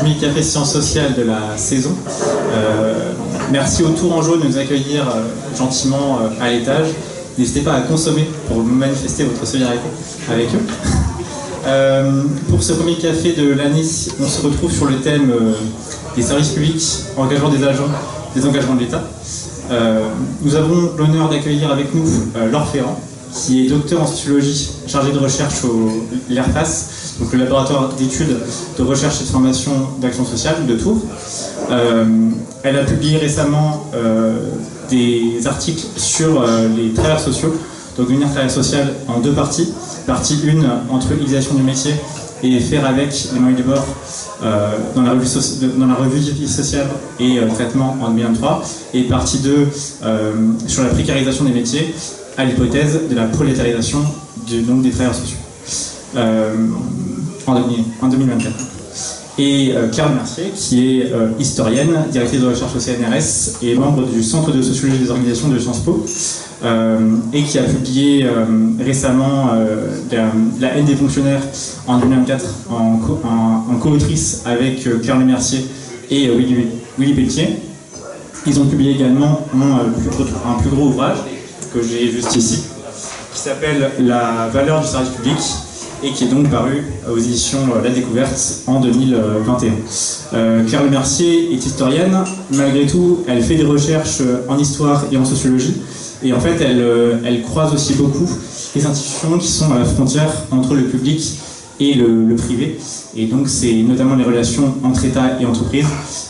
premier café sciences sociales de la saison. Merci aux Tourangeaux de nous accueillir gentiment à l'étage. N'hésitez pas à consommer pour manifester votre solidarité avec eux. Pour ce premier café de l'année, on se retrouve sur le thème des services publics, engagement des agents, des engagements de l'État. Nous avons l'honneur d'accueillir avec nous Laure Ferrand, qui est docteur en sociologie, chargée de recherche au l'ERFAS, donc le laboratoire d'études de recherche et de formation d'action sociale de Tours. Elle a publié récemment des articles sur les travailleurs sociaux, donc devenir travailleur social en deux parties. Partie 1, entre utilisation du métier et faire avec les moyens du bord dans la revue Vie sociale et traitement en 2023. Et partie 2, sur la précarisation des métiers, à l'hypothèse de la prolétarisation du nombre des travailleurs sociaux en 2024. Et Claire Mercier, qui est historienne, directrice de recherche au CNRS et membre du Centre de sociologie des organisations de Sciences Po, et qui a publié récemment La haine des fonctionnaires en 2024 en co-autrice avec Claire Mercier et Willy Pelletier. Ils ont publié également un plus gros ouvrage que j'ai juste ici, qui s'appelle La valeur du service public, et qui est donc paru aux éditions La Découverte en 2021. Claire Mercier est historienne, malgré tout elle fait des recherches en histoire et en sociologie, et en fait elle croise aussi beaucoup les institutions qui sont à la frontière entre le public et le privé, et donc c'est notamment les relations entre État et entreprise,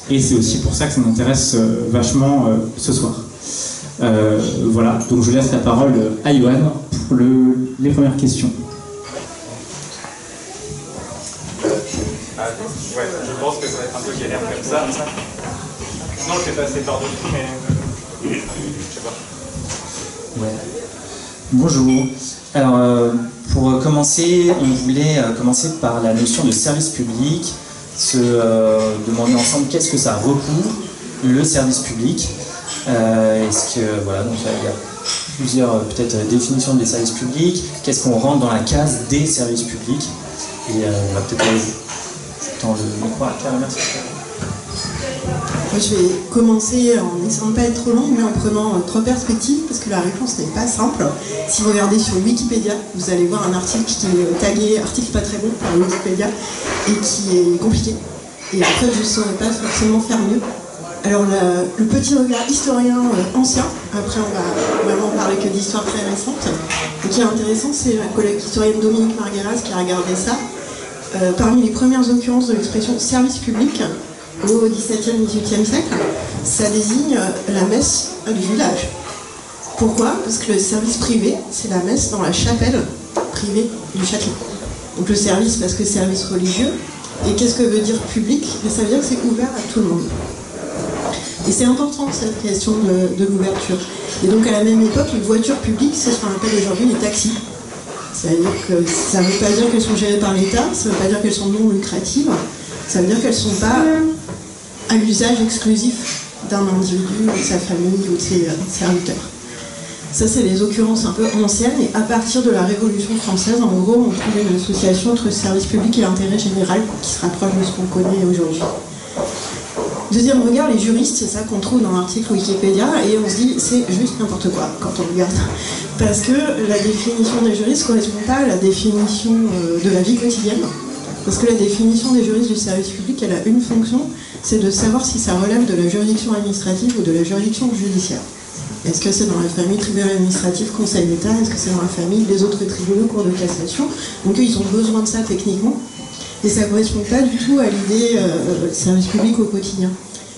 et c'est aussi pour ça que ça m'intéresse vachement ce soir. Voilà, donc je laisse la parole à Yoann pour les premières questions. Ouais, je pense que ça va être un peu galère comme ça. Non, je vais passer par-dessus, mais je sais pas. Ouais. Bonjour. Alors, pour commencer, on voulait commencer par la notion de service public, se demander ensemble qu'est-ce que ça recouvre, le service public. Est-ce que, voilà, donc il y a plusieurs peut-être définitions des services publics, qu'est-ce qu'on rentre dans la case des services publics, et on va peut-être dans le micro à Claire. Merci. Je vais commencer en essayant de ne pas être trop long, mais en prenant 3 perspectives, parce que la réponse n'est pas simple. Si vous regardez sur Wikipédia, vous allez voir un article qui est tagué, article pas très bon par Wikipédia, et qui est compliqué. Et en fait, je ne saurais pas forcément faire mieux. Alors, le petit regard historien ancien, après on va vraiment parler que d'histoire très récente, et qui est intéressant, c'est ma collègue historienne Dominique Margueras qui a regardé ça. Parmi les premières occurrences de l'expression service public au XVIIe, XVIIIe siècle, ça désigne la messe du village. Pourquoi? Parce que le service privé, c'est la messe dans la chapelle privée du château. Donc le service, parce que service religieux. Et qu'est-ce que veut dire public? Ça veut dire que c'est ouvert à tout le monde. Et c'est important cette question de l'ouverture. Et donc à la même époque, les voitures publiques, c'est ce qu'on appelle aujourd'hui les taxis. C'est-à-dire que ça ne veut pas dire qu'elles sont gérées par l'État, ça ne veut pas dire qu'elles sont non lucratives, ça veut dire qu'elles ne sont pas à l'usage exclusif d'un individu, de sa famille ou de ses serviteurs. Ça, c'est les occurrences un peu anciennes, et à partir de la Révolution française, en gros, on trouve une association entre le service public et l'intérêt général qui se rapproche de ce qu'on connaît aujourd'hui. Deuxième regard, les juristes, c'est ça qu'on trouve dans l'article Wikipédia, et on se dit c'est juste n'importe quoi quand on regarde. Parce que la définition des juristes ne correspond pas à la définition de la vie quotidienne. Parce que la définition des juristes du service public, elle a une fonction, c'est de savoir si ça relève de la juridiction administrative ou de la juridiction judiciaire. Est-ce que c'est dans la famille tribunal administratif, conseil d'État? Est-ce que c'est dans la famille des autres tribunaux, cours de cassation? Donc eux, ils ont besoin de ça techniquement. Et ça ne correspond pas du tout à l'idée service public au quotidien.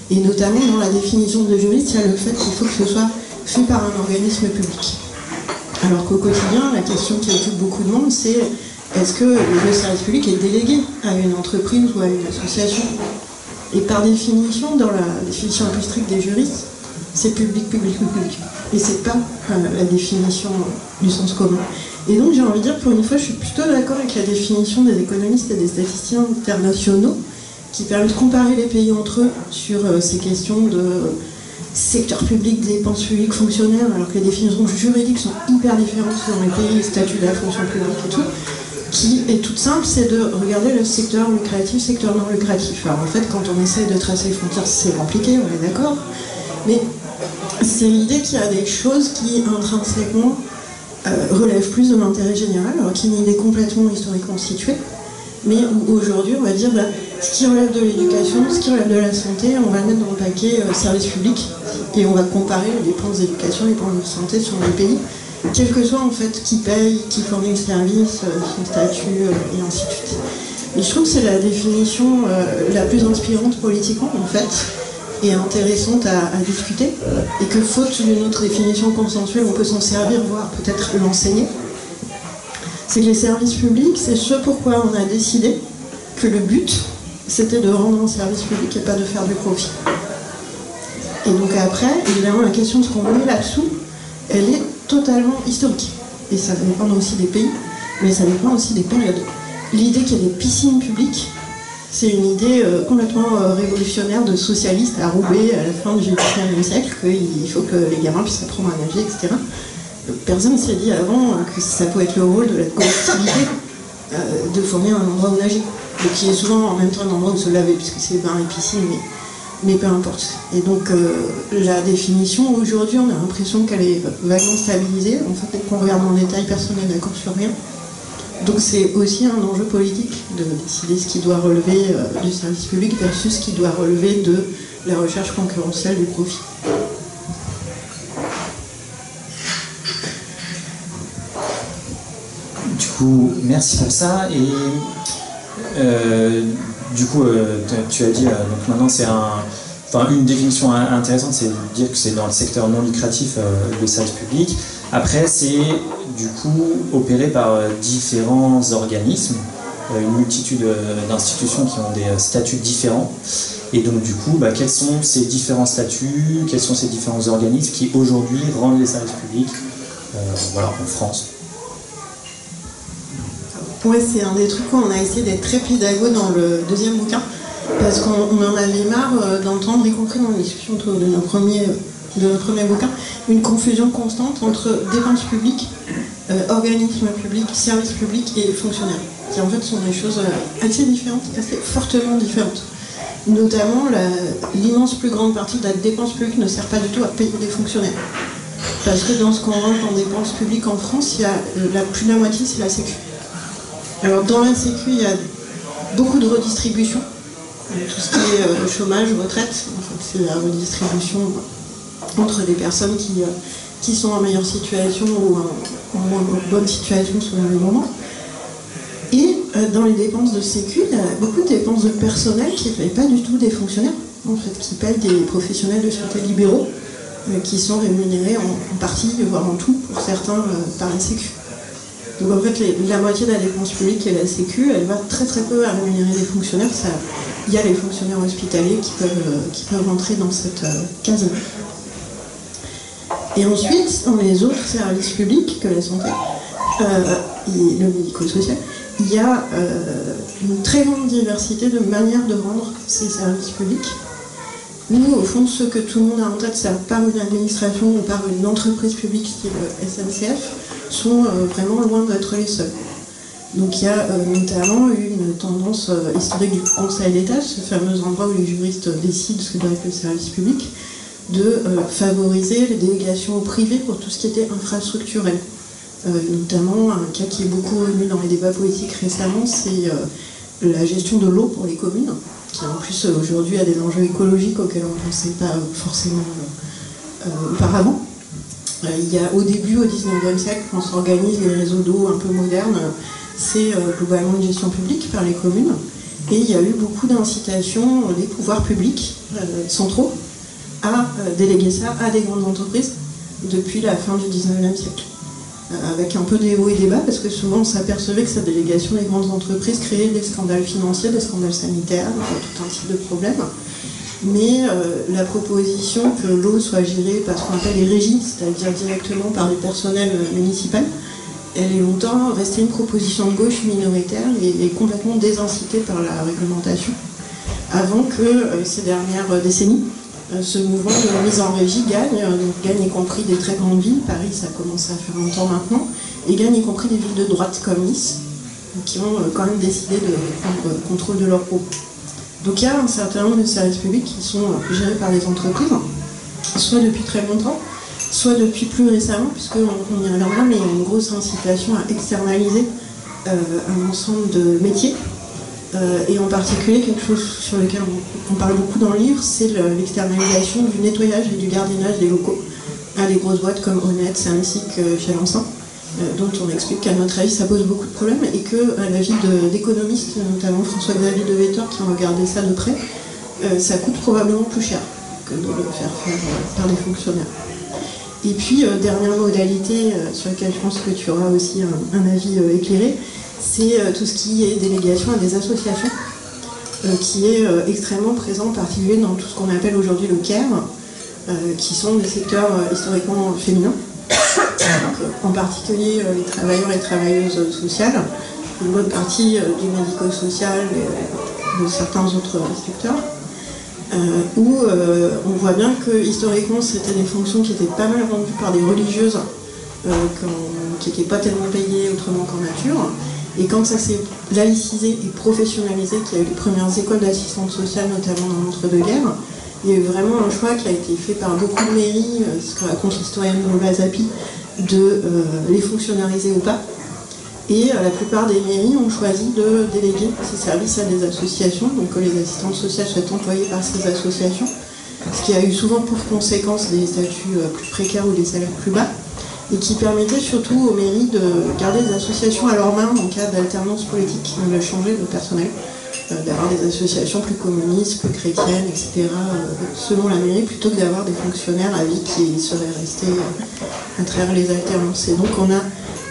Et notamment dans la définition de juriste, il y a le fait qu'il faut que ce soit fait par un organisme public. Alors qu'au quotidien, la question qui occupe beaucoup de monde, c'est est-ce que le service public est délégué à une entreprise ou à une association? Et par définition, dans la définition la plus stricte des juristes, c'est public, public ou public. Et c'est pas la définition du sens commun. Et donc j'ai envie de dire, pour une fois, je suis plutôt d'accord avec la définition des économistes et des statisticiens internationaux qui permet de comparer les pays entre eux sur ces questions de secteur public, dépenses publiques, fonctionnaires, alors que les définitions juridiques sont hyper différentes dans les pays, statut de la fonction publique et tout. qui est toute simple, c'est de regarder le secteur lucratif, secteur non lucratif. Alors en fait, quand on essaye de tracer les frontières, c'est compliqué, on est d'accord, mais c'est l'idée qu'il y a des choses qui intrinsèquement relèvent plus de l'intérêt général, alors qu'il y a une idée complètement historiquement située, mais où aujourd'hui on va dire ce qui relève de l'éducation, ce qui relève de la santé, on va le mettre dans le paquet service public, et on va comparer les dépenses d'éducation et les dépenses de santé sur les pays, quel que soit en fait qui paye, qui fournit le service, son statut, et ainsi de suite. Et je trouve que c'est la définition la plus inspirante politiquement en fait, et intéressante à discuter, et que faute d'une autre définition consensuelle, on peut s'en servir, voire peut-être l'enseigner. C'est que les services publics, c'est ce pourquoi on a décidé que le but, c'était de rendre un service public et pas de faire du profit. Et donc après, évidemment, la question de ce qu'on met là-dessous, elle est totalement historique. Et ça dépend aussi des pays, mais ça dépend aussi des périodes. L'idée qu'il y ait des piscines publiques, c'est une idée complètement révolutionnaire de socialistes à Roubaix à la fin du XVIIe siècle, qu'il faut que les gamins puissent apprendre à nager, etc. Personne ne s'est dit avant que ça peut être le rôle de la collectivité de fournir un endroit où nager. Donc qui est souvent en même temps un endroit où se laver, puisque c'est bains et piscines, mais peu importe. Et donc la définition, aujourd'hui, on a l'impression qu'elle est vaguement stabilisée. En fait, dès qu'on regarde en détail, personne n'est d'accord sur rien. Donc c'est aussi un enjeu politique de décider ce qui doit relever du service public versus ce qui doit relever de la recherche concurrentielle du profit. Du coup, merci pour ça. Et du coup, tu as dit, donc maintenant c'est une définition intéressante, c'est de dire que c'est dans le secteur non lucratif le service public. Après, c'est du coup opéré par différents organismes, une multitude d'institutions qui ont des statuts différents. Et donc du coup, quels sont ces différents statuts, quels sont ces différents organismes qui aujourd'hui rendent les services publics en France? Ouais, c'est un des trucs où on a essayé d'être très pédago dans le deuxième bouquin, parce qu'on en avait marre d'entendre, y compris dans les discussions de notre premier bouquin, une confusion constante entre dépenses publiques, organismes publics, services publics et fonctionnaires, qui en fait sont des choses assez différentes, assez fortement différentes. Notamment, l'immense plus grande partie de la dépense publique ne sert pas du tout à payer des fonctionnaires. Parce que dans ce qu'on rentre en dépenses publiques en France, il y a plus de la moitié, c'est la Sécu. Alors dans la Sécu, il y a beaucoup de redistribution, tout ce qui est chômage, retraite, en fait, c'est la redistribution entre des personnes qui sont en meilleure situation ou en moins bonne situation selon les moments. Et dans les dépenses de Sécu, il y a beaucoup de dépenses de personnel qui ne payent pas du tout des fonctionnaires, en fait, qui payent des professionnels de santé libéraux, qui sont rémunérés en partie, voire en tout, pour certains, par la Sécu. Donc en fait, la moitié de la dépense publique et la Sécu, elle va très très peu à rémunérer des fonctionnaires. Il y a les fonctionnaires hospitaliers qui peuvent rentrer dans cette case-là. Et ensuite, dans les autres services publics que la santé et le médico-social, il y a une très grande diversité de manières de rendre ces services publics. Nous, au fond, ce que tout le monde a en tête, c'est par une administration ou par une entreprise publique, style SNCF, sont vraiment loin d'être les seuls. Donc il y a notamment une tendance historique du Conseil d'État, ce fameux endroit où les juristes décident ce que doit être le service public, de favoriser les délégations au privé pour tout ce qui était infrastructurel. Notamment, un cas qui est beaucoup revenu dans les débats politiques récemment, c'est la gestion de l'eau pour les communes, qui en plus aujourd'hui a des enjeux écologiques auxquels on ne pensait pas forcément auparavant. Il y a au début, au 19e siècle, quand on s'organise les réseaux d'eau un peu modernes, c'est globalement une gestion publique par les communes. Et il y a eu beaucoup d'incitations des pouvoirs publics centraux à déléguer ça à des grandes entreprises depuis la fin du 19e siècle. Avec un peu des hauts et des bas, parce que souvent on s'apercevait que cette délégation des grandes entreprises créait des scandales financiers, des scandales sanitaires, tout un type de problèmes. Mais la proposition que l'eau soit gérée par ce qu'on appelle les régies, c'est-à-dire directement par les personnels municipaux, elle est longtemps restée une proposition de gauche minoritaire et complètement désincitée par la réglementation, avant que ces dernières décennies, ce mouvement de mise en régie gagne y compris des très grandes villes. Paris, ça commence à faire longtemps maintenant, et gagne y compris des villes de droite comme Nice, qui ont quand même décidé de prendre contrôle de leur groupe. Donc il y a un certain nombre de services publics qui sont gérés par les entreprises, soit depuis très longtemps, soit depuis plus récemment, puisqu'on y reviendra, mais il y a une grosse incitation à externaliser un ensemble de métiers. Et en particulier, quelque chose sur lequel on parle beaucoup dans le livre, c'est l'externalisation du nettoyage et du gardiennage des locaux à des grosses boîtes comme Honnête, Saint-Cyc, chez Vincent, dont on explique qu'à notre avis ça pose beaucoup de problèmes et qu'à l'avis d'économistes, notamment François-Xavier de Vetter qui ont regardé ça de près, ça coûte probablement plus cher que de le faire par des fonctionnaires. Et puis, dernière modalité sur laquelle je pense que tu auras aussi un avis éclairé, c'est tout ce qui est délégation à des associations, qui est extrêmement présent, en particulier dans tout ce qu'on appelle aujourd'hui le CARE, qui sont des secteurs historiquement féminins, en particulier les travailleurs et travailleuses sociales, une bonne partie du médico-social et de certains autres secteurs, où on voit bien que historiquement c'était des fonctions qui étaient pas mal rendues par des religieuses, qui n'étaient pas tellement payées autrement qu'en nature. Et quand ça s'est laïcisé et professionnalisé, qu'il y a eu les premières écoles d'assistance sociale, notamment dans l'entre-deux-guerres, il y a eu vraiment un choix qui a été fait par beaucoup de mairies, ce que raconte l'historienne Lola Zappi, de les fonctionnariser ou pas. Et la plupart des mairies ont choisi de déléguer ces services à des associations, donc que les assistantes sociales soient employées par ces associations, ce qui a eu souvent pour conséquence des statuts plus précaires ou des salaires plus bas, et qui permettait surtout aux mairies de garder des associations à leur main en cas d'alternance politique, de changer de personnel, d'avoir des associations plus communistes, plus chrétiennes, etc., selon la mairie, plutôt que d'avoir des fonctionnaires à vie qui seraient restés à travers les alternances. Et donc on a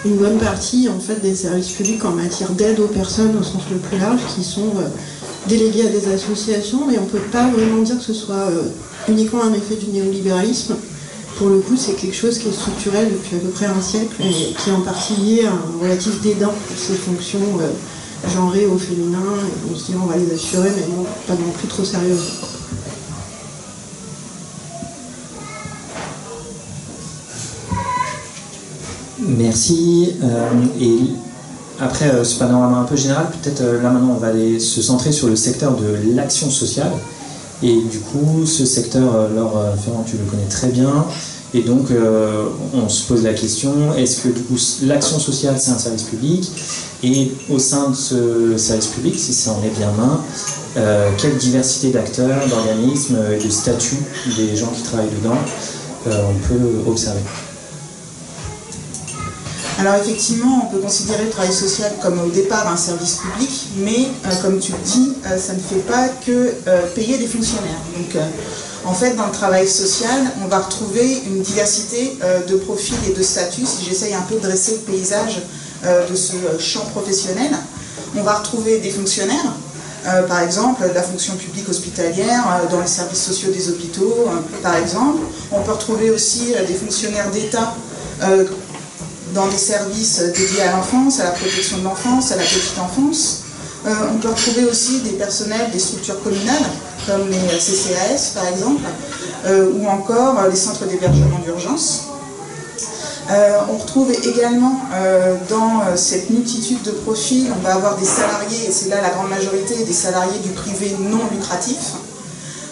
une bonne partie en fait, des services publics en matière d'aide aux personnes au sens le plus large qui sont délégués à des associations, mais on ne peut pas vraiment dire que ce soit uniquement un effet du néolibéralisme. Pour le coup, c'est quelque chose qui est structurel depuis à peu près un siècle et qui est en partie lié à un relatif dédain pour ces fonctions genrées au féminin. Et on se dit on va les assurer, mais non, pas non plus trop sérieuses. Merci. Et après ce panorama un peu général, peut-être là maintenant on va aller se centrer sur le secteur de l'action sociale. Et du coup, ce secteur, Laure Ferrand, tu le connais très bien. Et donc, on se pose la question, est-ce que du coup, l'action sociale, c'est un service public? Et au sein de ce service public, si ça en est bien main, quelle diversité d'acteurs, d'organismes et de statuts des gens qui travaillent dedans on peut observer? Alors effectivement, on peut considérer le travail social comme au départ un service public, mais comme tu le dis, ça ne fait pas que payer des fonctionnaires. Donc en fait, dans le travail social, on va retrouver une diversité de profils et de statuts. Si j'essaye un peu de dresser le paysage de ce champ professionnel, on va retrouver des fonctionnaires, par exemple la fonction publique hospitalière dans les services sociaux des hôpitaux, par exemple. On peut retrouver aussi des fonctionnaires d'État dans des services dédiés à l'enfance, à la protection de l'enfance, à la petite enfance. On peut retrouver aussi des personnels des structures communales, comme les CCAS par exemple, ou encore les centres d'hébergement d'urgence. On retrouve également dans cette multitude de profils, on va avoir des salariés, et c'est là la grande majorité, des salariés du privé non lucratif.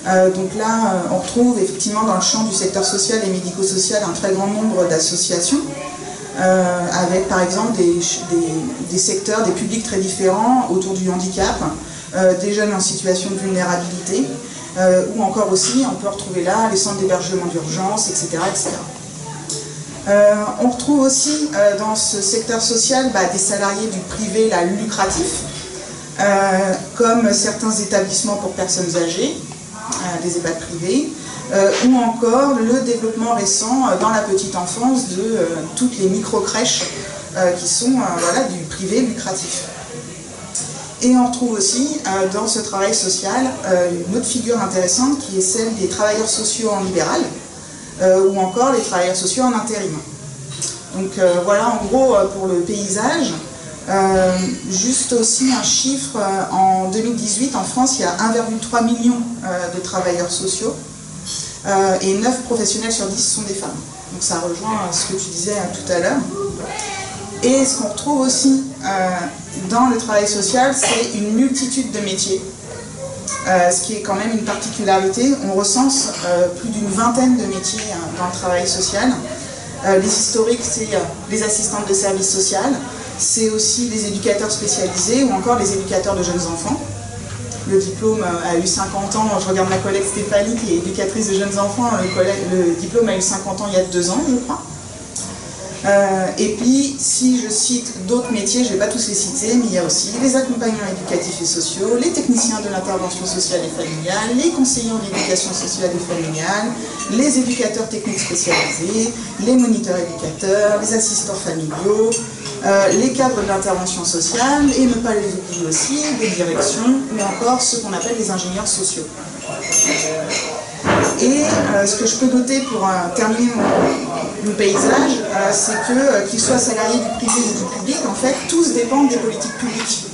Donc là, on retrouve effectivement dans le champ du secteur social et médico-social un très grand nombre d'associations, avec par exemple des secteurs, des publics très différents autour du handicap, des jeunes en situation de vulnérabilité, ou encore aussi, on peut retrouver là les centres d'hébergement d'urgence, etc., etc. On retrouve aussi dans ce secteur social des salariés du privé là, lucratif, comme certains établissements pour personnes âgées, des EHPAD privés, ou encore le développement récent dans la petite enfance de toutes les micro-crèches qui sont voilà, du privé lucratif. Et on retrouve aussi dans ce travail social une autre figure intéressante qui est celle des travailleurs sociaux en libéral, ou encore les travailleurs sociaux en intérim. Donc voilà en gros pour le paysage. Juste aussi un chiffre, en 2018 en France il y a 1,3 million de travailleurs sociaux et 9 professionnels sur 10 sont des femmes. Donc ça rejoint ce que tu disais tout à l'heure. Et ce qu'on retrouve aussi dans le travail social, c'est une multitude de métiers. Ce qui est quand même une particularité. On recense plus d'une vingtaine de métiers dans le travail social. Les historiques, c'est les assistantes de service social, c'est aussi les éducateurs spécialisés ou encore les éducateurs de jeunes enfants. Le diplôme a eu 50 ans, je regarde ma collègue Stéphanie qui est éducatrice de jeunes enfants, le diplôme a eu 50 ans il y a 2 ans, je crois. Et puis, si je cite d'autres métiers, je ne vais pas tous les citer, mais il y a aussi les accompagnants éducatifs et sociaux, les techniciens de l'intervention sociale et familiale, les conseillers en éducation sociale et familiale, les éducateurs techniques spécialisés, les moniteurs éducateurs, les assistants familiaux, les cadres de l'intervention sociale, et ne pas les oublier aussi, des directions, ou encore ceux qu'on appelle les ingénieurs sociaux. Et ce que je peux noter pour terminer mon paysage, c'est que, qu'ils soient salariés du privé ou du public, en fait, tous dépendent des politiques publiques.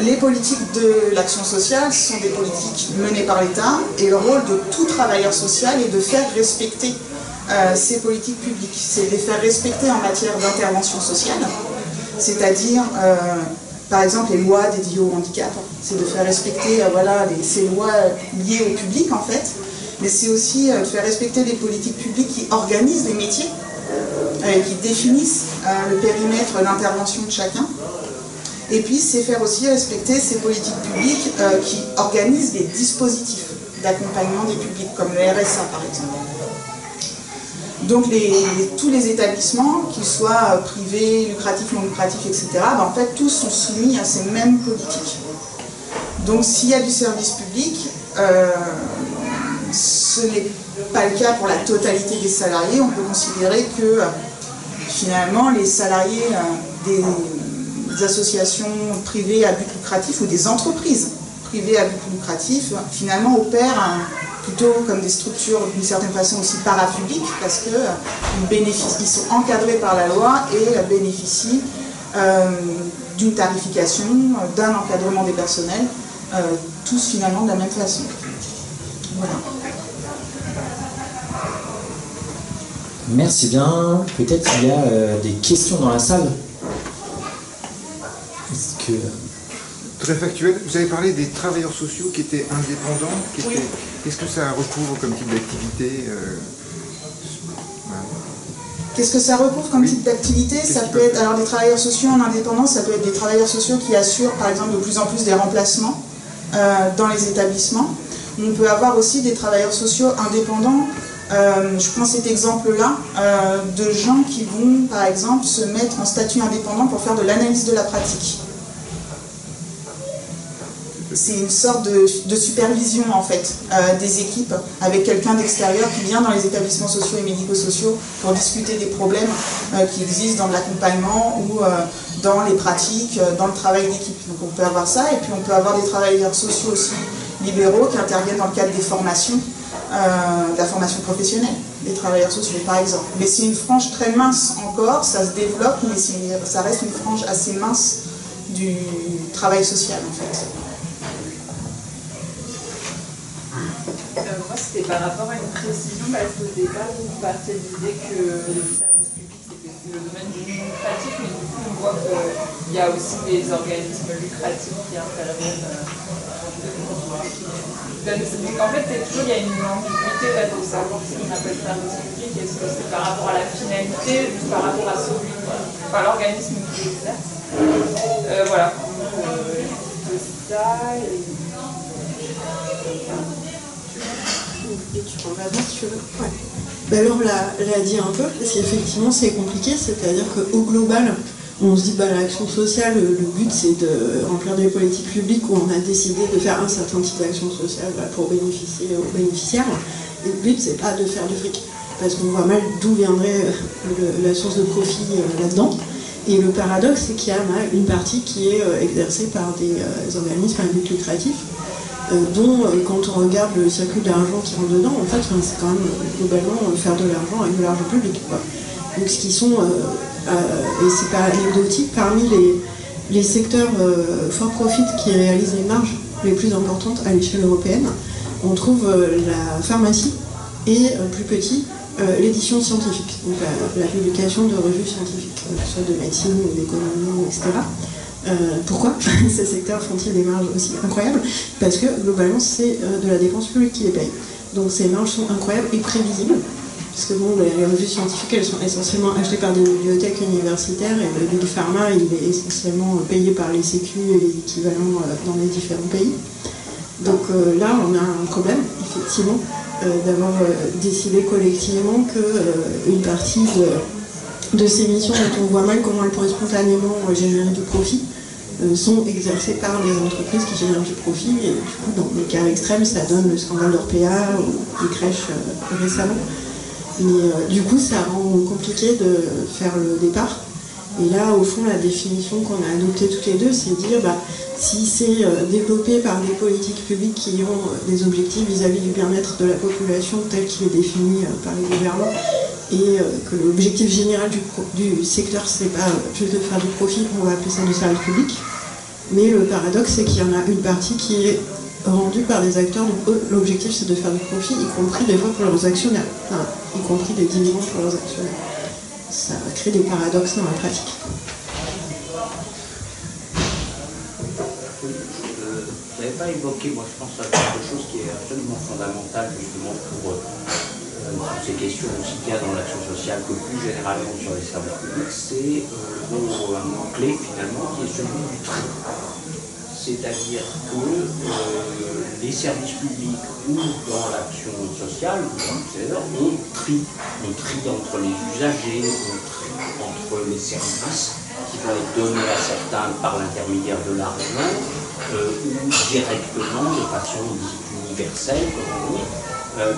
Les politiques de l'action sociale sont des politiques menées par l'État, et le rôle de tout travailleur social est de faire respecter ces politiques publiques. C'est de les faire respecter en matière d'intervention sociale, c'est-à-dire par exemple, les lois dédiées au handicap, c'est de faire respecter ces lois liées au public, en fait, mais c'est aussi de faire respecter les politiques publiques qui organisent les métiers, qui définissent le périmètre d'intervention de chacun, et puis c'est faire aussi respecter ces politiques publiques qui organisent des dispositifs d'accompagnement des publics, comme le RSA, par exemple. Donc tous les établissements, qu'ils soient privés, lucratifs, non lucratifs, etc., en fait tous sont soumis à ces mêmes politiques. Donc s'il y a du service public, ce n'est pas le cas pour la totalité des salariés. On peut considérer que finalement les salariés des associations privées à but lucratif ou des entreprises privées à but lucratif finalement opèrent plutôt comme des structures d'une certaine façon aussi parapubliques, parce qu'ils sont encadrés par la loi et bénéficient d'une tarification, d'un encadrement des personnels, tous finalement de la même façon. Voilà. Merci bien. Peut-être qu'il y a des questions dans la salle. Est-ce que... Très factuel, vous avez parlé des travailleurs sociaux qui étaient indépendants. Oui. Qu'est-ce que ça recouvre comme type d'activité Qu'est-ce que ça recouvre comme type d'activité? Ça peut être, alors des travailleurs sociaux en indépendance, ça peut être des travailleurs sociaux qui assurent par exemple de plus en plus des remplacements dans les établissements. On peut avoir aussi des travailleurs sociaux indépendants. Je prends cet exemple-là de gens qui vont par exemple se mettre en statut indépendant pour faire de l'analyse de la pratique. C'est une sorte de supervision en fait des équipes avec quelqu'un d'extérieur qui vient dans les établissements sociaux et médico-sociaux pour discuter des problèmes qui existent dans l'accompagnement ou dans les pratiques, dans le travail d'équipe. Donc on peut avoir ça, et puis on peut avoir des travailleurs sociaux aussi libéraux qui interviennent dans le cadre des formations, de la formation professionnelle, des travailleurs sociaux par exemple. Mais c'est une frange très mince encore, ça se développe, mais ça reste une frange assez mince du travail social en fait. Moi, c'était par rapport à une précision, parce qu'au départ, vous partiez de l'idée que le service public, c'était le domaine du non lucratif, mais du coup, on voit qu'il y a aussi des organismes lucratifs qui interviennent. Donc, en fait, il y a une ambiguïté là, de savoir ce qu'on appelle service public. Est-ce que c'est par rapport à la finalité, ou par rapport à l'organisme qui exerce. Voilà. Ça et... Et tu prends la si tu veux. Ouais. Ben alors, l'a dit un peu, parce qu'effectivement c'est compliqué, c'est-à-dire qu'au global, on se dit bah, l'action sociale, le but c'est de remplir des politiques publiques où on a décidé de faire un certain type d'action sociale pour bénéficier aux bénéficiaires. Et le but c'est pas de faire du fric, parce qu'on voit mal d'où viendrait la source de profit là-dedans. Et le paradoxe c'est qu'il y en a une partie qui est exercée par des organismes à but lucratif, dont quand on regarde le circuit d'argent qui rentre dedans, en fait, c'est quand même globalement faire de l'argent avec de l'argent public, quoi. Donc ce qui sont, et c'est pas anecdotique, parmi les secteurs for profit qui réalisent les marges les plus importantes à l'échelle européenne, on trouve la pharmacie et plus petit, l'édition scientifique, donc la publication de revues scientifiques, soit de médecine ou d'économie, etc. Pourquoi ces secteurs font-ils des marges aussi incroyables? Parce que globalement c'est de la dépense publique qui les paye. Donc ces marges sont incroyables et prévisibles. Parce que bon, les revues scientifiques, elles sont essentiellement achetées par des bibliothèques universitaires et le Big Pharma, il est essentiellement payé par les sécu et les équivalents dans les différents pays. Donc là, on a un problème, effectivement, d'avoir décidé collectivement qu'une partie de ces missions dont on voit mal comment elles pourraient spontanément générer du profit sont exercées par les entreprises qui génèrent du profit. Et du coup, dans le cas extrême, ça donne le scandale d'Orpea ou des crèches récemment. Mais du coup, ça rend compliqué de faire le départ. Et là, au fond, la définition qu'on a adoptée toutes les deux, c'est de dire si c'est développé par des politiques publiques qui ont des objectifs vis-à-vis du bien-être de la population tel qu'il est défini par les gouvernants, et que l'objectif général du secteur, c'est pas juste de faire du profit, on va appeler ça du service public. Mais le paradoxe, c'est qu'il y en a une partie qui est rendue par des acteurs dont l'objectif c'est de faire du profit, y compris des fois pour leurs actionnaires, y compris des dividendes pour leurs actionnaires. Ça crée des paradoxes dans la pratique. Vous n'avez pas évoqué, moi je pense à quelque chose qui est absolument fondamental justement pour ces questions aussi bien dans l'action sociale que plus généralement sur les services publics, c'est un mot clé finalement qui est celui du tri. C'est-à-dire que les services publics ou dans l'action sociale, on trie entre les usagers, on trie entre les services qui vont être donnés à certains par l'intermédiaire de l'argent ou directement de façon universelle, comme on dit.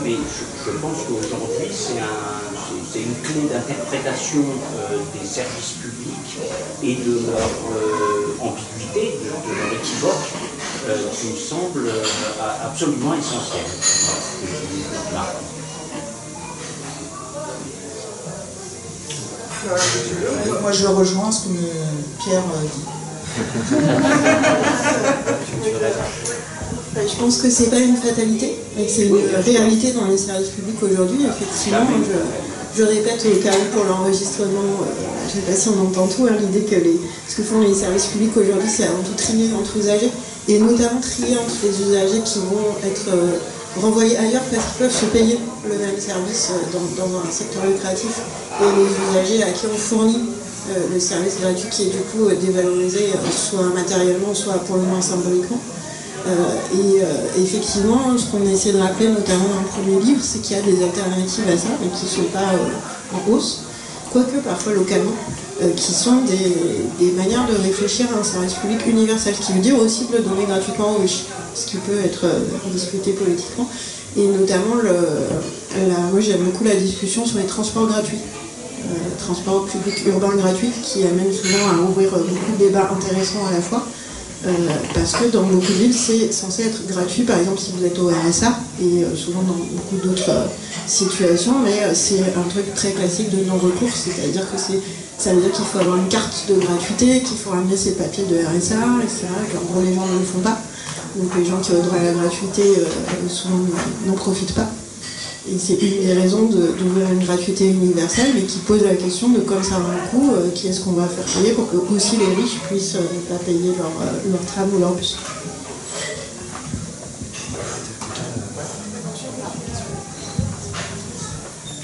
Mais je pense qu'aujourd'hui, c'est une clé d'interprétation des services publics et de leur ambiguïté, de leur équivoque, qui me semble absolument essentielle. Moi, je rejoins ce que Pierre dit. Je pense que c'est pas une fatalité, mais que c'est une réalité dans les services publics aujourd'hui. Effectivement, je répète au cas où pour l'enregistrement, je ne sais pas si on entend tout, l'idée que ce que font les services publics aujourd'hui, c'est avant tout trier entre usagers, et notamment trier entre les usagers qui vont être renvoyés ailleurs parce qu'ils peuvent se payer le même service dans un secteur lucratif, et les usagers à qui on fournit le service gratuit qui est du coup dévalorisé soit matériellement, soit pour le moins symboliquement. Effectivement, ce qu'on essaie de rappeler, notamment dans le premier livre, c'est qu'il y a des alternatives à ça, mais qui ne sont pas en hausse, quoique parfois localement, qui sont des manières de réfléchir à un service public universel, ce qui veut dire aussi de le donner gratuitement aux riches, ce qui peut être discuté politiquement. Et notamment, moi j'aime beaucoup la discussion sur les transports gratuits. Transports publics urbains gratuits, qui amène souvent à ouvrir beaucoup de débats intéressants à la fois. Parce que dans beaucoup de villes, c'est censé être gratuit, par exemple si vous êtes au RSA, et souvent dans beaucoup d'autres situations, mais c'est un truc très classique de non-recours, c'est-à-dire que ça veut dire qu'il faut avoir une carte de gratuité, qu'il faut ramener ses papiers de RSA, etc. En gros, les gens ne le font pas. Donc les gens qui ont droit à la gratuité, souvent n'en profitent pas. Et c'est une des raisons d'ouvrir une gratuité universelle, mais qui pose la question de comme ça a un coût, qui est-ce qu'on va faire payer pour que aussi les riches puissent ne pas payer leur tram ou leur bus.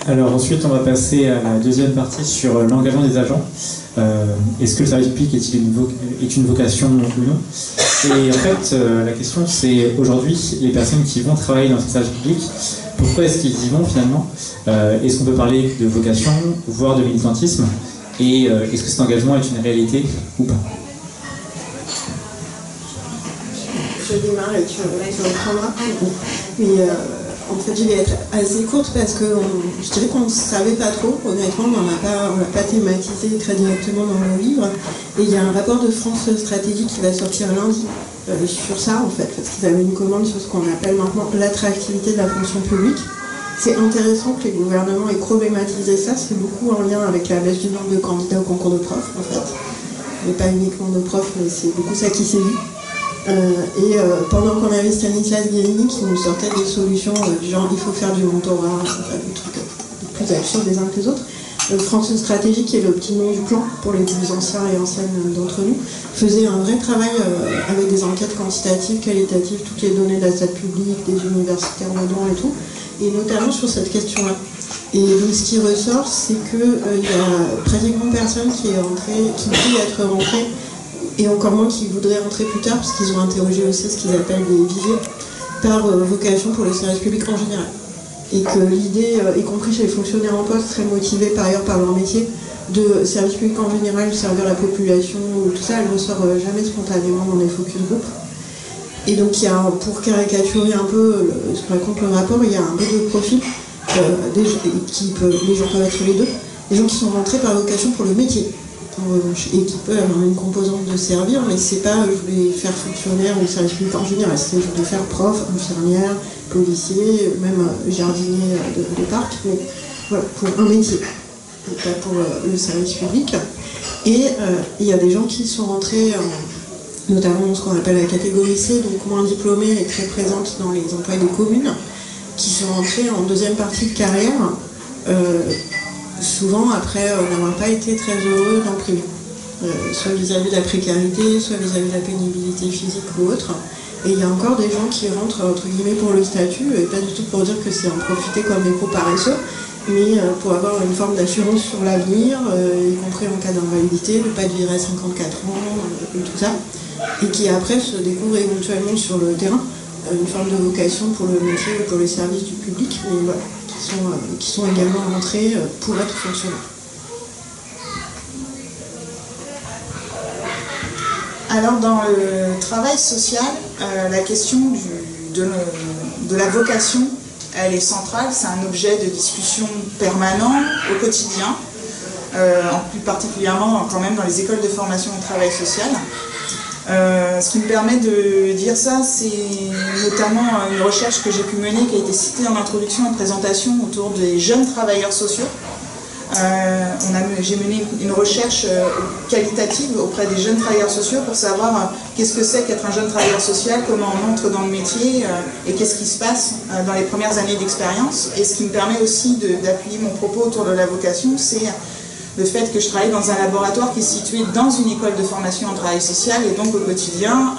Alors ensuite, on va passer à la deuxième partie sur l'engagement des agents. Est-ce que le service public est une vocation ou non? Et en fait, la question c'est aujourd'hui, les personnes qui vont travailler dans ce service public, pourquoi est-ce qu'ils y vont finalement? Est-ce qu'on peut parler de vocation, voire de militantisme? Et est-ce que cet engagement est une réalité ou pas? Je démarre et tu reprendras. Mais en fait, je vais être assez courte parce que je dirais qu'on ne savait pas trop. Honnêtement, on l'a pas thématisé très directement dans le livre. Et il y a un rapport de France Stratégie qui va sortir lundi sur ça, en fait, parce qu'ils avaient une commande sur ce qu'on appelle maintenant l'attractivité de la fonction publique. C'est intéressant que les gouvernements aient problématisé ça. C'est beaucoup en lien avec la baisse du nombre de candidats au concours de profs, en fait. Mais pas uniquement de profs, mais c'est beaucoup ça qui s'est vu. Pendant qu'on avait Stanislas Guérini qui nous sortait des solutions du genre il faut faire du mentorat, des trucs plus absurdes les uns que les autres. France Stratégie, qui est le petit nom du clan pour les plus anciens et anciennes d'entre nous, faisait un vrai travail avec des enquêtes quantitatives, qualitatives, toutes les données de la salle publique, des universitaires dedans et tout, et notamment sur cette question-là. Et donc ce qui ressort, c'est qu'il y a pratiquement personne qui peut être rentré, et encore moins qui voudrait rentrer plus tard, parce qu'ils ont interrogé aussi ce qu'ils appellent des visées, par vocation pour le service public en général. Et que l'idée, y compris chez les fonctionnaires en poste, très motivés par ailleurs par leur métier, de service public en général, servir la population, tout ça, elle ne ressort jamais spontanément dans les focus group. Et donc, il y a, pour caricaturer un peu ce que raconte le rapport, il y a un peu de profil, les gens peuvent être les deux, des gens qui sont rentrés par vocation pour le métier, en revanche, et qui peuvent avoir une composante de servir, mais c'est pas je voulais faire fonctionnaire ou service public en général, c'est je voulais faire prof, infirmière, policier, même jardinier de parc, mais voilà, pour un métier, et pas pour le service public. Et il y a des gens qui sont rentrés, notamment ce qu'on appelle la catégorie C, donc moins diplômés et très présentes dans les emplois des communes, qui sont rentrés en deuxième partie de carrière, souvent après n'avoir pas été très heureux dans le privé, soit vis-à-vis de la précarité, soit vis-à-vis de la pénibilité physique ou autre. Et il y a encore des gens qui rentrent entre guillemets pour le statut, et pas du tout pour dire que c'est en profiter comme des pros paresseux, mais pour avoir une forme d'assurance sur l'avenir, y compris en cas d'invalidité, ne pas être viré à 54 ans, et tout ça, et qui après se découvrent éventuellement sur le terrain une forme de vocation pour le métier ou pour les services du public, mais voilà, qui sont également rentrés pour être fonctionnaires. Alors dans le travail social, la question de la vocation, elle est centrale, c'est un objet de discussion permanent au quotidien, en plus particulièrement quand même dans les écoles de formation au travail social. Ce qui me permet de dire ça, c'est notamment une recherche que j'ai pu mener, qui a été citée en introduction et présentation autour des jeunes travailleurs sociaux. J'ai mené une recherche qualitative auprès des jeunes travailleurs sociaux pour savoir qu'est-ce que c'est qu'être un jeune travailleur social, comment on entre dans le métier et qu'est-ce qui se passe dans les premières années d'expérience. Et ce qui me permet aussi d'appuyer mon propos autour de la vocation, c'est le fait que je travaille dans un laboratoire qui est situé dans une école de formation en travail social, et donc au quotidien,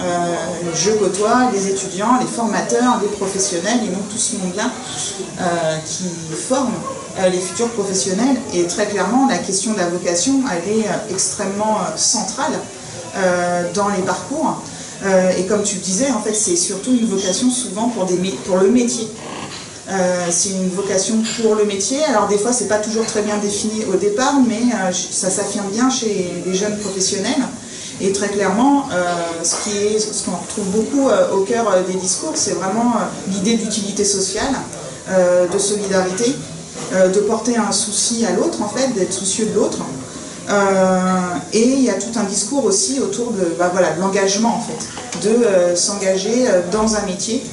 je côtoie les étudiants, les formateurs, les professionnels, et donc tout ce monde-là qui forme les futurs professionnels. Et très clairement, la question de la vocation, elle est extrêmement centrale dans les parcours. Et comme tu le disais, en fait, c'est surtout une vocation souvent pour le métier. C'est une vocation pour le métier. Alors des fois, c'est pas toujours très bien défini au départ, mais ça s'affirme bien chez les jeunes professionnels. Et très clairement, ce qu'on retrouve beaucoup au cœur des discours, c'est vraiment l'idée d'utilité sociale, de solidarité, de porter un souci à l'autre, en fait, d'être soucieux de l'autre. Et il y a tout un discours aussi autour de l'engagement, en fait, de s'engager dans un métier,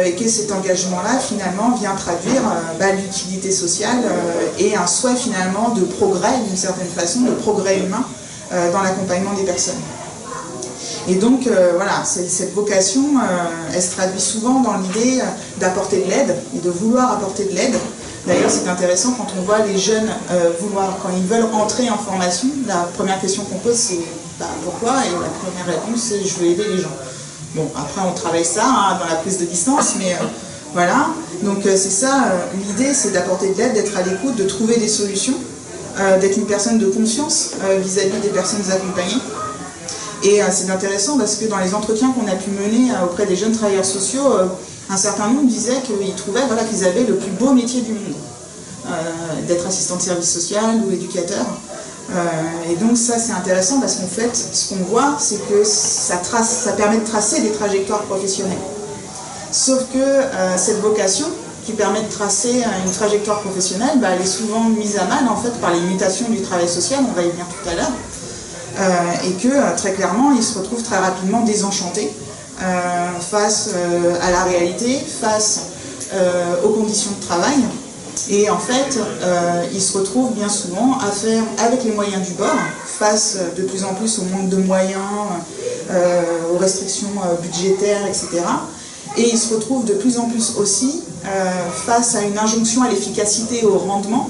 et que cet engagement-là, finalement, vient traduire l'utilité sociale et un souhait, finalement, de progrès, d'une certaine façon, de progrès humain dans l'accompagnement des personnes. Et donc, voilà, cette vocation, elle se traduit souvent dans l'idée d'apporter de l'aide et de vouloir apporter de l'aide. D'ailleurs, c'est intéressant quand on voit les jeunes quand ils veulent entrer en formation, la première question qu'on pose, c'est pourquoi? Et la première réponse, c'est je veux aider les gens. Bon, après, on travaille ça dans la prise de distance, mais voilà. Donc, c'est ça, l'idée, c'est d'apporter de l'aide, d'être à l'écoute, de trouver des solutions, d'être une personne de confiance vis-à-vis des personnes accompagnées. Et c'est intéressant parce que dans les entretiens qu'on a pu mener auprès des jeunes travailleurs sociaux, un certain nombre disaient qu'ils trouvaient qu'ils avaient le plus beau métier du monde, d'être assistant de service social ou éducateur. Et donc ça c'est intéressant parce qu'en fait ce qu'on voit c'est que ça permet de tracer des trajectoires professionnelles. Sauf que cette vocation qui permet de tracer une trajectoire professionnelle, elle est souvent mise à mal en fait par les mutations du travail social, on va y venir tout à l'heure, et que très clairement ils se retrouvent très rapidement désenchantés face à la réalité, face aux conditions de travail. Et en fait, ils se retrouvent bien souvent à faire avec les moyens du bord, face de plus en plus au manque de moyens, aux restrictions budgétaires, etc. Et ils se retrouvent de plus en plus aussi face à une injonction à l'efficacité et au rendement,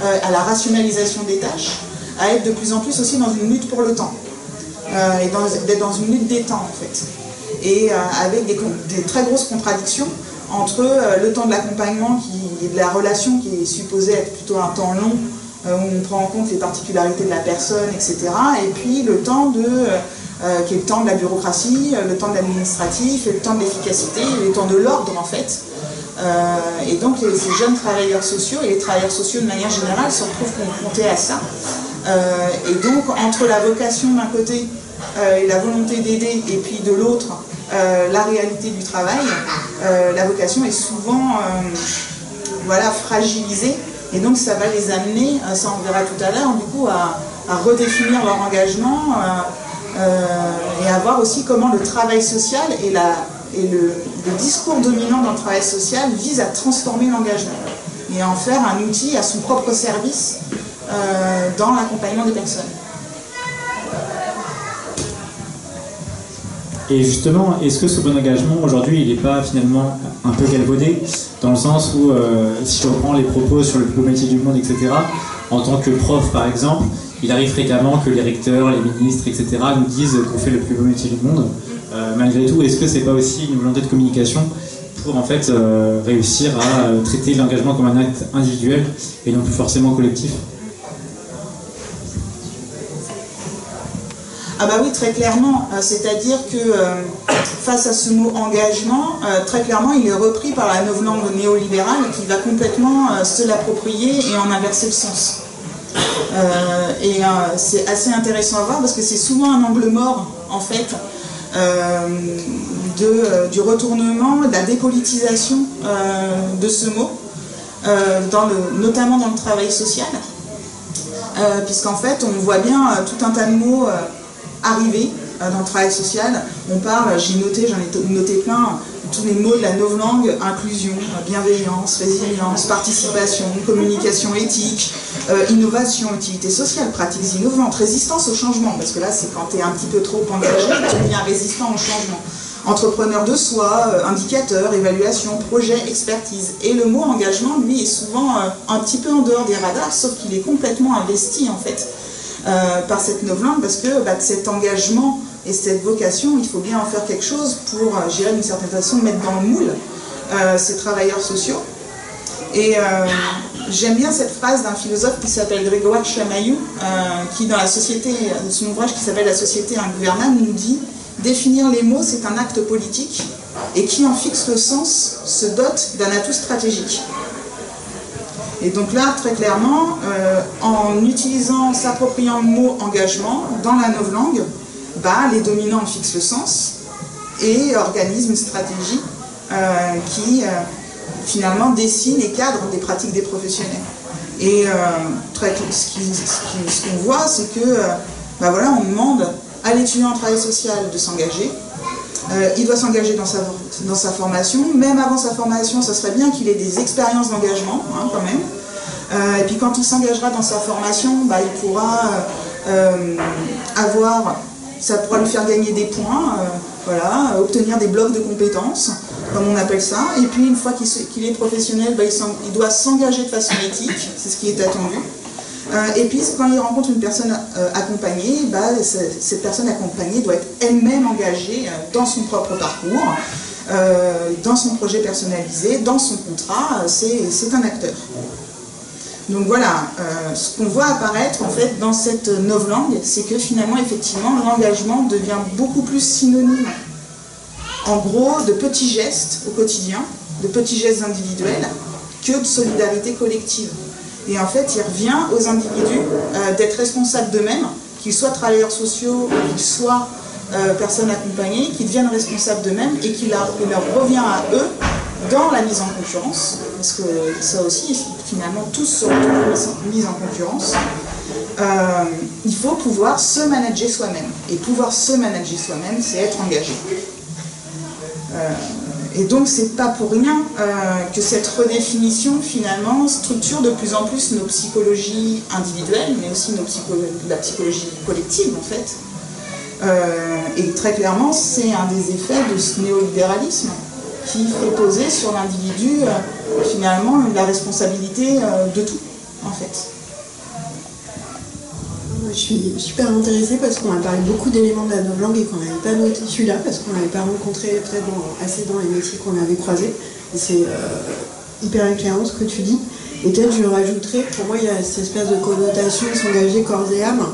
à la rationalisation des tâches, à être de plus en plus aussi dans une lutte pour le temps, et d'être dans une lutte des temps en fait, et avec des très grosses contradictions entre le temps de l'accompagnement et de la relation qui est supposé être plutôt un temps long, où on prend en compte les particularités de la personne, etc., et puis le temps qui est le temps de la bureaucratie, le temps de l'administratif, le temps de l'efficacité, le temps de l'ordre en fait. Et donc ces jeunes travailleurs sociaux et les travailleurs sociaux de manière générale se retrouvent confrontés à ça. Et donc entre la vocation d'un côté et la volonté d'aider, et puis de l'autre la réalité du travail, la vocation est souvent voilà, fragilisée, et donc ça va les amener, ça on verra tout à l'heure, du coup à redéfinir leur engagement et à voir aussi comment le travail social et le discours dominant dans le travail social vise à transformer l'engagement et à en faire un outil à son propre service dans l'accompagnement des personnes. Et justement, est-ce que ce bon engagement, aujourd'hui, il n'est pas finalement un peu galvaudé, dans le sens où, si je reprends les propos sur le plus beau métier du monde, etc., en tant que prof, par exemple, il arrive fréquemment que les recteurs, les ministres, etc., nous disent qu'on fait le plus beau métier du monde. Malgré tout, est-ce que c'est pas aussi une volonté de communication pour, en fait, réussir à traiter l'engagement comme un acte individuel et non plus forcément collectif ? Ah bah oui, très clairement, c'est-à-dire que face à ce mot engagement, très clairement il est repris par la novlangue néolibérale qui va complètement se l'approprier et en inverser le sens. C'est assez intéressant à voir parce que c'est souvent un angle mort en fait du retournement, de la dépolitisation de ce mot, notamment dans le travail social, puisqu'en fait on voit bien tout un tas de mots arriver dans le travail social. On parle, j'en ai noté plein, tous les mots de la novlangue: inclusion, bienveillance, résilience, participation, communication éthique, innovation, utilité sociale, pratiques innovantes, résistance au changement, parce que là c'est quand tu es un petit peu trop engagé, tu deviens résistant au changement. Entrepreneur de soi, indicateur, évaluation, projet, expertise. Et le mot engagement, lui, est souvent un petit peu en dehors des radars, sauf qu'il est complètement investi en fait par cette novlangue, parce que cet engagement et cette vocation, il faut bien en faire quelque chose pour, je dirais d'une certaine façon, mettre dans le moule ces travailleurs sociaux. Et j'aime bien cette phrase d'un philosophe qui s'appelle Grégoire Chamaillou, qui dans son ouvrage qui s'appelle La société ingouvernable, nous dit: définir les mots, c'est un acte politique, et qui en fixe le sens se dote d'un atout stratégique. Et donc là, très clairement, en s'appropriant le mot engagement dans la novlangue, les dominants en fixent le sens et organisent une stratégie qui finalement dessine et cadre des pratiques des professionnels. Et ce qu'on voit, c'est que voilà, on demande à l'étudiant en travail social de s'engager. Il doit s'engager dans sa formation. Même avant sa formation, ça serait bien qu'il ait des expériences d'engagement, quand même. Et puis quand il s'engagera dans sa formation, il pourra ça pourra lui faire gagner des points, obtenir des blocs de compétences, comme on appelle ça. Et puis une fois qu'il est professionnel, il doit s'engager de façon éthique, c'est ce qui est attendu. Et puis quand il rencontre une personne accompagnée, cette personne accompagnée doit être elle-même engagée dans son propre parcours, dans son projet personnalisé, dans son contrat. C'est un acteur. Donc voilà, ce qu'on voit apparaître en fait dans cette novlangue, c'est que finalement, effectivement, l'engagement devient beaucoup plus synonyme, en gros, de petits gestes au quotidien, de petits gestes individuels, que de solidarité collective. Et en fait, il revient aux individus d'être responsables d'eux-mêmes, qu'ils soient travailleurs sociaux, qu'ils soient personnes accompagnées, qu'ils deviennent responsables d'eux-mêmes et qu'il leur revient à eux dans la mise en concurrence, parce que ça aussi, finalement, tous sont mis en concurrence. Il faut pouvoir se manager soi-même. Et pouvoir se manager soi-même, c'est être engagé. Et donc, c'est pas pour rien que cette redéfinition, finalement, structure de plus en plus nos psychologies individuelles, mais aussi la psychologie collective, en fait. Et très clairement, c'est un des effets de ce néolibéralisme qui fait poser sur l'individu, finalement, la responsabilité de tout, en fait. je suis super intéressée parce qu'on a parlé beaucoup d'éléments de la novlangue et qu'on n'avait pas noté celui-là parce qu'on n'avait pas rencontré peut-être assez dans les métiers qu'on avait croisés. Et c'est hyper éclairant ce que tu dis. Et peut-être je rajouterais, pour moi il y a cette espèce de connotation de s'engager corps et âme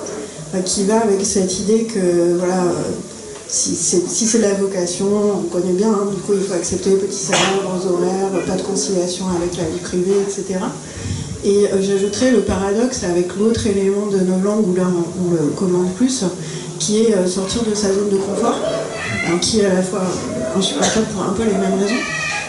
qui va avec cette idée que voilà, si c'est de la vocation, on connaît bien, hein, du coup il faut accepter les petits salaires, gros horaires, pas de conciliation avec la vie privée, etc. Et j'ajouterais le paradoxe avec l'autre élément de novlangue où là on le commande plus, qui est sortir de sa zone de confort, qui est à la fois insupportable pour un peu les mêmes raisons,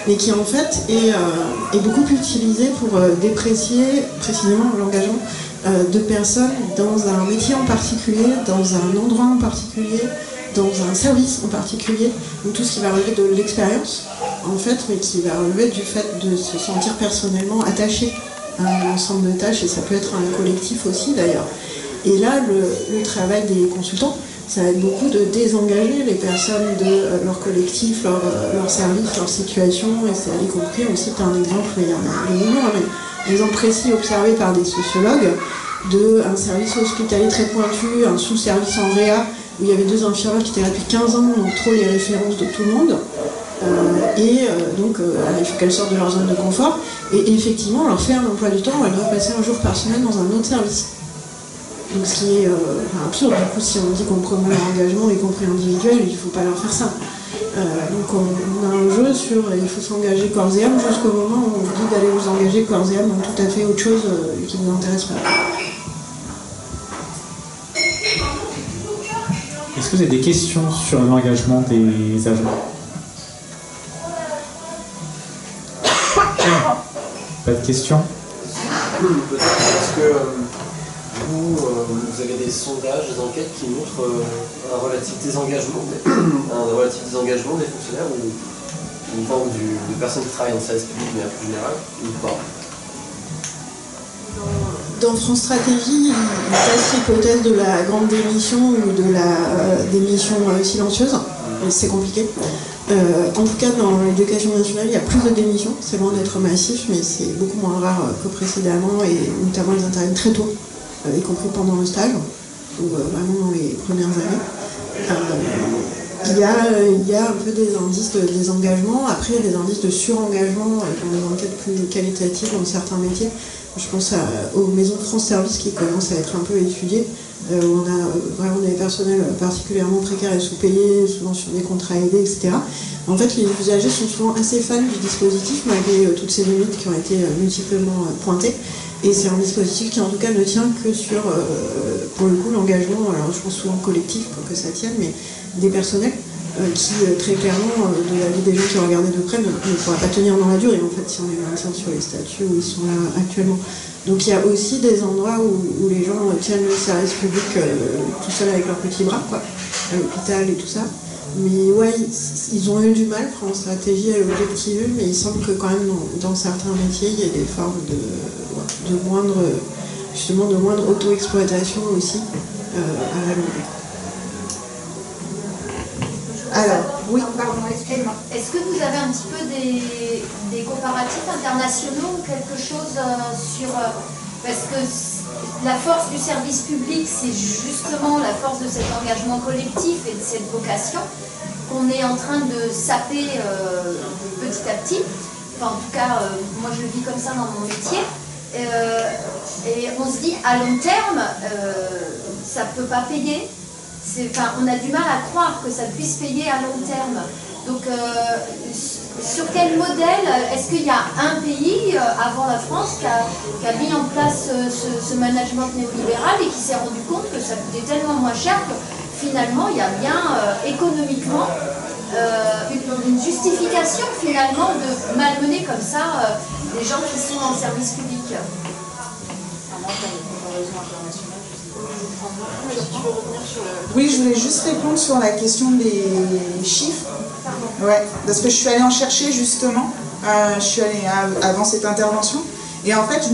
mais qui en fait est beaucoup utilisé pour déprécier précisément l'engagement de personnes dans un métier en particulier, dans un endroit en particulier, dans un service en particulier, donc tout ce qui va relever de l'expérience en fait, mais qui va relever du fait de se sentir personnellement attaché à un ensemble de tâches, et ça peut être un collectif aussi d'ailleurs. Et là, le travail des consultants, ça va être beaucoup de désengager les personnes de leur collectif, leur service, leur situation, et c'est y compris aussi, tu as un exemple, il y en a des millions, un exemple précis observé par des sociologues d'un service hospitalier très pointu, un sous-service en réa, où il y avait 2 infirmières qui étaient là depuis 15 ans, donc trop les références de tout le monde. Donc il faut qu'elles sortent de leur zone de confort, et effectivement on leur fait un emploi du temps où elles doivent passer un jour par semaine dans un autre service. Donc ce qui est absurde, du coup si on dit qu'on promeut leur engagement, y compris individuel, il ne faut pas leur faire ça. Donc on a un jeu sur il faut s'engager corps et âme jusqu'au moment où on vous dit d'aller vous engager corps et âme dans tout à fait autre chose qui ne vous intéresse pas. Est-ce que vous avez des questions sur l'engagement des agents? Pas de questions? Est-ce que vous avez des sondages, des enquêtes qui montrent un relatif désengagement des fonctionnaires ou de personnes qui travaillent dans le service public de manière plus générale ou pas? Dans France Stratégie, il teste l'hypothèse de la grande démission ou de la démission silencieuse. C'est compliqué. En tout cas, dans l'éducation nationale, il y a plus de démissions. C'est loin d'être massif, mais c'est beaucoup moins rare que précédemment, et notamment ils interviennent très tôt, y compris pendant le stage, ou vraiment dans les premières années. Il y a un peu des indices de désengagement. Après, il y a des indices de surengagement dans les enquêtes plus qualitatives dans certains métiers. Je pense aux maisons de France Service qui commencent à être un peu étudiées, où on a vraiment des personnels particulièrement précaires et sous-payés, souvent sur des contrats aidés, etc. En fait, les usagers sont souvent assez fans du dispositif, malgré toutes ces limites qui ont été multiplement pointées. Et c'est un dispositif qui, en tout cas, ne tient que sur, pour le coup, l'engagement, alors je pense souvent collectif pour que ça tienne, mais des personnels qui, très clairement, de la vie des gens qui ont regardé de près, ne pourra pas tenir dans la durée, en fait, si on les maintient sur les statuts où ils sont là actuellement. Donc il y a aussi des endroits où les gens tiennent le service public tout seul avec leurs petits bras, quoi, à l'hôpital et tout ça. Mais ouais, ils ont eu du mal, France Stratégie à l'objectiver, mais il semble que quand même dans certains métiers, il y a des formes de moindre auto-exploitation aussi à la longue. Alors, oui, pardon, excusez-moi. Est-ce que vous avez un petit peu des comparatifs internationaux ou quelque chose sur... parce que la force du service public, c'est justement la force de cet engagement collectif et de cette vocation qu'on est en train de saper petit à petit. Enfin, en tout cas, moi je le vis comme ça dans mon métier. Et on se dit, à long terme, ça ne peut pas payer. On a du mal à croire que ça puisse payer à long terme. Donc, sur quel modèle, est-ce qu'il y a un pays, avant la France, qui a mis en place ce management néolibéral et qui s'est rendu compte que ça coûtait tellement moins cher que finalement, il y a bien économiquement une justification finalement de malmener comme ça les gens qui sont en service public. Oui, je voulais juste répondre sur la question des chiffres. Ouais, parce que je suis allée en chercher justement. Je suis allée avant cette intervention. Et en fait,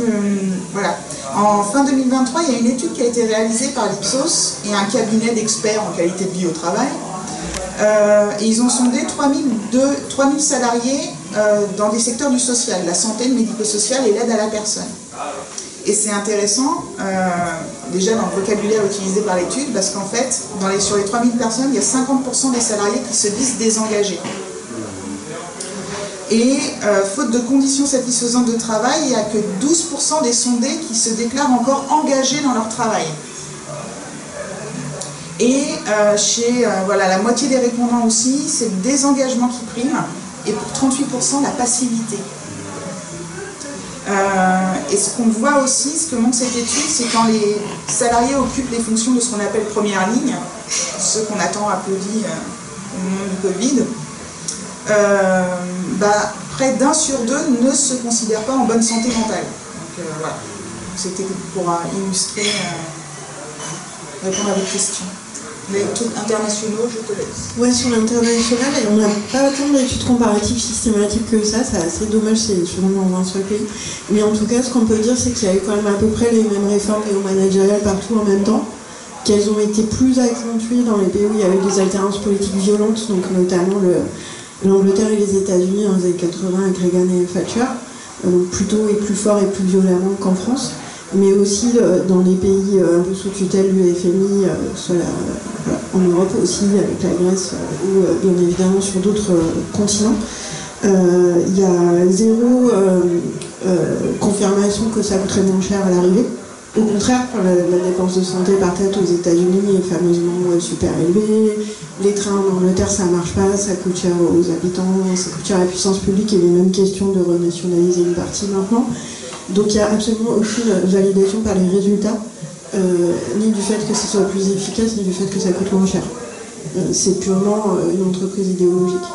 voilà. En fin 2023, il y a une étude qui a été réalisée par l'Ipsos et un cabinet d'experts en qualité de vie au travail. Et ils ont sondé 3000 salariés dans des secteurs du social, la santé, le médico-social et l'aide à la personne. Et c'est intéressant, déjà dans le vocabulaire utilisé par l'étude, parce qu'en fait, sur les 3000 personnes, il y a 50% des salariés qui se disent désengagés. Et faute de conditions satisfaisantes de travail, il n'y a que 12% des sondés qui se déclarent encore engagés dans leur travail. Et chez la moitié des répondants aussi, c'est le désengagement qui prime, et pour 38%, la passivité. Et ce qu'on voit aussi, ce que montre cette étude, c'est quand les salariés occupent les fonctions de ce qu'on appelle première ligne, ceux qu'on attend applaudis au moment du Covid, près d'1 sur 2 ne se considère pas en bonne santé mentale. Donc voilà, c'était pour illustrer, répondre à votre question. Les trucs internationaux, je te laisse. Ouais, sur l'international, on n'a pas tant d'études comparatives systématiques que ça, c'est assez dommage, c'est souvent dans un seul pays. Mais en tout cas, ce qu'on peut dire, c'est qu'il y a eu quand même à peu près les mêmes réformes néo-managériales partout en même temps, qu'elles ont été plus accentuées dans les pays où il y avait des alternances politiques violentes, donc notamment l'Angleterre et les États-Unis dans les années 80 avec Reagan et Thatcher, donc plutôt et plus fort et plus violemment qu'en France, mais aussi dans les pays un peu sous tutelle du FMI, en Europe aussi, avec la Grèce, ou bien évidemment sur d'autres continents. Il y a zéro confirmation que ça coûterait moins cher à l'arrivée. Au contraire, la dépense de santé par tête aux États-Unis est fameusement super élevée. Les trains en Angleterre, ça marche pas, ça coûte cher aux habitants, ça coûte cher à la puissance publique, et il est même question de renationaliser une partie maintenant. Donc il n'y a absolument aucune validation par les résultats, ni du fait que ce soit plus efficace, ni du fait que ça coûte moins cher. C'est purement une entreprise idéologique,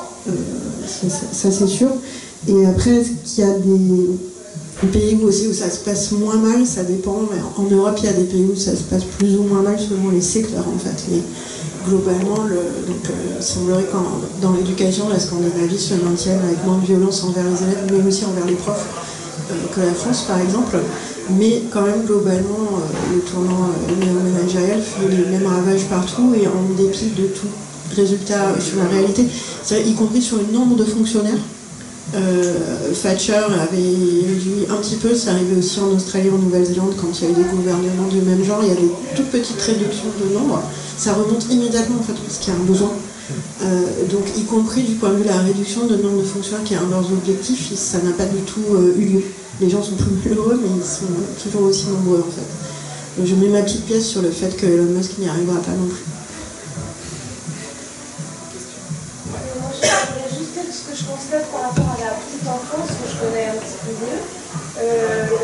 ça c'est sûr. Et après, qu'il y a des pays aussi où ça se passe moins mal, ça dépend, mais en Europe il y a des pays où ça se passe plus ou moins mal selon les secteurs en fait. Mais globalement, il semblerait que dans l'éducation, la Scandinavie se maintienne avec moins de violence envers les élèves, mais aussi envers les profs, que la France par exemple, mais quand même globalement le tournant néo-managérial fait les mêmes ravages partout et en dépit de tout résultat sur la réalité, y compris sur le nombre de fonctionnaires. Thatcher avait réduit un petit peu, c'est arrivé aussi en Australie, en Nouvelle-Zélande, quand il y a eu des gouvernements du même genre, il y a des toutes petites réductions de nombre, ça remonte immédiatement en fait parce qu'il y a un besoin. Donc y compris du point de vue de la réduction de nombre de fonctionnaires qui est un de leurs objectifs, ça n'a pas du tout eu lieu. Les gens sont plus malheureux mais ils sont toujours aussi nombreux en fait. Donc je mets ma petite pièce sur le fait que Elon Musk n'y arrivera pas non plus. Moi je voudrais juste dire ce que je constate par rapport à la petite enfance que je connais un petit peu mieux.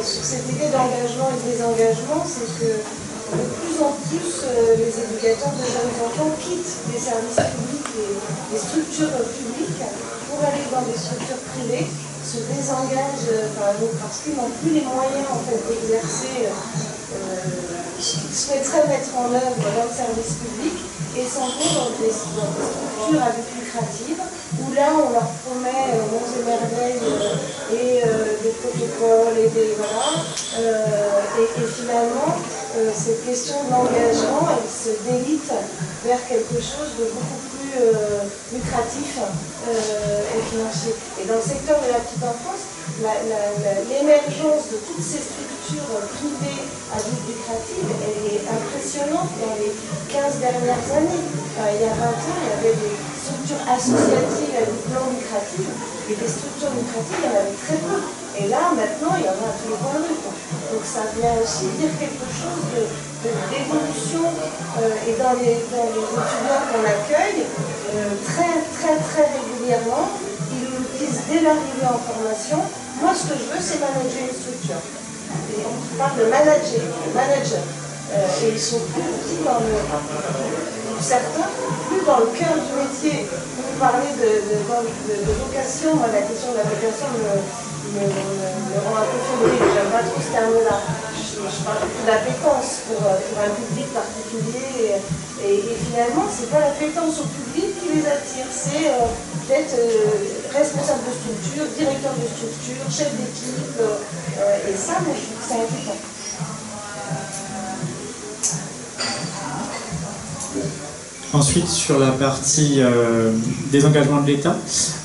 Sur cette idée d'engagement et de désengagement, c'est que de plus en plus, les éducateurs de jeunes enfants quittent les services publics et les structures publiques pour aller dans des structures privées, se désengagent parce qu'ils n'ont plus les moyens en fait, d'exercer ce qu'ils souhaiteraient mettre en œuvre dans le service public et s'en vont dans des structures à but lucratif où là on leur promet monts et merveilles et des protocoles et des et finalement cette question de l'engagement elle se délite vers quelque chose de beaucoup plus lucratif et financier. Et dans le secteur de la petite enfance, l'émergence de toutes ces structures privées à but lucratif elle est impressionnante dans les 15 dernières années. Il y a 20 ans, il y avait des structures associatives à but non lucratif et des structures lucratives, il y en avait très peu. Et là, maintenant, il y en a à tous les coins de rue. Donc ça vient aussi dire quelque chose d'évolution. Et dans les étudiants qu'on accueille, très régulièrement, ils nous disent dès l'arrivée en formation, moi ce que je veux, c'est manager une structure. Et on parle de manager. Et ils sont plus dans certains, plus dans le cœur du métier. Vous parlez de vocation, moi la question de la vocation me rend un peu fébrile, j'aime pas trop ce terme-là. Je parle de l'appétence pour un public particulier et finalement c'est pas l'appétence au public qui les attire, c'est d'être responsable de structure, directeur de structure, chef d'équipe et ça moi je trouve que c'est inquiétant. Ensuite, sur la partie désengagement de l'État,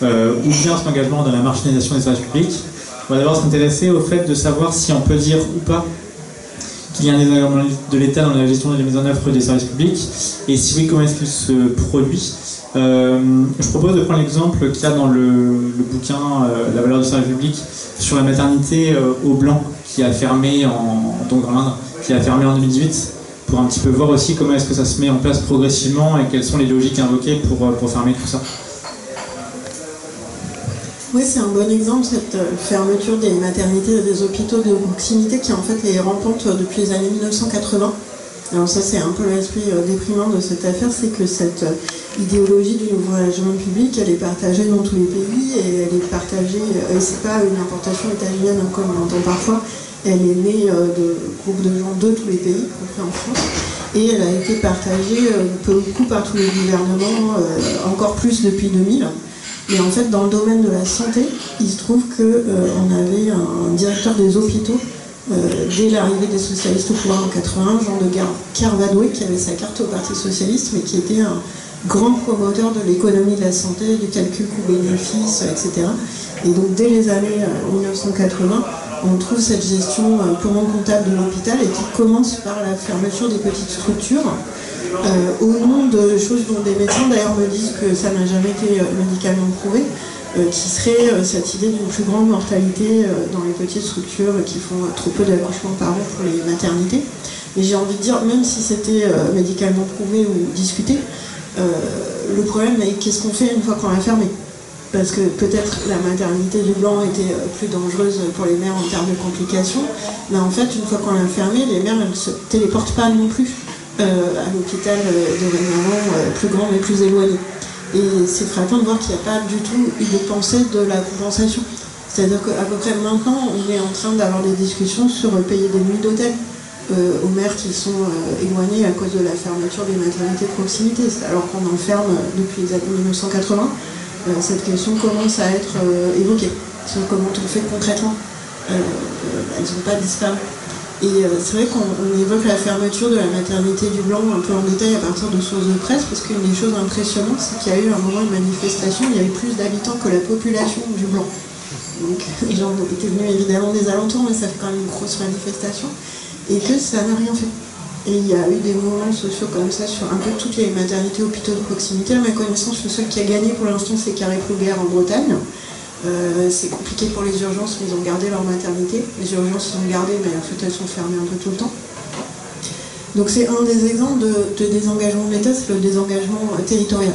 ou bien son engagement dans la marginalisation des services publics, on va d'abord s'intéresser au fait de savoir si on peut dire ou pas qu'il y a un désengagement de l'État dans la gestion de la mise en œuvre des services publics, et si oui, comment est-ce qu'il se produit? Je propose de prendre l'exemple qu'il y a dans le bouquin La valeur du service public sur la maternité au Blanc qui a fermé donc dans l'Indre, qui a fermé en 2018, pour un petit peu voir aussi comment est-ce que ça se met en place progressivement et quelles sont les logiques invoquées pour fermer tout ça. Oui, c'est un bon exemple, cette fermeture des maternités et des hôpitaux de proximité qui en fait est rampante depuis les années 1980. Alors ça, c'est un peu l'aspect déprimant de cette affaire, c'est que cette idéologie du nouveau engagement public, elle est partagée dans tous les pays, et elle est partagée, et c'est pas une importation états-unienne comme on l'entend parfois, elle est née de groupes de gens de tous les pays, y compris en France, et elle a été partagée beaucoup par tous les gouvernements, encore plus depuis 2000. Mais en fait, dans le domaine de la santé, il se trouve qu'on avait un directeur des hôpitaux dès l'arrivée des socialistes au pouvoir en 81, Jean de Kervadoué, qui avait sa carte au Parti socialiste, mais qui était un grand promoteur de l'économie de la santé, du calcul coût-bénéfice, etc. Et donc dès les années 1980, on trouve cette gestion purement comptable de l'hôpital et qui commence par la fermeture des petites structures, au nom de choses dont des médecins d'ailleurs me disent que ça n'a jamais été médicalement prouvé, qui serait cette idée d'une plus grande mortalité dans les petites structures qui font trop peu d'accouchements par an pour les maternités. Mais j'ai envie de dire, même si c'était médicalement prouvé ou discuté, le problème est qu'est-ce qu'on fait une fois qu'on l'a fermé? Parce que peut-être la maternité du Blanc était plus dangereuse pour les mères en termes de complications, mais en fait, une fois qu'on l'a fermé, les mères ne se téléportent pas non plus à l'hôpital de Réunion plus grand mais plus éloigné. Et c'est frappant de voir qu'il n'y a pas du tout eu de pensée de la compensation. C'est-à-dire qu'à peu près maintenant, on est en train d'avoir des discussions sur payer des nuits d'hôtel aux mères qui sont éloignées à cause de la fermeture des maternités de proximité. Alors qu'on enferme depuis les années 1980, cette question commence à être évoquée. Sur comment on fait concrètement. Elles n'ont pas disparu. Et c'est vrai qu'on évoque la fermeture de la maternité du Blanc un peu en détail à partir de sources de presse, parce qu'une des choses impressionnantes, c'est qu'il y a eu un moment de manifestation, il y avait plus d'habitants que la population du Blanc. Donc les gens étaient venus évidemment des alentours, mais ça fait quand même une grosse manifestation, et que ça n'a rien fait. Et il y a eu des mouvements sociaux comme ça sur un peu toutes les maternités hôpitaux de proximité. À ma connaissance, le seul qui a gagné pour l'instant, c'est Carré-Plouguer en Bretagne. C'est compliqué pour les urgences, mais ils ont gardé leur maternité. Les urgences, ils ont gardé, mais en fait, elles sont fermées un peu tout le temps. Donc c'est un des exemples de désengagement de l'État, c'est le désengagement territorial,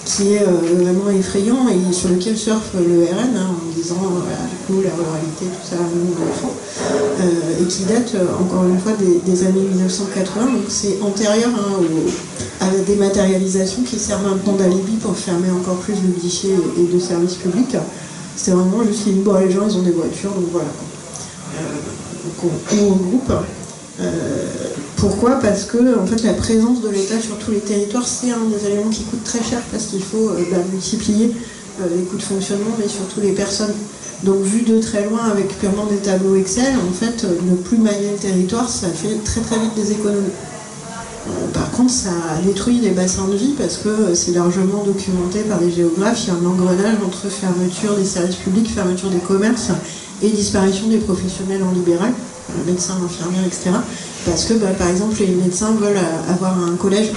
qui est vraiment effrayant et sur lequel surfe le RN, en disant, voilà, du coup, la ruralité, tout ça, nous, enfants, et qui date, encore une fois, des années 1980. Donc c'est antérieur à la dématérialisation qui sert maintenant d'alibi pour fermer encore plus de guichets et de services publics. C'est vraiment juste les gens, ils ont des voitures, donc voilà. Donc on regroupe. Pourquoi? Parce que en fait, la présence de l'État sur tous les territoires, c'est un des éléments qui coûte très cher parce qu'il faut multiplier les coûts de fonctionnement, mais surtout les personnes. Donc vu de très loin avec purement des tableaux Excel, en fait, ne plus mailler le territoire, ça fait très très vite des économies. Par contre, ça détruit les bassins de vie parce que c'est largement documenté par les géographes. Il y a un engrenage entre fermeture des services publics, fermeture des commerces et disparition des professionnels en libéral, médecins, infirmières, etc. Parce que, par exemple, les médecins veulent avoir un collège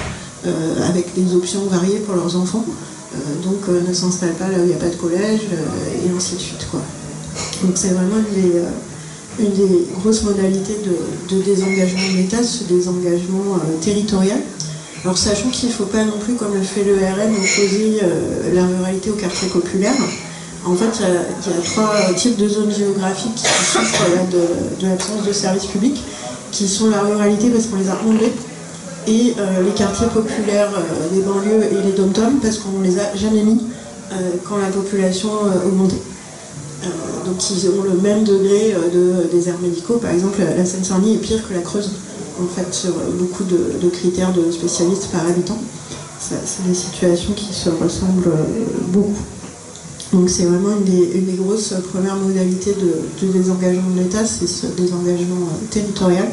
avec des options variées pour leurs enfants, donc ne s'installent pas là où il n'y a pas de collège, et ainsi de suite, quoi. Donc c'est vraiment une des grosses modalités de désengagement de l'État, ce désengagement territorial. Alors sachant qu'il ne faut pas non plus, comme le fait le RN, opposer la ruralité au quartier populaire. En fait, il y a trois types de zones géographiques qui souffrent de l'absence de services publics, qui sont la ruralité parce qu'on les a enlevés, et les quartiers populaires des banlieues et les dom-toms parce qu'on ne les a jamais mis quand la population augmentait. Donc ils ont le même degré de déserts médicaux. Par exemple, la Seine-Saint-Denis est pire que la Creuse, en fait, sur beaucoup de critères de spécialistes par habitant. C'est des situations qui se ressemblent beaucoup. Donc c'est vraiment une des grosses premières modalités de désengagement de l'État, c'est ce désengagement territorial.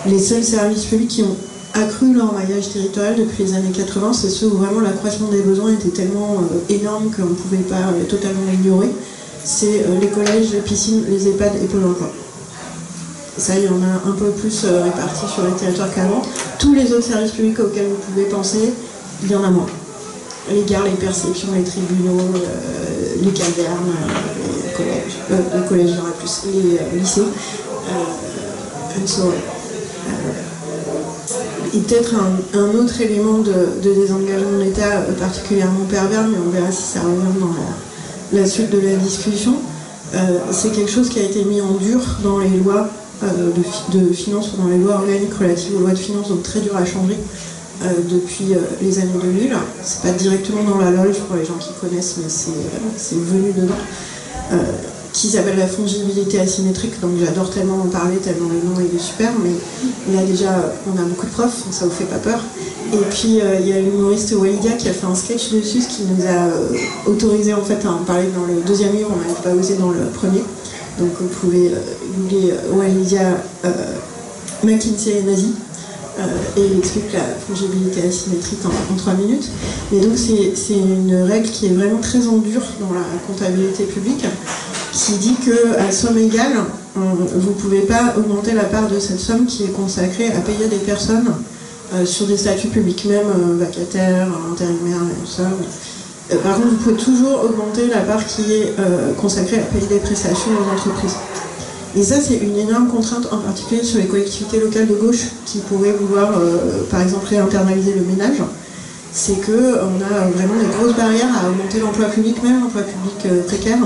Les seuls services publics qui ont accru leur maillage territorial depuis les années 80, c'est ceux où vraiment l'accroissement des besoins était tellement énorme qu'on ne pouvait pas totalement l'ignorer. C'est les collèges, les piscines, les EHPAD et Pôle emploi. Ça, il y en a un peu plus répartis sur les territoires qu'avant. Tous les autres services publics auxquels vous pouvez penser, il y en a moins. Les gares, les perceptions, les tribunaux, les casernes, les collèges, il y en a plus, les lycées, et peut-être un autre élément de désengagement de l'État particulièrement pervers, mais on verra si ça revient dans la suite de la discussion, c'est quelque chose qui a été mis en dur dans les lois de finances ou dans les lois organiques relatives aux lois de finances, donc très dur à changer depuis les années 2000. C'est pas directement dans la LOLF pour les gens qui connaissent, mais c'est venu dedans. Qui s'appelle la fongibilité asymétrique, donc j'adore tellement en parler, tellement le nom il est super, mais là déjà on a beaucoup de profs, donc ça vous fait pas peur. Et puis il y a l'humoriste Walidia qui a fait un sketch dessus, ce qui nous a autorisé en fait à en parler dans le deuxième livre, on n'avait pas osé dans le premier. Donc vous pouvez googler Walidia, McKinsey et Nazi, et il explique la fongibilité asymétrique en 3 minutes. Et donc c'est une règle qui est vraiment très en dur dans la comptabilité publique, qui dit qu'à somme égale, vous ne pouvez pas augmenter la part de cette somme qui est consacrée à payer des personnes sur des statuts publics, même vacataires, intérimaires, et tout ça. Par contre, vous pouvez toujours augmenter la part qui est consacrée à payer des prestations aux entreprises. Et ça, c'est une énorme contrainte, en particulier sur les collectivités locales de gauche, qui pourraient vouloir, par exemple, réinternaliser le ménage. C'est qu'on a vraiment des grosses barrières à augmenter l'emploi public, même l'emploi public précaire,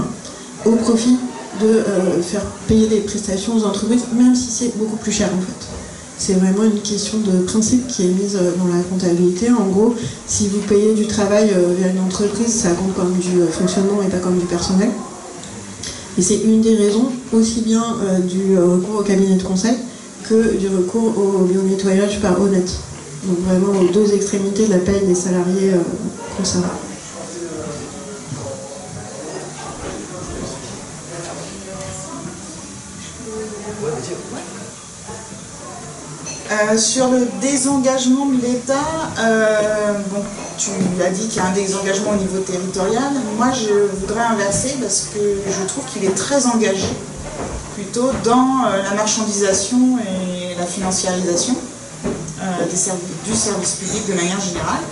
au profit de faire payer des prestations aux entreprises, même si c'est beaucoup plus cher en fait. C'est vraiment une question de principe qui est mise dans la comptabilité. En gros, si vous payez du travail via une entreprise, ça compte comme du fonctionnement et pas comme du personnel. Et c'est une des raisons, aussi bien du recours au cabinet de conseil que du recours au bio-nettoyage par Honnête. Donc vraiment aux deux extrémités de la paye des salariés concernés. Sur le désengagement de l'État, bon, tu as dit qu'il y a un désengagement au niveau territorial. Moi, je voudrais inverser parce que je trouve qu'il est très engagé plutôt dans la marchandisation et la financiarisation du service public de manière générale.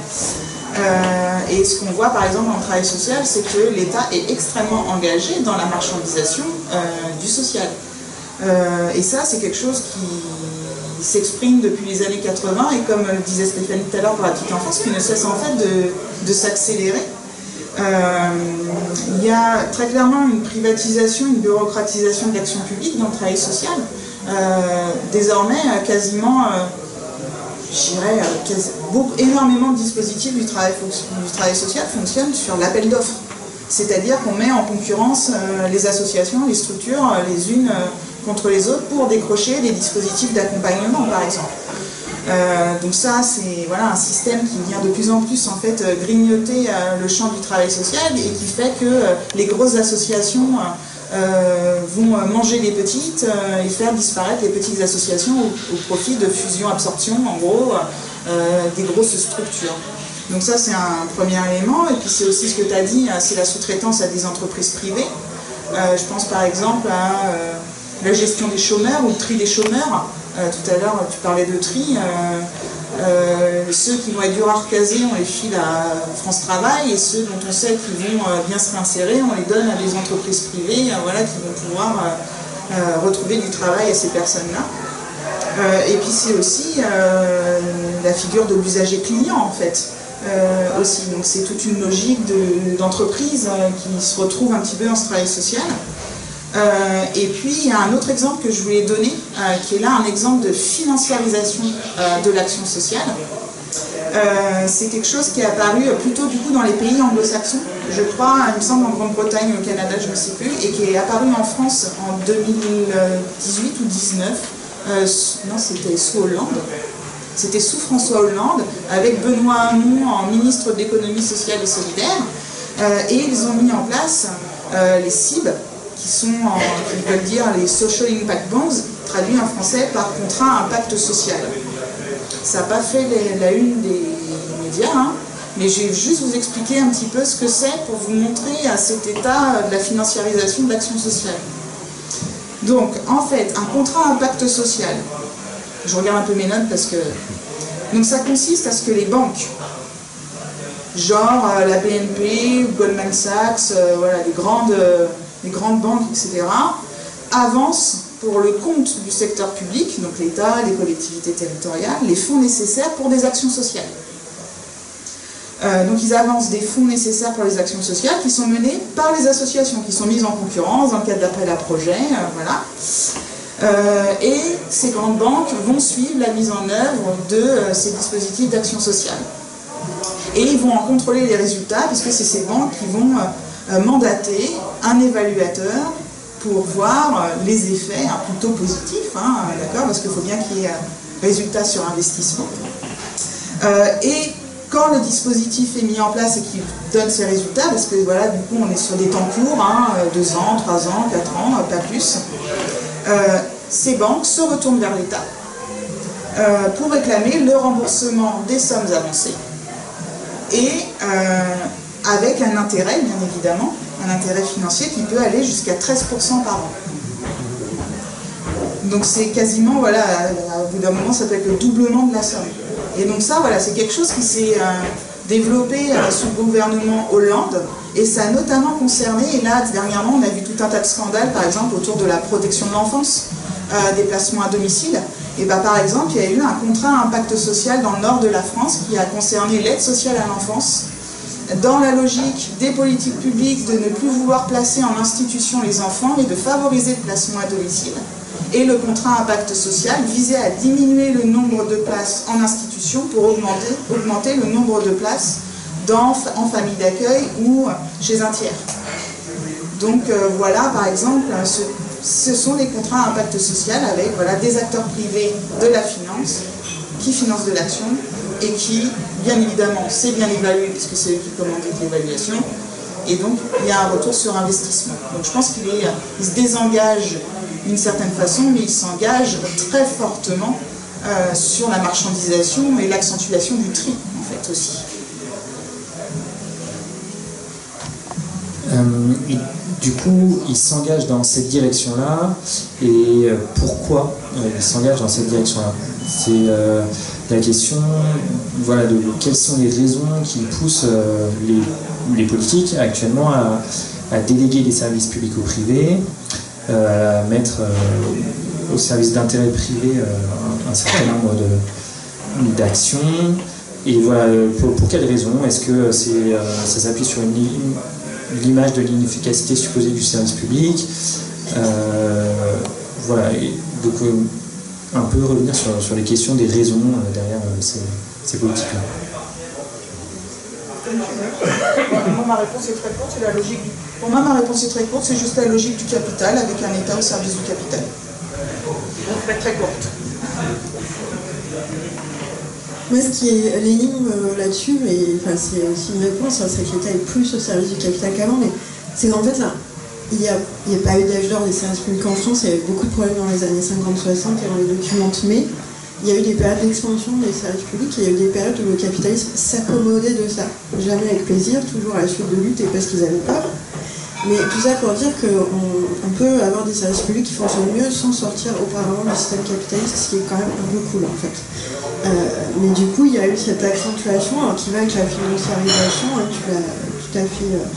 Et ce qu'on voit par exemple en travail social, c'est que l'État est extrêmement engagé dans la marchandisation du social. Et ça, c'est quelque chose qui s'exprime depuis les années 80 et comme le disait Stéphanie tout à l'heure pour la petite enfance, qui ne cesse en fait de s'accélérer. Il y a très clairement une privatisation, une bureaucratisation de l'action publique dans le travail social. Désormais, quasiment, je dirais, énormément de dispositifs du travail social fonctionnent sur l'appel d'offres. C'est-à-dire qu'on met en concurrence les associations, les structures, les unes contre les autres pour décrocher des dispositifs d'accompagnement, par exemple. Donc ça, c'est voilà, un système qui vient de plus en plus en fait grignoter le champ du travail social et qui fait que les grosses associations vont manger les petites et faire disparaître les petites associations au profit de fusion-absorption, en gros, des grosses structures. Donc ça, c'est un premier élément. Et puis c'est aussi ce que tu as dit, c'est la sous-traitance à des entreprises privées. Je pense par exemple à la gestion des chômeurs ou le tri des chômeurs. Tout à l'heure, tu parlais de tri. Ceux qui vont être durs à recaser, on les file à France Travail, et ceux dont on sait qu'ils vont bien se réinsérer, on les donne à des entreprises privées voilà, qui vont pouvoir retrouver du travail à ces personnes-là. Et puis c'est aussi la figure de l'usager client en fait. Aussi. Donc c'est toute une logique d'entreprise qui se retrouve un petit peu dans ce travail social. Et puis il y a un autre exemple que je voulais donner, qui est là un exemple de financiarisation de l'action sociale. C'est quelque chose qui est apparu plutôt du coup dans les pays anglo-saxons, je crois, il me semble en Grande-Bretagne, au Canada, je ne sais plus, et qui est apparu en France en 2018 ou 2019. Non, c'était sous Hollande. C'était sous François Hollande, avec Benoît Hamon en ministre de l'économie sociale et solidaire. Et ils ont mis en place les CIB, qui veulent dire les Social Impact Bonds, traduit en français par contrat à impact social. Ça n'a pas fait la une des médias, hein, mais je vais juste vous expliquer un petit peu ce que c'est pour vous montrer à cet état de la financiarisation de l'action sociale. Donc, en fait, un contrat à impact social, je regarde un peu mes notes parce que... Donc ça consiste à ce que les banques, genre la BNP, Goldman Sachs, voilà, les grandes banques, etc., avancent pour le compte du secteur public, donc l'État, les collectivités territoriales, les fonds nécessaires pour des actions sociales. Donc ils avancent des fonds nécessaires pour les actions sociales qui sont menées par les associations, qui sont mises en concurrence dans le cadre d'appel à projet, voilà. Et ces grandes banques vont suivre la mise en œuvre de ces dispositifs d'action sociale. Et ils vont en contrôler les résultats, puisque c'est ces banques qui vont mandater un évaluateur pour voir les effets plutôt positifs, hein, d'accord, parce qu'il faut bien qu'il y ait résultat sur investissement. Et quand le dispositif est mis en place et qu'il donne ses résultats, parce que voilà, du coup on est sur des temps courts, hein, 2 ans, 3 ans, 4 ans, pas plus, ces banques se retournent vers l'État pour réclamer le remboursement des sommes avancées et avec un intérêt, bien évidemment, un intérêt financier qui peut aller jusqu'à 13% par an. Donc c'est quasiment, voilà, au bout d'un moment, ça peut être le doublement de la somme. Et donc ça, voilà, c'est quelque chose qui s'est développé sous le gouvernement Hollande, et ça a notamment concerné, et là, dernièrement, on a vu tout un tas de scandales, par exemple, autour de la protection de l'enfance, des placements à domicile. Et bah, par exemple, il y a eu un contrat à impact social dans le nord de la France qui a concerné l'aide sociale à l'enfance, dans la logique des politiques publiques de ne plus vouloir placer en institution les enfants, mais de favoriser le placement à domicile. Et le contrat impact social visait à diminuer le nombre de places en institution pour augmenter le nombre de places en famille d'accueil ou chez un tiers. Donc voilà, par exemple, ce sont des contrats à impact social avec voilà, des acteurs privés de la finance qui financent de l'action et qui, bien évidemment, c'est bien évalué puisque c'est eux qui commandent l'évaluation. Et donc, il y a un retour sur investissement. Donc je pense qu'il se désengage d'une certaine façon, mais il s'engage très fortement sur la marchandisation et l'accentuation du tri, en fait, aussi. Du coup, il s'engage dans cette direction-là, et pourquoi il s'engage dans cette direction-là? C'est la question, voilà, de quelles sont les raisons qui poussent les politiques actuellement à déléguer des services publics au privé, à mettre au service d'intérêt privé un certain nombre d'actions. Et voilà, pour quelles raisons? Est-ce que ça s'appuie sur l'image de l'inefficacité supposée du service public? Voilà, et donc un peu revenir sur les questions des raisons derrière ces politiques-là. Pour moi, ma réponse est très courte, c'est la logique Pour moi, ma réponse est très courte, c'est juste la logique du capital avec un État au service du capital. Donc, je vais être très courte. Moi, ce qui est l'énigme là-dessus, et enfin, c'est aussi une réponse, c'est que l'État est plus au service du capital qu'avant, mais c'est qu'en fait, il n'y a pas eu d'âge d'or des services publics en France, il y avait beaucoup de problèmes dans les années 50-60 et on les documente, mais il y a eu des périodes d'expansion des services publics, et il y a eu des périodes où le capitalisme s'accommodait de ça. Jamais avec plaisir, toujours à la suite de lutte et parce qu'ils avaient peur. Mais tout ça pour dire qu'on peut avoir des services publics qui fonctionnent mieux sans sortir auparavant du système capitaliste, ce qui est quand même un peu cool en fait. Mais du coup, il y a eu cette accentuation qui va avec la financiarisation, tu l'as tout à fait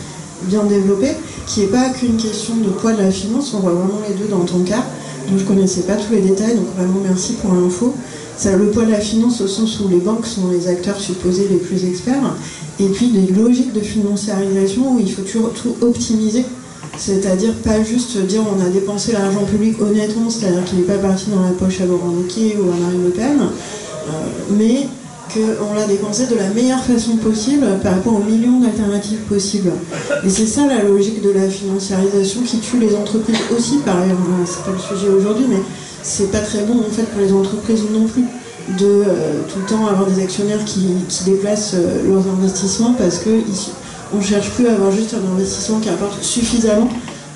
bien développé, qui n'est pas qu'une question de poids de la finance, on voit vraiment les deux dans ton cas. Donc je ne connaissais pas tous les détails, donc vraiment merci pour l'info. Ça a le poids de la finance au sens où les banques sont les acteurs supposés les plus experts, et puis des logiques de financiarisation où il faut toujours tout optimiser, c'est-à-dire pas juste dire on a dépensé l'argent public honnêtement, c'est-à-dire qu'il n'est pas parti dans la poche à Laurent Wauquiez ou à Marine Le Pen, mais qu'on l'a dépensé de la meilleure façon possible par rapport aux millions d'alternatives possibles. Et c'est ça la logique de la financiarisation qui tue les entreprises aussi, par ailleurs, c'est pas le sujet aujourd'hui, mais c'est pas très bon en fait pour les entreprises non plus de tout le temps avoir des actionnaires qui déplacent leurs investissements parce qu'on ne cherche plus à avoir juste un investissement qui apporte suffisamment,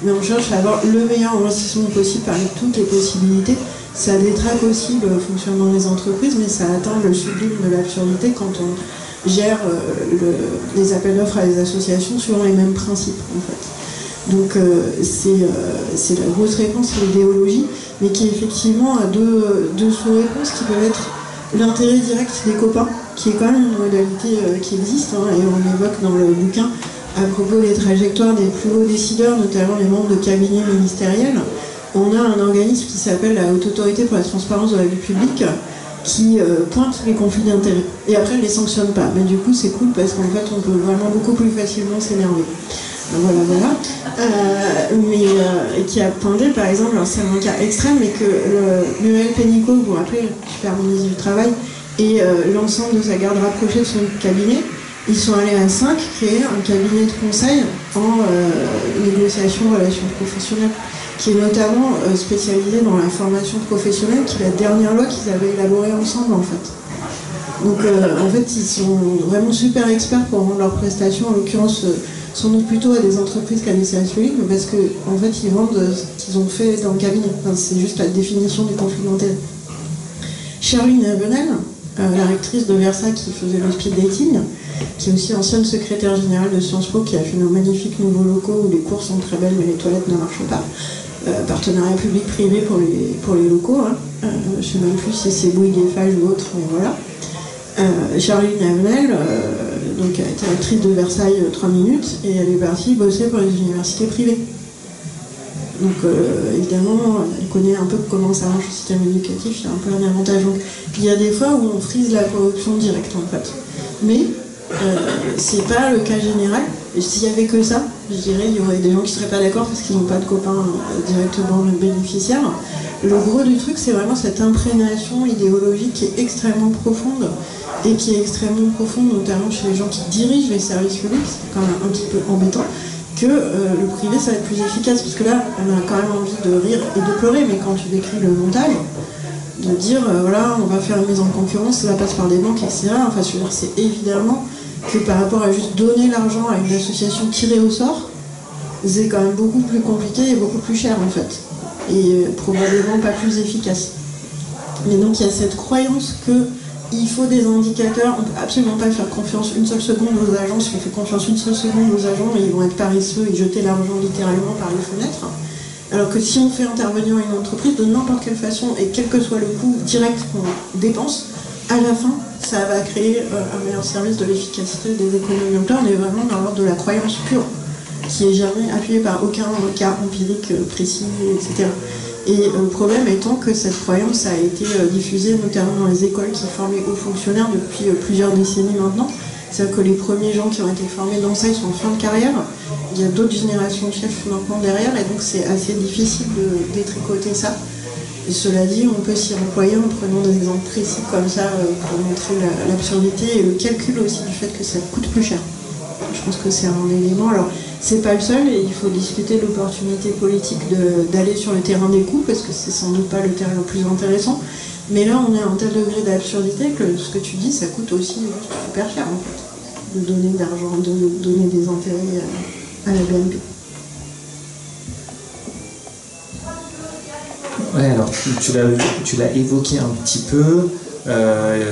mais on cherche à avoir le meilleur investissement possible parmi toutes les possibilités. Ça détraque aussi le fonctionnement des entreprises, mais ça atteint le sublime de l'absurdité quand on gère les appels d'offres à des associations suivant les mêmes principes en fait. Donc c'est la grosse réponse, c'est l'idéologie, mais qui effectivement a deux sous-réponses qui peuvent être l'intérêt direct des copains, qui est quand même une modalité qui existe, hein, et on évoque dans le bouquin à propos des trajectoires des plus hauts décideurs, notamment les membres de cabinets ministériels. On a un organisme qui s'appelle la Haute Autorité pour la Transparence de la Vie Publique, qui pointe les conflits d'intérêts. Et après, elle ne les sanctionne pas. Mais du coup, c'est cool parce qu'en fait, on peut vraiment beaucoup plus facilement s'énerver. Voilà. Mais qui a pointé, par exemple, alors c'est un cas extrême, mais que Muriel Pénicaud, vous vous rappelez, super ministre du Travail, et l'ensemble de sa garde rapprochée de son cabinet, ils sont allés à 5 créer un cabinet de conseil en négociation relations professionnelles, qui est notamment spécialisé dans la formation professionnelle, qui est la dernière loi qu'ils avaient élaborée ensemble, en fait. Donc, en fait, ils sont vraiment super experts pour rendre leurs prestations, en l'occurrence, sans doute plutôt à des entreprises qu'à des services publics, parce qu'en fait, ils vendent ce qu'ils ont fait dans le cabinet. Enfin, c'est juste la définition du conflit d'intérêts. Charline Avenel, la rectrice de Versailles qui faisait le speed dating, qui est aussi ancienne secrétaire générale de Sciences Po, qui a fait nos magnifiques nouveaux locaux où les cours sont très belles mais les toilettes ne marchent pas. Partenariat public-privé pour les locaux. Hein. Je ne sais même plus si c'est Bouygues Eiffage ou autre, mais voilà. Charline Avenel, donc elle a été actrice de Versailles 3 minutes et elle est partie bosser pour les universités privées. Donc évidemment, elle connaît un peu comment ça marche le système éducatif, il y a un peu un avantage. Donc il y a des fois où on frise la corruption directe en fait. Mais c'est pas le cas général. Et s'il y avait que ça, je dirais il y aurait des gens qui seraient pas d'accord parce qu'ils n'ont pas de copains directement bénéficiaires. Le gros du truc, c'est vraiment cette imprégnation idéologique qui est extrêmement profonde et qui est extrêmement profonde notamment chez les gens qui dirigent les services publics, c'est quand même un petit peu embêtant, que le privé ça va être plus efficace, parce que là on a quand même envie de rire et de pleurer, mais quand tu décris le montage, de dire voilà on va faire une mise en concurrence, ça passe par des banques, etc. Enfin je veux dire, c'est évidemment que par rapport à juste donner l'argent à une association tirée au sort, c'est quand même beaucoup plus compliqué et beaucoup plus cher en fait, et probablement pas plus efficace. Mais donc il y a cette croyance que il faut des indicateurs, on ne peut absolument pas faire confiance une seule seconde aux agents. Si on fait confiance une seule seconde aux agents, ils vont être paresseux et jeter l'argent littéralement par les fenêtres. Alors que si on fait intervenir une entreprise de n'importe quelle façon, et quel que soit le coût direct qu'on dépense, à la fin, ça va créer un meilleur service, de l'efficacité, des économies. Donc là, on est vraiment dans l'ordre de la croyance pure, qui n'est jamais appuyée par aucun cas empirique précis, etc. Et le problème étant que cette croyance a été diffusée notamment dans les écoles qui forment les hauts fonctionnaires depuis plusieurs décennies maintenant. C'est-à-dire que les premiers gens qui ont été formés dans ça, ils sont en fin de carrière. Il y a d'autres générations de chefs maintenant derrière, et donc c'est assez difficile de détricoter ça. Et cela dit, on peut s'y employer en prenant des exemples précis comme ça pour montrer l'absurdité et le calcul aussi du fait que ça coûte plus cher. Je pense que c'est un élément. Alors, c'est pas le seul, et il faut discuter de l'opportunité politique d'aller sur le terrain des coûts, parce que c'est sans doute pas le terrain le plus intéressant. Mais là, on est à un tel degré d'absurdité que ce que tu dis, ça coûte aussi juste super cher, en fait, de donner de l'argent, de donner des intérêts à la BNP. Ouais, alors tu l'as évoqué un petit peu.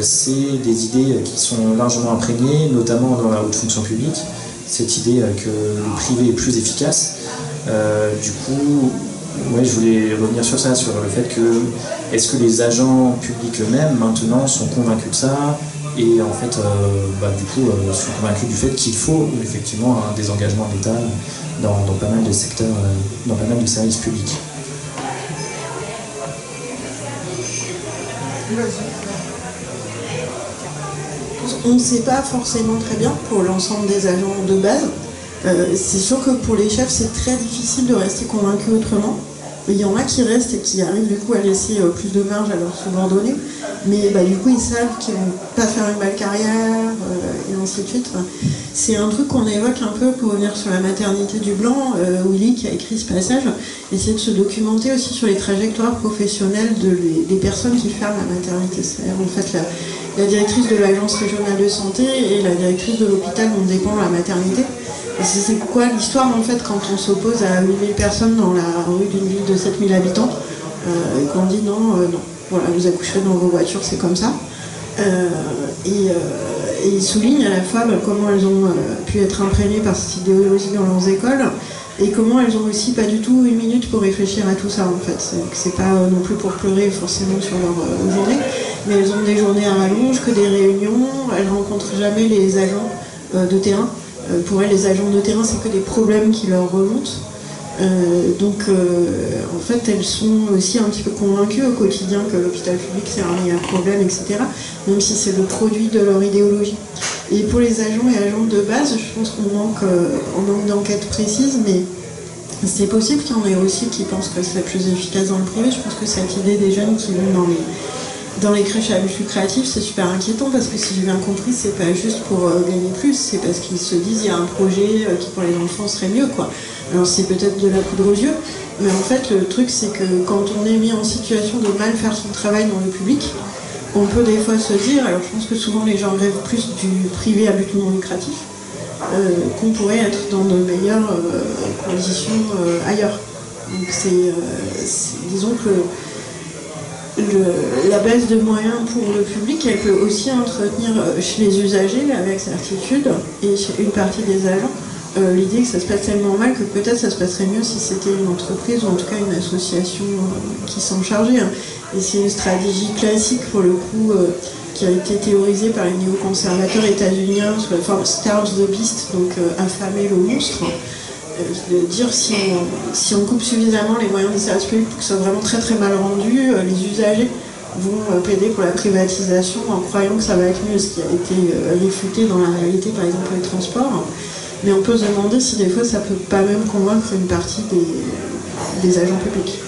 C'est des idées qui sont largement imprégnées, notamment dans la haute fonction publique, cette idée que le privé est plus efficace. Du coup, ouais, je voulais revenir sur ça, sur le fait que est-ce que les agents publics eux-mêmes maintenant sont convaincus de ça, et en fait du coup sont convaincus du fait qu'il faut effectivement un désengagement de l'État dans pas mal de secteurs, dans pas mal de services publics. On ne sait pas forcément très bien pour l'ensemble des agents de base. C'est sûr que pour les chefs, c'est très difficile de rester convaincus autrement. Il y en a qui restent et qui arrivent du coup à laisser plus de marge à leurs subordonnés. Mais du coup, ils savent qu'ils ne vont pas faire une belle carrière, et ainsi de suite. Enfin, c'est un truc qu'on évoque un peu pour revenir sur la maternité du blanc. Willy, qui a écrit ce passage, essaie de se documenter aussi sur les trajectoires professionnelles des personnes qui ferment la maternité. C'est-à-dire en fait la directrice de l'agence régionale de santé et la directrice de l'hôpital dont dépend la maternité. Et c'est quoi l'histoire en fait quand on s'oppose à 8000 personnes dans la rue d'une ville de 7000 habitants et qu'on dit non, voilà, vous accoucherez dans vos voitures, c'est comme ça. Et il souligne à la fois comment elles ont pu être imprégnées par cette idéologie dans leurs écoles, et comment elles ont aussi pas du tout une minute pour réfléchir à tout ça en fait. C'est pas non plus pour pleurer forcément sur leur journée, mais elles ont des journées à rallonge, que des réunions, elles rencontrent jamais les agents de terrain. Pour elles, les agents de terrain, c'est que des problèmes qui leur remontent. Donc en fait elles sont aussi un petit peu convaincues au quotidien que l'hôpital public c'est un meilleur problème, etc. Même si c'est le produit de leur idéologie. Et pour les agents et agentes de base, je pense qu'on manque d'enquête précise, mais c'est possible qu'il y en ait aussi qui pensent que c'est plus efficace dans le privé. Je pense que cette idée des jeunes qui vont dans les crèches à but lucratif, c'est super inquiétant parce que si j'ai bien compris, c'est pas juste pour gagner plus, c'est parce qu'ils se disent il y a un projet qui pour les enfants serait mieux, quoi. Alors c'est peut-être de la poudre aux yeux, mais en fait le truc c'est que quand on est mis en situation de mal faire son travail dans le public, on peut des fois se dire, alors je pense que souvent les gens rêvent plus du privé à but non lucratif, qu'on pourrait être dans de meilleures conditions ailleurs. Donc disons que la baisse de moyens pour le public, elle peut aussi entretenir chez les usagers, avec certitude, et chez une partie des agents, l'idée que ça se passe tellement mal que peut-être ça se passerait mieux si c'était une entreprise ou en tout cas une association qui s'en chargeait. Et c'est une stratégie classique pour le coup qui a été théorisée par les néoconservateurs états-uniens sous la forme Starve the Beast, donc affamer le monstre. De dire si on coupe suffisamment les moyens des services publics pour que ce soit vraiment très très mal rendu, les usagers vont plaider pour la privatisation en croyant que ça va être mieux, ce qui a été réfuté dans la réalité par exemple les transports. Mais on peut se demander si des fois ça peut pas même convaincre une partie des agents publics.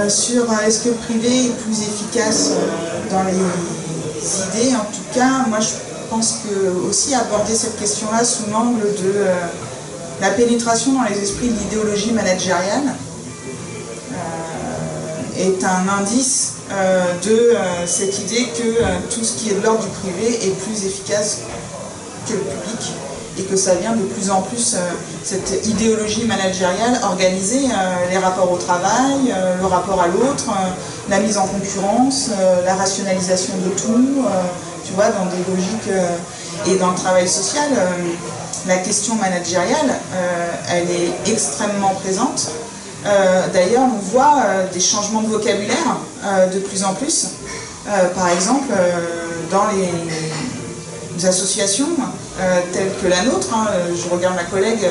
Sur est-ce que le privé est plus efficace dans les idées, en tout cas, moi je pense que aussi aborder cette question-là sous l'angle de la pénétration dans les esprits de l'idéologie managériale est un indice de cette idée que tout ce qui est de l'ordre du privé est plus efficace que le public et que ça vient de plus en plus, cette idéologie managériale, organiser les rapports au travail, le rapport à l'autre, la mise en concurrence, la rationalisation de tout, tu vois, dans des logiques. Et dans le travail social, la question managériale, elle est extrêmement présente. D'ailleurs, on voit des changements de vocabulaire de plus en plus. Par exemple, dans les associations telles que la nôtre, je regarde ma collègue,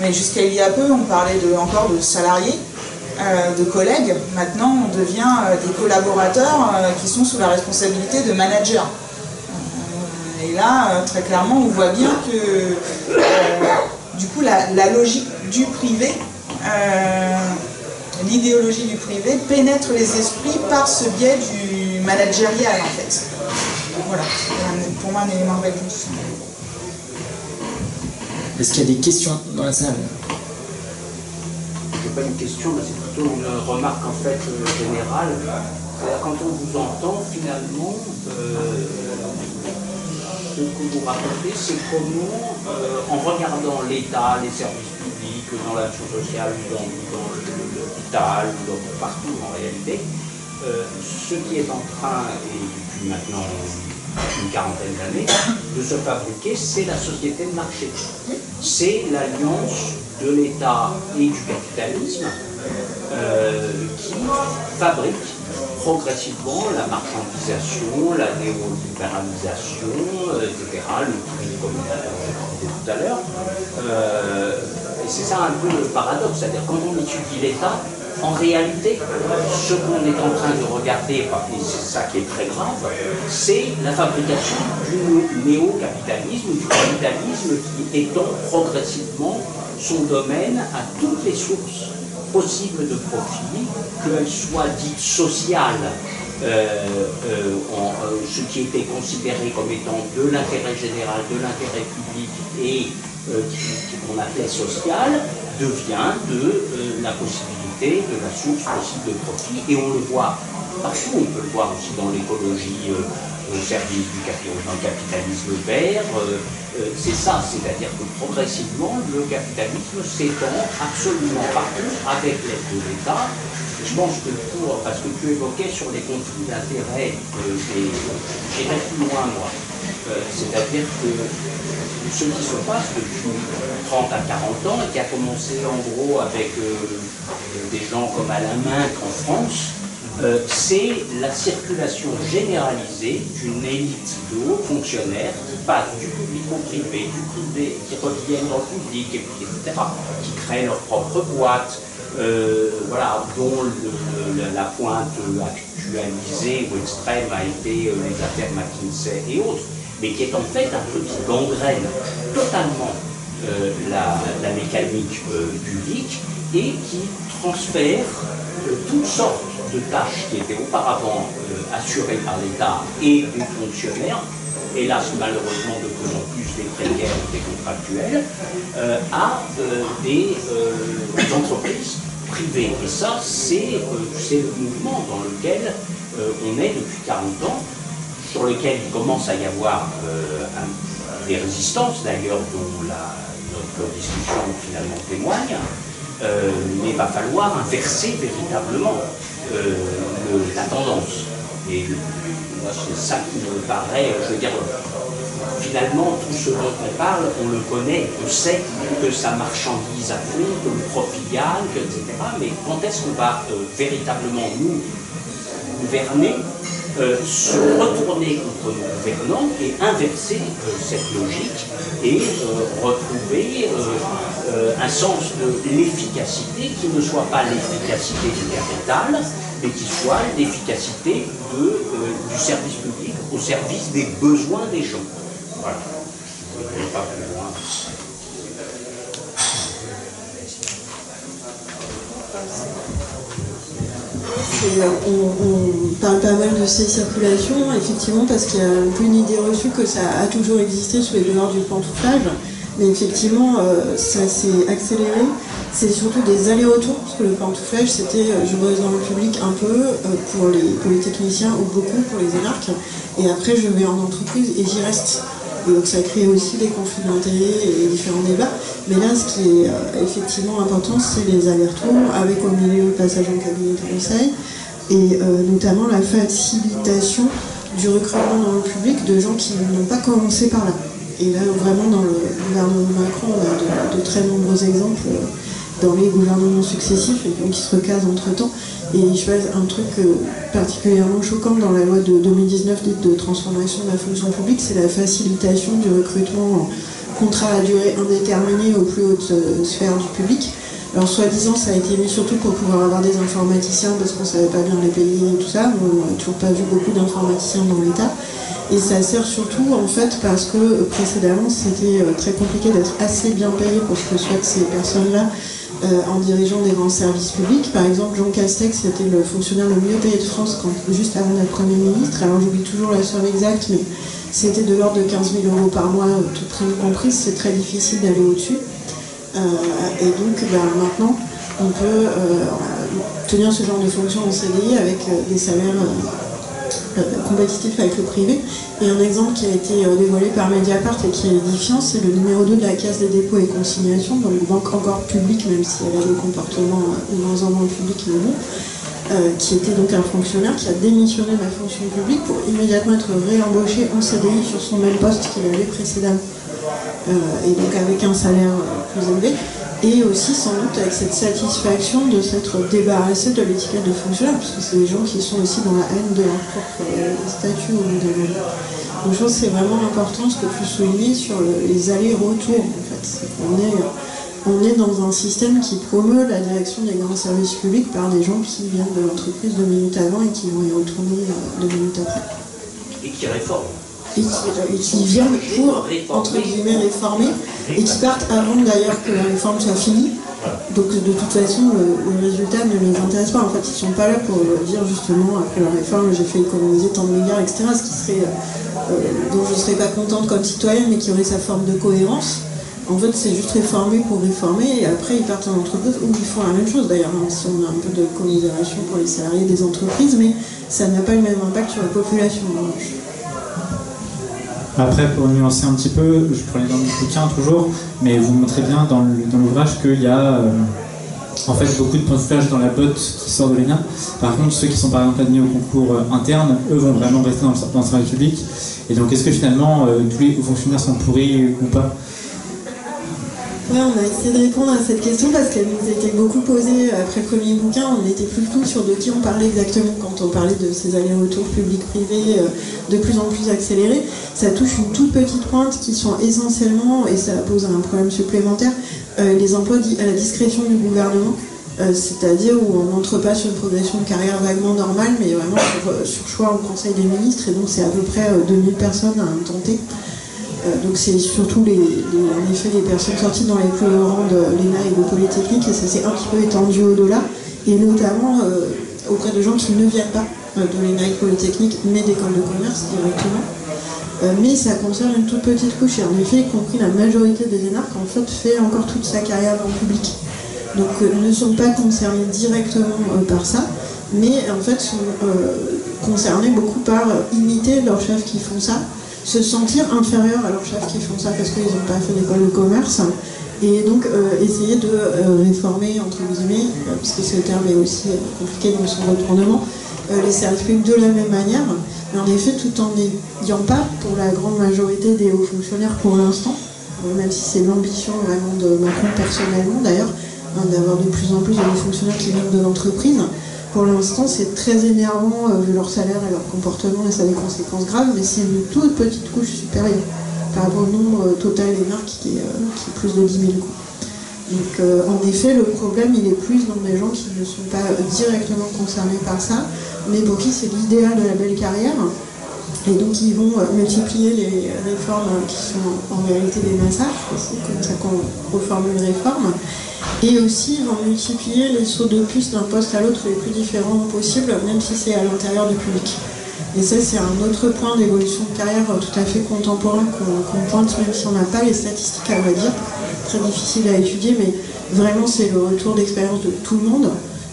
mais jusqu'à il y a peu, on parlait encore de salariés, de collègues. Maintenant, on devient des collaborateurs qui sont sous la responsabilité de managers. Et là, très clairement, on voit bien que du coup, la logique du privé, l'idéologie du privé pénètre les esprits par ce biais du managérial, en fait. Voilà, c'est pour moi un élément de réponse. Est-ce qu'il y a des questions dans la salle? C'est pas une question, mais c'est plutôt une remarque en fait générale. Quand on vous entend, finalement, ce que vous racontez, c'est comment, en regardant l'État, les services publics, dans l'action sociale, dans l'hôpital, partout en réalité, ce qui est en train, et depuis maintenant une quarantaine d'années, de se fabriquer, c'est la société de marché. C'est l'alliance de l'État et du capitalisme qui fabrique progressivement la marchandisation, la néolibéralisation, etc., le prix comme on disait tout à l'heure. Et c'est ça un peu le paradoxe, c'est-à-dire quand on étudie l'État, en réalité, ce qu'on est en train de regarder, et c'est ça qui est très grave, c'est la fabrication du néo-capitalisme, du capitalisme qui étend progressivement son domaine à toutes les sources possibles de profit, qu'elles soient dites sociales, ce qui était considéré comme étant de l'intérêt général, de l'intérêt public et qu'on appelait social, devient de la possibilité, de la source possible de profit, et on le voit partout, on peut le voir aussi dans l'écologie au service du capitalisme vert, c'est ça, c'est-à-dire que progressivement le capitalisme s'étend absolument partout avec l'aide de l'État. Je pense que parce que tu évoquais sur les conflits d'intérêts, j'irai plus loin moi, c'est-à-dire que ce qui se passe depuis 30 à 40 ans et qui a commencé en gros avec des gens comme Alain Minc en France, c'est la circulation généralisée d'une élite de hauts fonctionnaires qui passent du public au privé, du privé qui reviennent dans le public, et puis, etc., qui créent leur propre boîte, voilà, dont la pointe actualisée ou extrême a été les affaires McKinsey et autres, mais qui est en fait un truc qui gangrène totalement la mécanique publique et qui transfère toutes sortes de tâches qui étaient auparavant assurées par l'État et des fonctionnaires, hélas malheureusement de plus en plus des précaires ou des contractuels, à des entreprises privées. Et ça, c'est le mouvement dans lequel on est depuis 40 ans, sur lequel il commence à y avoir des résistances d'ailleurs dont notre discussion finalement témoigne, mais il va falloir inverser véritablement la tendance. Et moi, c'est ça qui me paraît, je veux dire, finalement, tout ce dont on parle, on le connaît, on sait que ça marchandise à fond, que le profit gagne, etc. Mais quand est-ce qu'on va véritablement nous gouverner, se retourner contre nos gouvernants et inverser cette logique et retrouver un sens de l'efficacité qui ne soit pas l'efficacité du capital, mais qui soit l'efficacité du service public au service des besoins des gens. Voilà. Je ne vais pas plus loin. On parle pas mal de ces circulations, effectivement, parce qu'il y a un peu une idée reçue que ça a toujours existé sous les dehors du pantouflage, mais effectivement, ça s'est accéléré. C'est surtout des allers-retours, parce que le pantouflage, c'était je bosse dans le public un peu pour les techniciens ou beaucoup pour les énarques, et après je vais en entreprise et j'y reste. Et donc ça crée aussi des conflits d'intérêts et différents débats. Mais là, ce qui est effectivement important, c'est les allers-retours avec au milieu le passage en cabinet de conseil et notamment la facilitation du recrutement dans le public de gens qui n'ont pas commencé par là. Et là, vraiment, dans le gouvernement Macron, on a de très nombreux exemples dans les gouvernements successifs et qui se recasent entre-temps. Et je pense un truc particulièrement choquant dans la loi de 2019 de transformation de la fonction publique, c'est la facilitation du recrutement en contrat à durée indéterminée aux plus hautes sphères du public. Alors soi-disant ça a été mis surtout pour pouvoir avoir des informaticiens parce qu'on ne savait pas bien les payer et tout ça, on n'a toujours pas vu beaucoup d'informaticiens dans l'État. Et ça sert surtout en fait parce que précédemment c'était très compliqué d'être assez bien payé pour ce que souhaitent ces personnes-là en dirigeant des grands services publics. Par exemple, Jean Castex était le fonctionnaire le mieux payé de France juste avant d'être Premier ministre. Alors j'oublie toujours la somme exacte, mais c'était de l'ordre de 15 000 € par mois, tout prix compris. C'est très difficile d'aller au-dessus. Et donc maintenant, on peut tenir ce genre de fonction en CDI avec des salaires compétitif avec le privé. Et un exemple qui a été dévoilé par Mediapart et qui est édifiant, c'est le numéro 2 de la Caisse des dépôts et consignations, donc banque encore publique, même si elle a des comportements de moins en moins publics, mais bon, qui était donc un fonctionnaire qui a démissionné de la fonction publique pour immédiatement être réembauché en CDI sur son même poste qu'il avait précédemment. Et donc avec un salaire plus élevé. Et aussi sans doute avec cette satisfaction de s'être débarrassé de l'étiquette de fonctionnaire, parce que c'est des gens qui sont aussi dans la haine de leur propre statut au bout d'un moment. Donc je pense que c'est vraiment important ce que tu soulignes sur les allers-retours en fait. C'est qu'on est dans un système qui promeut la direction des grands services publics par des gens qui viennent de l'entreprise 2 minutes avant et qui vont y retourner 2 minutes après. Et qui réforment. Et qui viennent pour, entre guillemets, réformer, et qui partent avant d'ailleurs que la réforme soit finie. Donc de toute façon, le résultat ne les intéresse pas. En fait, ils ne sont pas là pour dire justement, après la réforme, j'ai fait économiser tant de milliards, etc. Ce qui serait, dont je ne serais pas contente comme citoyenne, mais qui aurait sa forme de cohérence. En fait, c'est juste réformer pour réformer, et après ils partent en entreprise où ils font la même chose d'ailleurs, même si on a un peu de commisération pour les salariés des entreprises, mais ça n'a pas le même impact sur la population. Après, pour nuancer un petit peu, je prenais dans le bouquin toujours, mais vous montrez bien dans l'ouvrage qu'il y a en fait beaucoup de points de stage dans la botte qui sort de l'ENA. Par contre, ceux qui sont par exemple admis au concours interne, eux vont vraiment rester dans le service public. Et donc, est-ce que finalement tous les hauts fonctionnaires sont pourris ou pas? Ouais, on a essayé de répondre à cette question parce qu'elle nous a été beaucoup posée après le premier bouquin. On était plus flou sur de qui on parlait exactement quand on parlait de ces allers-retours public-privé de plus en plus accélérés. Ça touche une toute petite pointe qui sont essentiellement, et ça pose un problème supplémentaire, les emplois à la discrétion du gouvernement. C'est-à-dire où on n'entre pas sur une progression de carrière vaguement normale, mais vraiment sur choix au Conseil des ministres, et donc c'est à peu près 2000 personnes à tenter. Donc c'est surtout en effet les personnes sorties dans les plus hauts rangs de l'ENA et de Polytechnique, et ça s'est un petit peu étendu au-delà, et notamment auprès de gens qui ne viennent pas de l'ENA et de Polytechnique, mais d'écoles de commerce directement. Mais ça concerne une toute petite couche, et en effet, y compris la majorité des énarques, en fait, fait encore toute sa carrière dans le public. Donc ne sont pas concernés directement par ça, mais en fait sont concernés beaucoup par imiter leurs chefs qui font ça, se sentir inférieurs à leurs chefs qui font ça parce qu'ils n'ont pas fait d'école de commerce, et donc essayer de réformer, entre guillemets, parce que ce terme est aussi compliqué dans son retournement, les services publics de la même manière, mais en effet tout en n'ayant pas, pour la grande majorité des hauts fonctionnaires pour l'instant, même si c'est l'ambition vraiment de Macron personnellement d'ailleurs, d'avoir de plus en plus de fonctionnaires qui viennent de l'entreprise. Pour l'instant, c'est très énervant vu leur salaire et leur comportement, et ça a des conséquences graves, mais c'est une toute petite couche supérieure par rapport au nombre total des marques qui est plus de 10 000 coups. Donc en effet, le problème il est plus dans des gens qui ne sont pas directement concernés par ça, mais pour qui c'est l'idéal de la belle carrière, et donc ils vont multiplier les réformes qui sont en réalité des massacres, c'est comme ça qu'on reforme une réforme. Et aussi, ils vont multiplier les sauts de puce d'un poste à l'autre les plus différents possibles, même si c'est à l'intérieur du public. Et ça, c'est un autre point d'évolution de carrière tout à fait contemporain qu'on pointe, même si on n'a pas les statistiques à vrai dire. Très difficile à étudier, mais vraiment, c'est le retour d'expérience de tout le monde,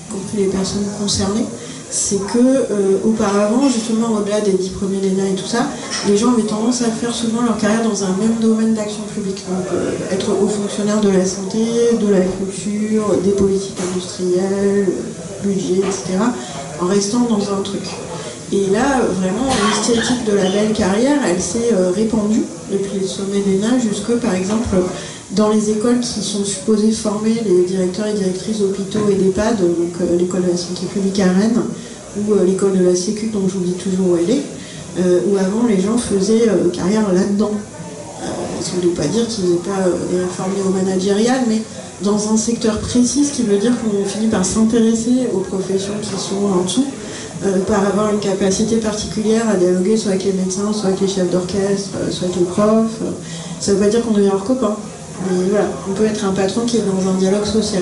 y compris les personnes concernées. C'est que auparavant, justement, au-delà des 10 premiers l'ENA et tout ça, les gens avaient tendance à faire souvent leur carrière dans un même domaine d'action publique. Donc être haut fonctionnaire de la santé, de la culture, des politiques industrielles, budget, etc., en restant dans un truc. Et là, vraiment, l'esthétique de la belle carrière, elle s'est répandue depuis les sommets l'ENA jusque, par exemple, dans les écoles qui sont supposées former les directeurs et directrices d'hôpitaux et d'EHPAD, donc l'école de la santé publique à Rennes, ou l'école de la Sécu, dont j'oublie toujours où elle est, où avant les gens faisaient carrière là-dedans. Ça ne veut pas dire qu'ils n'étaient pas des réformes néo-managériales, mais dans un secteur précis, ce qui veut dire qu'on finit par s'intéresser aux professions qui sont en dessous, par avoir une capacité particulière à dialoguer soit avec les médecins, soit avec les chefs d'orchestre, soit avec les profs. Ça ne veut pas dire qu'on devient leurs copains. Mais voilà, on peut être un patron qui est dans un dialogue social.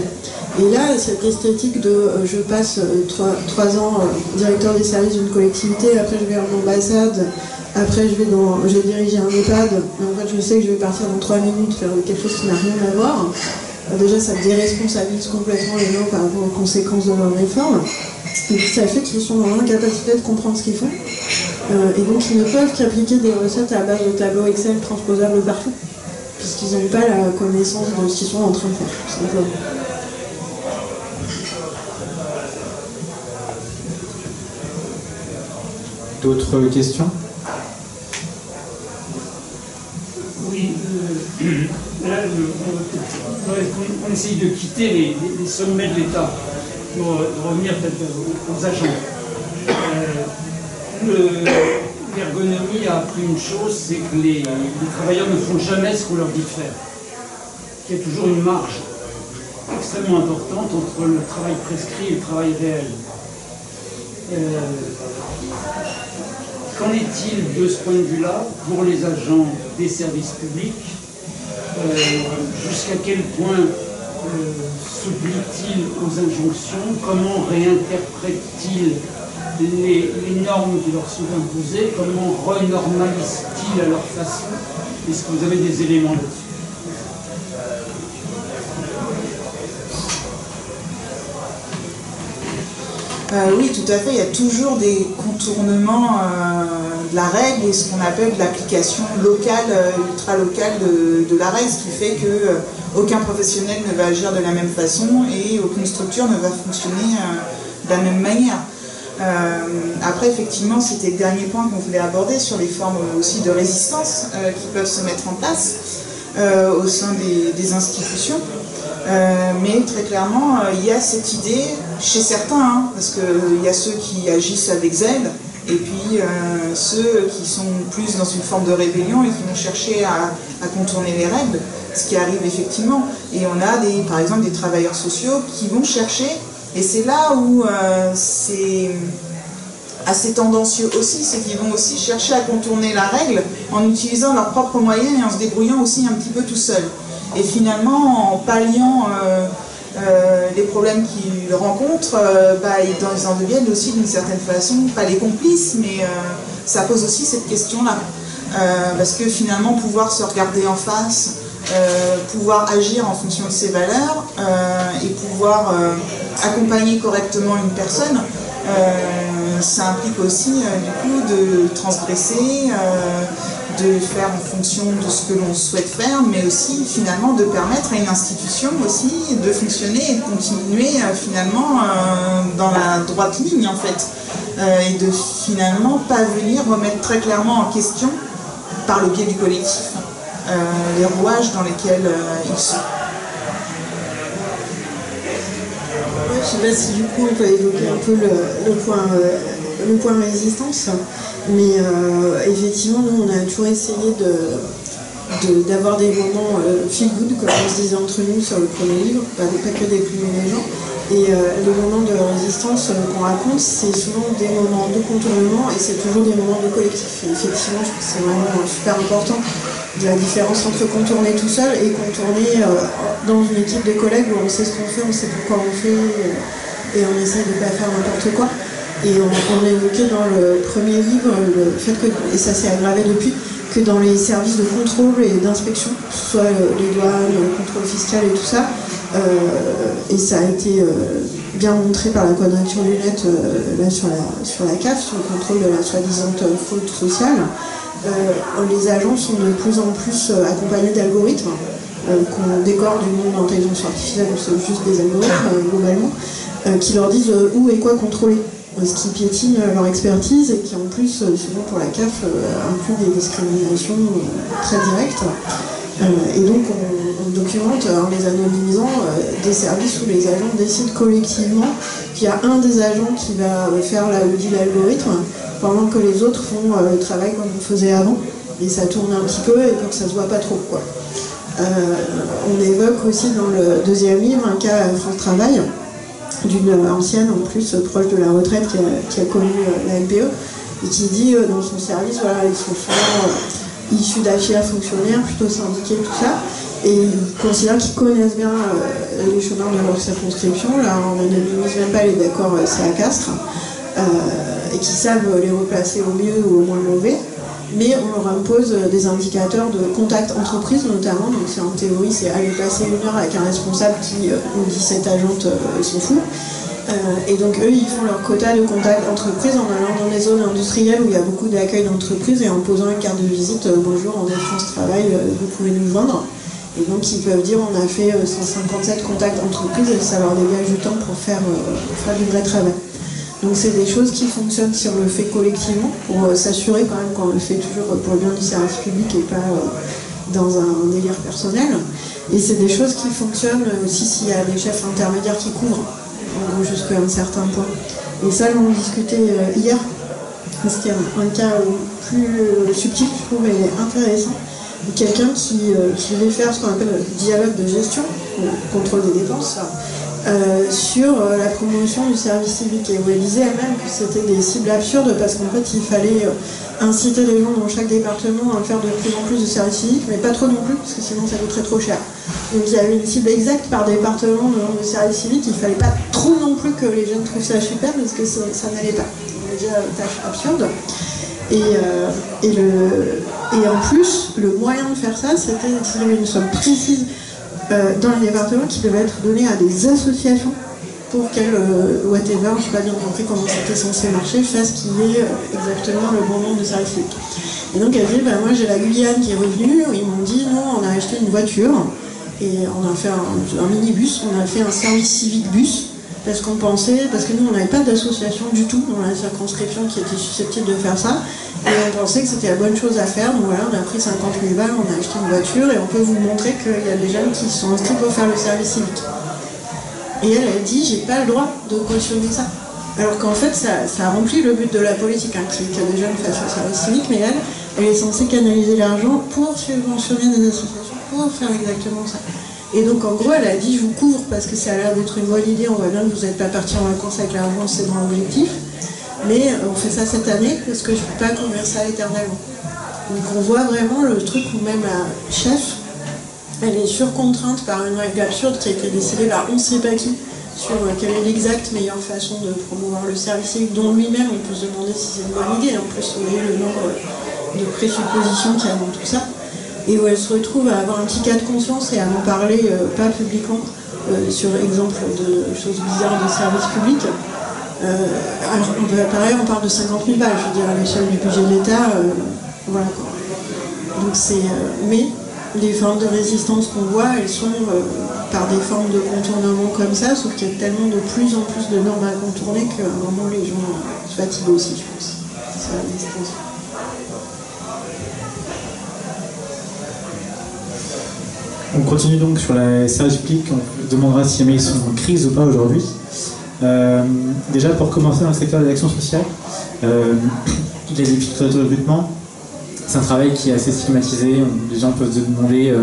Et là, cette esthétique de je passe 3 ans directeur des services d'une collectivité, après je vais en ambassade, après je vais diriger un EHPAD, mais en fait je sais que je vais partir dans 3 minutes faire quelque chose qui n'a rien à voir. Déjà, ça déresponsabilise complètement les gens par rapport aux conséquences de leur réforme. Et puis ça fait qu'ils sont dans l'incapacité de comprendre ce qu'ils font. Et donc ils ne peuvent qu'appliquer des recettes à base de tableaux Excel transposables partout, puisqu'ils n'ont pas la connaissance de ce qu'ils sont en train de faire, tout simplement. D'autres questions? Oui, là, on essaye de quitter les sommets de l'État pour revenir peut-être aux agents. L'ergonomie a appris une chose, c'est que les travailleurs ne font jamais ce qu'on leur dit de faire. Il y a toujours une marge extrêmement importante entre le travail prescrit et le travail réel. Qu'en est-il de ce point de vue-là pour les agents des services publics? Jusqu'à quel point s'oublient-ils aux injonctions? Comment réinterprètent-ils les normes qui leur sont imposées? Comment renormalisent-ils à leur façon? Est-ce que vous avez des éléments là-dessus? Oui, tout à fait. Il y a toujours des contournements de la règle et ce qu'on appelle l'application locale, ultra-locale de la règle, ce qui fait que aucun professionnel ne va agir de la même façon et aucune structure ne va fonctionner de la même manière. Après, effectivement, c'était le dernier point qu'on voulait aborder sur les formes aussi de résistance qui peuvent se mettre en place au sein des institutions. Mais très clairement, il y a cette idée chez certains, hein, parce qu'il y a ceux qui agissent avec zèle, et puis ceux qui sont plus dans une forme de rébellion et qui vont chercher à contourner les règles, ce qui arrive effectivement. Et on a par exemple des travailleurs sociaux qui vont chercher, et c'est là où c'est assez tendancieux aussi, c'est qu'ils vont aussi chercher à contourner la règle en utilisant leurs propres moyens et en se débrouillant aussi un petit peu tout seul. Et finalement, en palliant les problèmes qu'ils rencontrent, ils en deviennent aussi d'une certaine façon, pas les complices, mais ça pose aussi cette question-là. Parce que finalement, pouvoir se regarder en face, pouvoir agir en fonction de ses valeurs et pouvoir accompagner correctement une personne, ça implique aussi du coup de transgresser, de faire en fonction de ce que l'on souhaite faire, mais aussi finalement de permettre à une institution aussi de fonctionner et de continuer finalement dans la droite ligne en fait, et de finalement pas venir remettre très clairement en question par le biais du collectif les rouages dans lesquels ils sont. Je ne sais pas si du coup on peut évoquer un peu le point résistance, mais effectivement nous on a toujours essayé d'avoir des moments feel good, comme on se disait entre nous sur le premier livre, pas que d'épuiser les gens, et les moments de résistance qu'on raconte, c'est souvent des moments de contournement et c'est toujours des moments de collectif. Et effectivement, je trouve que c'est vraiment super important de la différence entre contourner tout seul et contourner dans une équipe de collègues où on sait ce qu'on fait, on sait pourquoi on fait et on essaie de ne pas faire n'importe quoi. Et on a évoqué dans le premier livre le fait que, et ça s'est aggravé depuis, que dans les services de contrôle et d'inspection, que ce soit les douanes, le contrôle fiscal et tout ça, et ça a été bien montré par la Quadrature du Net là sur la CAF, sur le contrôle de la soi-disant faute sociale, les agents sont de plus en plus accompagnés d'algorithmes qu'on décore du monde d'intelligence artificielle, c'est juste des algorithmes globalement, qui leur disent où et quoi contrôler, ce qui piétine leur expertise et qui en plus, souvent pour la CAF, inclut des discriminations très directes. Et donc on documente en les anonymisant des services où les agents décident collectivement qu'il y a un des agents qui va faire le dit l'algorithme pendant que les autres font le travail comme on faisait avant, et ça tourne un petit peu et pour que ça se voit pas trop quoi. On évoque aussi dans le deuxième livre un cas à France Travail d'une ancienne en plus proche de la retraite qui a connu la MPE et qui dit dans son service, voilà, ils sont souvent issus d'affaires fonctionnaires, plutôt syndiqués, tout ça, et ils considèrent qu'ils connaissent bien les chômeurs de leur circonscription, là on n'anonymise même pas les d'accords c'est à Castres, et qui savent les replacer au mieux ou au moins mauvais, mais on leur impose des indicateurs de contact entreprise notamment, donc c'est en théorie, c'est aller passer une heure avec un responsable qui nous dit cette agente s'en fout. Et donc eux ils font leur quota de contact entreprise en allant dans des zones industrielles où il y a beaucoup d'accueil d'entreprise et en posant une carte de visite, bonjour, on est France Travail, vous pouvez nous joindre. Et donc ils peuvent dire on a fait 157 contacts entreprises et ça leur dégage du temps pour faire du vrai travail. Donc c'est des choses qui fonctionnent si on le fait collectivement pour s'assurer quand même qu'on le fait toujours pour le bien du service public et pas dans un délire personnel. Et c'est des choses qui fonctionnent aussi s'il y a des chefs intermédiaires qui couvrent, en gros jusqu'à un certain point. Et ça, on discutait hier, c'était un cas plus subtil, je trouve, et intéressant. Quelqu'un qui devait faire ce qu'on appelle le dialogue de gestion, le contrôle des dépenses, sur la promotion du service civique. Et où elle disait elle-même que c'était des cibles absurdes parce qu'en fait il fallait inciter les gens dans chaque département à faire de plus en plus de service civique, mais pas trop non plus, parce que sinon ça coûterait trop cher. Donc il y avait une cible exacte par département de nombre de service civique, il fallait pas trop non plus que les jeunes trouvent ça super, parce que ça n'allait pas. Donc déjà, tâche absurde. Et en plus, le moyen de faire ça, c'était d'utiliser une somme précise dans les départements qui devait être donnée à des associations pour qu'elle, whatever, je n'ai pas bien compris comment c'était censé marcher, fasse qu'il y ait exactement le bon nombre de services civiques. Et donc elle dit, moi j'ai la Guyane qui est revenue, ils m'ont dit non, on a acheté une voiture, et on a fait un minibus, on a fait un service civique bus, parce que nous on n'avait pas d'association du tout dans la circonscription qui était susceptible de faire ça, et on pensait que c'était la bonne chose à faire, donc voilà, on a pris 50 000 balles, on a acheté une voiture, et on peut vous montrer qu'il y a des jeunes qui se sont inscrits pour faire le service civique. Et elle dit, j'ai pas le droit de cautionner ça. Alors qu'en fait, ça remplit le but de la politique, que les jeunes fassent le service civique, mais elle est censée canaliser l'argent pour subventionner des associations, pour faire exactement ça. Et donc en gros, elle a dit, je vous couvre parce que ça a l'air d'être une bonne idée, on voit bien que vous n'êtes pas parti en vacances avec l'argent, c'est dans l'objectif, mais on fait ça cette année parce que je ne peux pas couvrir ça éternellement. Donc on voit vraiment le truc où même la chef, elle est surcontrainte par une règle absurde qui a été décidée par on ne sait pas qui, sur quelle est l'exacte meilleure façon de promouvoir le service civique, dont lui-même on peut se demander si c'est une bonne idée. En plus, vous voyez le nombre de présuppositions qu'il y a dans tout ça. Et où elle se retrouve à avoir un petit cas de conscience et à en parler, pas publiquement, sur exemple de choses bizarres de service public. Alors, pareil, on parle de 50 000 balles, je veux dire, à l'échelle du budget de l'État, voilà quoi. Donc mais les formes de résistance qu'on voit, elles sont par des formes de contournement comme ça, sauf qu'il y a tellement de plus en plus de normes à contourner qu'à un moment les gens se fatiguent aussi, je pense. C'est la résistance. On continue donc sur les services publics, on demandera si jamais ils sont en crise ou pas aujourd'hui. Déjà pour commencer dans le secteur de l'action sociale, les difficultés de recrutement, c'est un travail qui est assez stigmatisé. Les gens peuvent se demander,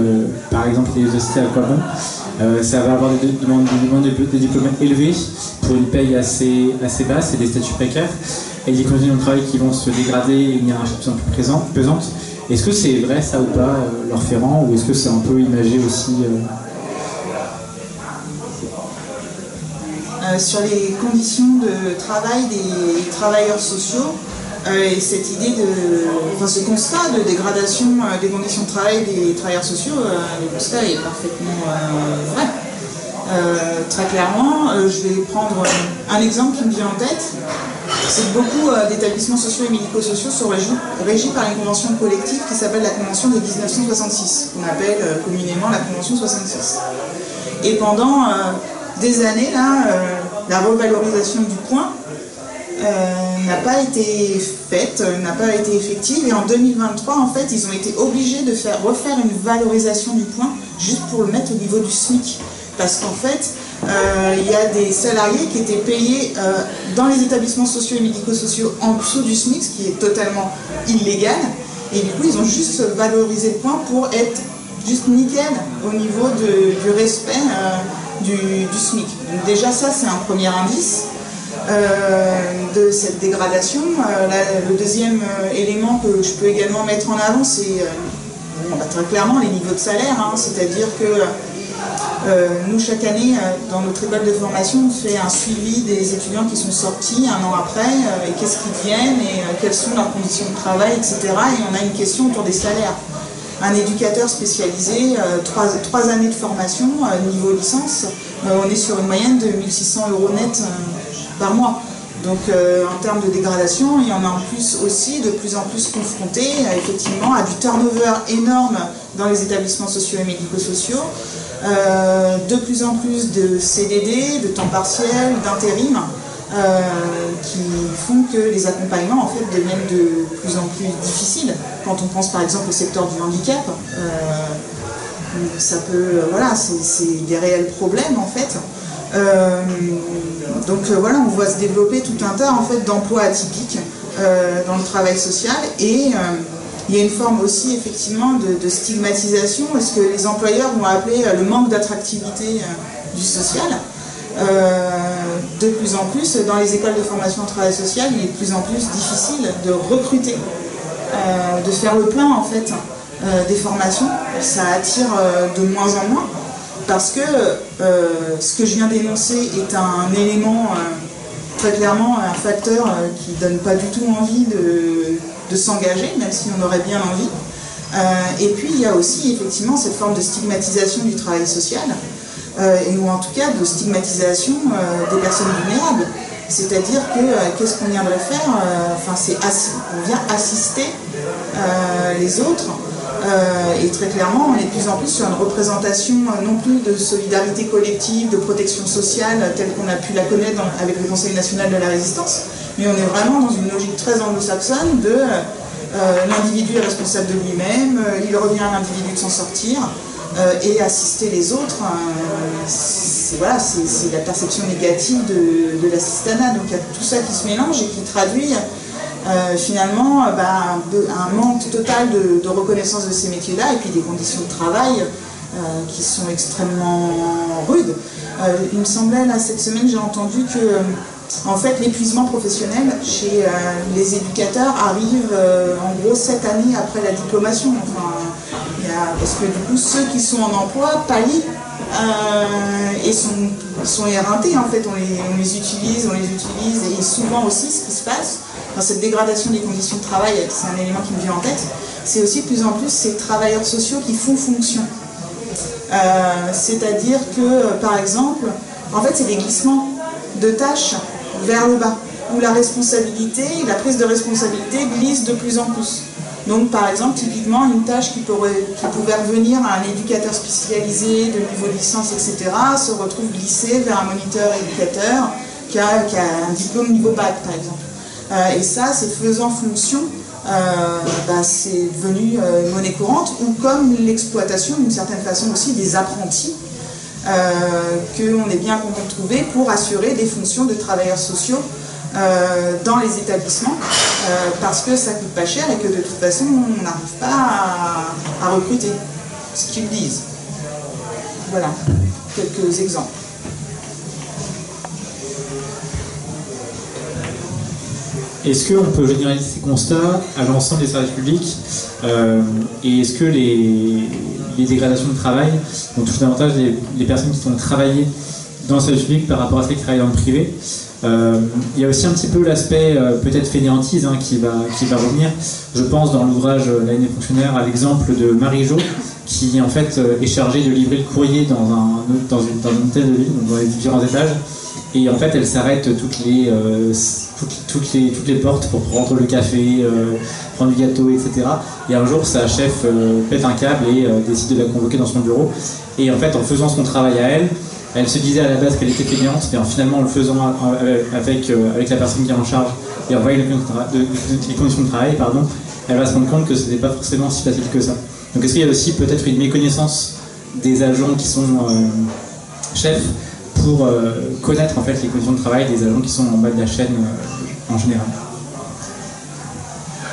par exemple, les universités à quoi bon. Ça va avoir des demandes de diplômes élevés pour une paye assez basse et des statuts précaires, et des conditions de travail qui vont se dégrader et une hiérarchie de plus en plus pesante. Est-ce que c'est vrai ça ou pas, leur Ferrand, ou est-ce que c'est un peu imagé aussi Sur les conditions de travail des travailleurs sociaux, et cette idée ce constat de dégradation des conditions de travail des travailleurs sociaux, le constat est parfaitement vrai. Très clairement, je vais prendre un exemple qui me vient en tête. C'est que beaucoup d'établissements sociaux et médico-sociaux sont régis par une convention collective qui s'appelle la Convention de 1966, qu'on appelle communément la Convention 66. Et pendant des années, la revalorisation du point n'a pas été faite, n'a pas été effective, et en 2023, en fait, ils ont été obligés de refaire une valorisation du point juste pour le mettre au niveau du SMIC. Parce qu'en fait, il y a des salariés qui étaient payés dans les établissements sociaux et médico-sociaux en dessous du SMIC, ce qui est totalement illégal, et du coup, ils ont juste valorisé le point pour être juste nickel au niveau du respect du SMIC. Donc déjà, ça, c'est un premier indice de cette dégradation. Le deuxième élément que je peux également mettre en avant, c'est très clairement les niveaux de salaire, c'est-à-dire que nous, chaque année, dans notre école de formation, on fait un suivi des étudiants qui sont sortis un an après, et qu'est-ce qu'ils deviennent, et quelles sont leurs conditions de travail, etc. Et on a une question autour des salaires. Un éducateur spécialisé, 3 années de formation, niveau licence, on est sur une moyenne de 1 600 € net par mois. Donc en termes de dégradation, il y en a en plus aussi de plus en plus confrontés effectivement à du turnover énorme dans les établissements sociaux et médico-sociaux, de plus en plus de CDD, de temps partiel, d'intérim, qui font que les accompagnements en fait deviennent de plus en plus difficiles. Quand on pense par exemple au secteur du handicap, ça peut, voilà, c'est des réels problèmes en fait. Donc voilà, on voit se développer tout un tas en fait d'emplois atypiques dans le travail social, et il y a une forme aussi effectivement de stigmatisation, ce que les employeurs vont appeler le manque d'attractivité du social. De plus en plus, dans les écoles de formation au travail social, il est de plus en plus difficile de recruter, de faire le plein en fait des formations. Ça attire de moins en moins, parce que ce que je viens d'énoncer est un élément, très clairement un facteur qui ne donne pas du tout envie de s'engager, même si on aurait bien envie. Et puis il y a aussi effectivement cette forme de stigmatisation du travail social, ou en tout cas de stigmatisation des personnes vulnérables. C'est-à-dire que qu'est-ce qu'on viendrait faire? On vient assister les autres. Et très clairement, on est de plus en plus sur une représentation non plus de solidarité collective, de protection sociale, telle qu'on a pu la connaître avec le Conseil national de la résistance, mais on est vraiment dans une logique très anglo-saxonne de l'individu est responsable de lui-même, il revient à l'individu de s'en sortir, et assister les autres, c'est la perception négative de l'assistanat. Donc il y a tout ça qui se mélange et qui traduit finalement un manque total de reconnaissance de ces métiers-là, et puis des conditions de travail qui sont extrêmement rudes. Il me semblait, là, cette semaine, j'ai entendu que en fait, l'épuisement professionnel chez les éducateurs arrive en gros 7 années après la diplomation. Parce que du coup, ceux qui sont en emploi pallient et sont éreintés, en fait. On les utilise, et souvent aussi, ce qui se passe dans cette dégradation des conditions de travail, c'est un élément qui me vient en tête, c'est aussi de plus en plus ces travailleurs sociaux qui font fonction. C'est-à-dire que, par exemple, en fait, c'est des glissements de tâches vers le bas, où la responsabilité, la prise de responsabilité glisse de plus en plus. Donc, par exemple, typiquement, une tâche qui pouvait revenir à un éducateur spécialisé de niveau de licence, etc., se retrouve glissée vers un moniteur éducateur qui a un diplôme niveau bac, par exemple. Et ça, c'est faisant fonction, c'est devenu monnaie courante, ou comme l'exploitation, d'une certaine façon aussi, des apprentis, qu'on est bien content de trouver pour assurer des fonctions de travailleurs sociaux dans les établissements, parce que ça coûte pas cher et que de toute façon on n'arrive pas à recruter, ce qu'ils disent. Voilà, quelques exemples. Est-ce qu'on peut généraliser ces constats à l'ensemble des services publics et est-ce que les dégradations de travail vont toucher davantage les personnes qui sont travaillées dans le service public par rapport à celles qui travaillent dans le privé? Il y a aussi un petit peu l'aspect peut-être fainéantise qui va revenir. Je pense dans l'ouvrage La haine des fonctionnaires à l'exemple de Marie-Jo qui en fait est chargée de livrer le courrier dans une hôtel de ville, donc dans les différents étages, et en fait elle s'arrête toutes les portes pour prendre le café, prendre du gâteau, etc. Et un jour sa chef pète un câble et décide de la convoquer dans son bureau, et en fait en faisant son travail à elle se disait à la base qu'elle était fainéante, mais finalement en le faisant avec la personne qui est en charge et en voyant les conditions de travail, elle va se rendre compte que ce n'était pas forcément si facile que ça. Donc est-ce qu'il y a aussi peut-être une méconnaissance des agents qui sont chefs pour connaître en fait les conditions de travail des agents qui sont en bas de la chaîne en général?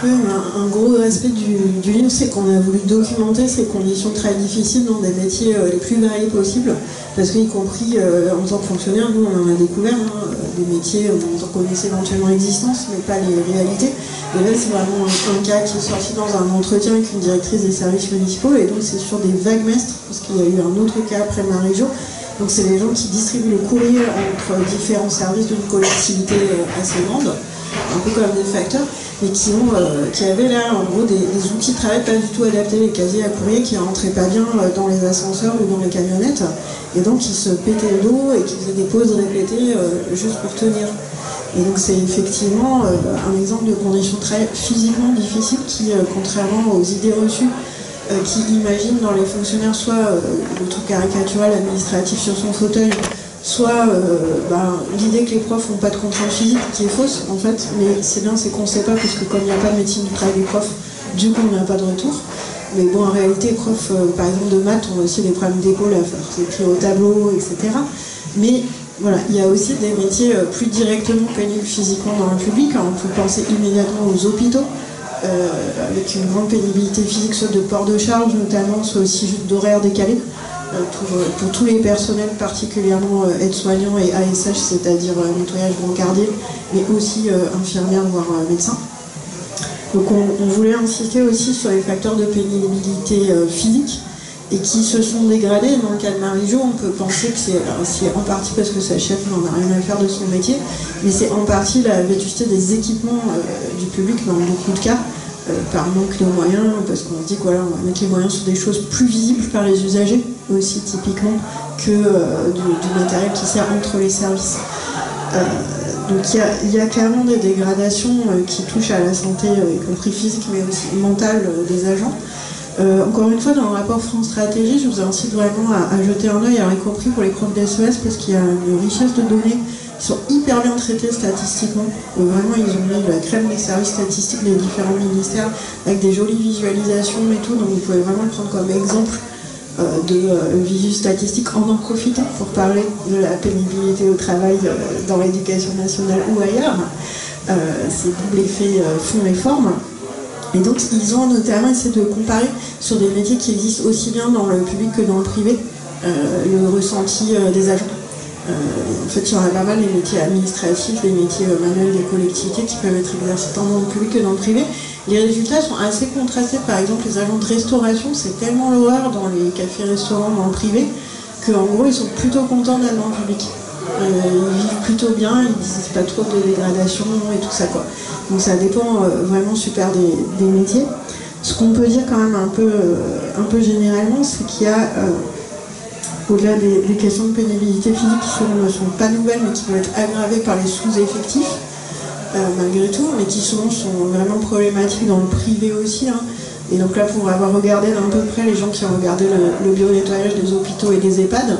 Oui, un gros aspect du livre, c'est qu'on a voulu documenter ces conditions très difficiles dans des métiers les plus variés possibles, parce qu'y compris en tant que fonctionnaire, nous on en a découvert des métiers dont on connaissait éventuellement l'existence, mais pas les réalités. Et là c'est vraiment un cas qui est sorti dans un entretien avec une directrice des services municipaux, et donc c'est sur des vagues mestres, parce qu'il y a eu un autre cas après Marie-Jo. Donc c'est les gens qui distribuent le courrier entre différents services d'une collectivité assez grande, un peu comme des facteurs, mais qui avaient là en gros des outils de travail pas du tout adaptés, les casiers à courrier qui ne rentraient pas bien dans les ascenseurs ou dans les camionnettes, et donc qui se pétaient le dos et qui faisaient des pauses répétées juste pour tenir. Et donc c'est effectivement un exemple de conditions très physiquement difficiles qui, contrairement aux idées reçues, qui imaginent dans les fonctionnaires soit le truc caricatural administratif sur son fauteuil, soit l'idée que les profs n'ont pas de contraintes physiques, qui est fausse en fait, mais c'est bien, c'est qu'on ne sait pas, parce que comme il n'y a pas de médecine du travail des profs, du coup il n'y a pas de retour. Mais bon, en réalité, les profs, par exemple de maths, ont aussi des problèmes d'épaule à faire, c'est écrit au tableau, etc. Mais voilà, il y a aussi des métiers plus directement pénibles physiquement dans le public. On peut penser immédiatement aux hôpitaux, avec une grande pénibilité physique, soit de port de charge notamment, soit aussi juste d'horaires décalés. Pour tous les personnels, particulièrement aides-soignants et ASH, c'est-à-dire nettoyage brancardier, mais aussi infirmières, voire médecins. Donc on voulait insister aussi sur les facteurs de pénibilité physique et qui se sont dégradés. Dans le cas de Marie-Jo, on peut penser que c'est en partie parce que sa chef n'en a rien à faire de son métier, mais c'est en partie la vétusté des équipements du public dans beaucoup de cas, par manque de moyens, parce qu'on se dit que voilà, on va mettre les moyens sur des choses plus visibles par les usagers, aussi typiquement, que du matériel qui sert entre les services. Donc il y a clairement des dégradations qui touchent à la santé, y compris physique, mais aussi mentale des agents. Encore une fois, dans le rapport France Stratégie, je vous incite vraiment à jeter un œil, y compris pour les profs d'SES, parce qu'il y a une richesse de données qui sont hyper bien traitées statistiquement. Vraiment, ils ont mis la crème des services statistiques des différents ministères, avec des jolies visualisations et tout, donc vous pouvez vraiment le prendre comme exemple de visu statistique en profitant pour parler de la pénibilité au travail dans l'éducation nationale ou ailleurs. C'est double effet fond et forme. Et donc ils ont notamment essayé de comparer sur des métiers qui existent aussi bien dans le public que dans le privé, le ressenti des agents. En fait, il y en a pas mal, les métiers administratifs, les métiers manuels des collectivités qui peuvent être exercés tant dans le public que dans le privé. Les résultats sont assez contrastés. Par exemple, les agents de restauration, c'est tellement l'horreur dans les cafés-restaurants dans le privé qu'en gros, ils sont plutôt contents d'être dans le public. Ils vivent plutôt bien, ils disent pas trop de dégradation et tout ça, quoi. Donc ça dépend vraiment super des métiers. Ce qu'on peut dire quand même un peu généralement, c'est qu'il y a, au-delà des questions de pénibilité physique qui ne sont pas nouvelles, mais qui vont être aggravées par les sous-effectifs, malgré tout, mais qui souvent sont vraiment problématiques dans le privé aussi. Et donc là, pour avoir regardé d'un peu près les gens qui ont regardé le bio-nettoyage des hôpitaux et des EHPAD,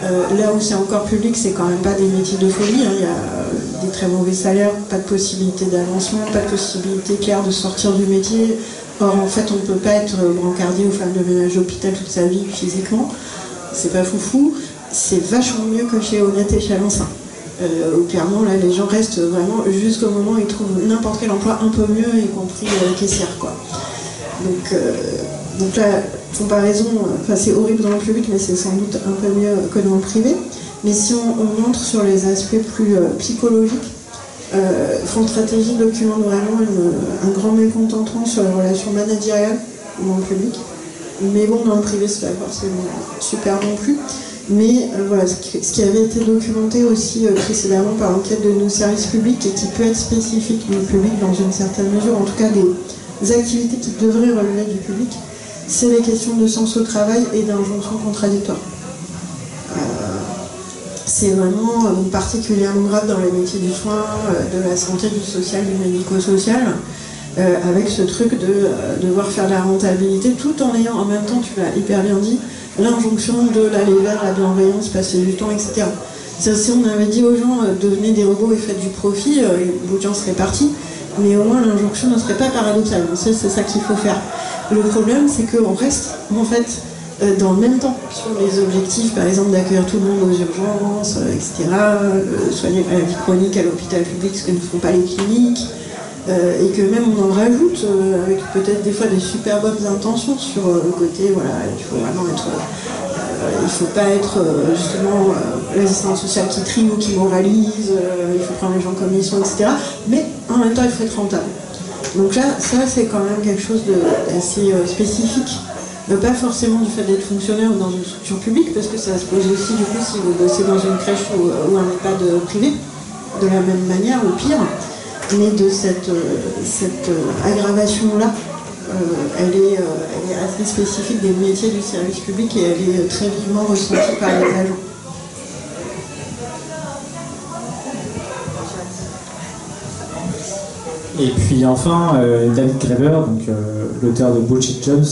là où c'est encore public, c'est quand même pas des métiers de folie. Il y a des très mauvais salaires, pas de possibilité d'avancement, pas de possibilité claire de sortir du métier. Or, en fait, on ne peut pas être brancardier ou femme de ménage d'hôpital toute sa vie physiquement. C'est pas foufou. C'est vachement mieux que chez Honnête et Chalençon. Où clairement, là, les gens restent vraiment jusqu'au moment où ils trouvent n'importe quel emploi un peu mieux, y compris caissière, quoi. Donc là, comparaison, c'est horrible dans le public, mais c'est sans doute un peu mieux que dans le privé. Mais si on entre sur les aspects plus psychologiques, France Stratégie documente vraiment un grand mécontentement sur les relations managériales dans le public. Mais bon, dans le privé, c'est pas forcément super non plus. Mais voilà, ce qui avait été documenté aussi précédemment par l'enquête de nos services publics et qui peut être spécifique du public dans une certaine mesure, en tout cas des activités qui devraient relever du public, c'est les questions de sens au travail et d'injonction contradictoire. C'est vraiment particulièrement grave dans les métiers du soin, de la santé, du social, du médico-social, avec ce truc de devoir faire de la rentabilité tout en ayant en même temps, tu l'as hyper bien dit, l'injonction de l'aller vers la bienveillance, passer du temps, etc. Si on avait dit aux gens devenez des robots et faites du profit, beaucoup de gens seraient partis, mais au moins l'injonction ne serait pas paradoxale. C'est ça qu'il faut faire. Le problème, c'est qu'on reste en fait dans le même temps sur les objectifs, par exemple d'accueillir tout le monde aux urgences, etc., soigner la maladie chronique à l'hôpital public, ce que ne font pas les cliniques, et que même on en rajoute avec peut-être des fois des super bonnes intentions sur le côté, voilà, il faut vraiment être, il ne faut pas être justement l'assistante sociale qui trie ou qui moralise, il faut prendre les gens comme ils sont, etc. Mais en même temps, il faut être rentable. Donc là, ça c'est quand même quelque chose d'assez spécifique. Pas forcément du fait d'être fonctionnaire ou dans une structure publique, parce que ça se pose aussi du coup si vous bossez dans une crèche ou un EHPAD privé, de la même manière ou pire. Mais de cette aggravation-là, elle est assez spécifique des métiers du service public et elle est très vivement ressentie par les agents. Et puis enfin, David Graeber, l'auteur de Bullshit Jobs,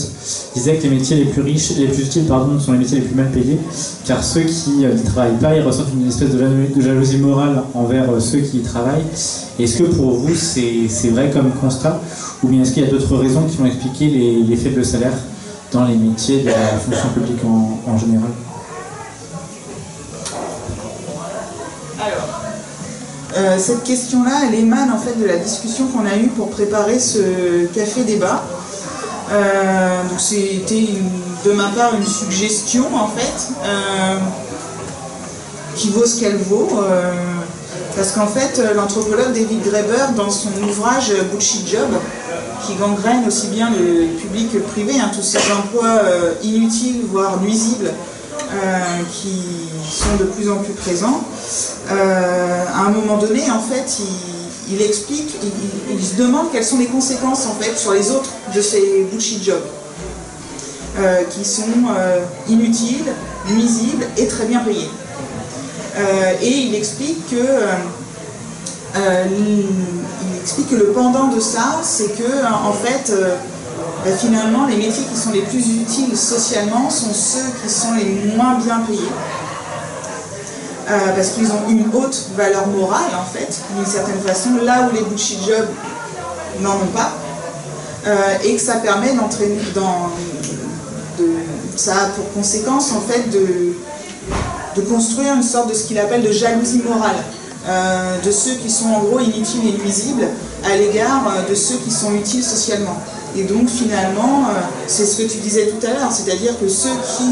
disait que les métiers les plus riches, les plus utiles, sont les métiers les plus mal payés, car ceux qui n'y travaillent pas, ils ressentent une espèce de jalousie morale envers ceux qui y travaillent. Est-ce que pour vous, c'est vrai comme constat, ou bien est-ce qu'il y a d'autres raisons qui vont expliquer les faibles salaires dans les métiers de la fonction publique en général? Cette question-là, elle émane en fait de la discussion qu'on a eue pour préparer ce café débat. Donc c'était de ma part une suggestion en fait, qui vaut ce qu'elle vaut. Parce qu'en fait, l'anthropologue David Graeber, dans son ouvrage Bullshit Job, qui gangrène aussi bien le public que le privé, tous ces emplois inutiles, voire nuisibles, qui sont de plus en plus présents, à un moment donné, en fait, il explique, il se demande quelles sont les conséquences en fait sur les autres de ces bullshit jobs, qui sont inutiles, nuisibles et très bien payés. Et il explique que le pendant de ça, c'est que en fait, finalement, les métiers qui sont les plus utiles socialement sont ceux qui sont les moins bien payés. Parce qu'ils ont une haute valeur morale, en fait, d'une certaine façon, là où les bullshit jobs n'en ont pas, et que ça permet d'entraîner ça a pour conséquence, en fait, de construire une sorte de ce qu'il appelle de jalousie morale, de ceux qui sont en gros inutiles et nuisibles à l'égard de ceux qui sont utiles socialement. Et donc finalement, c'est ce que tu disais tout à l'heure, c'est-à-dire que ceux qui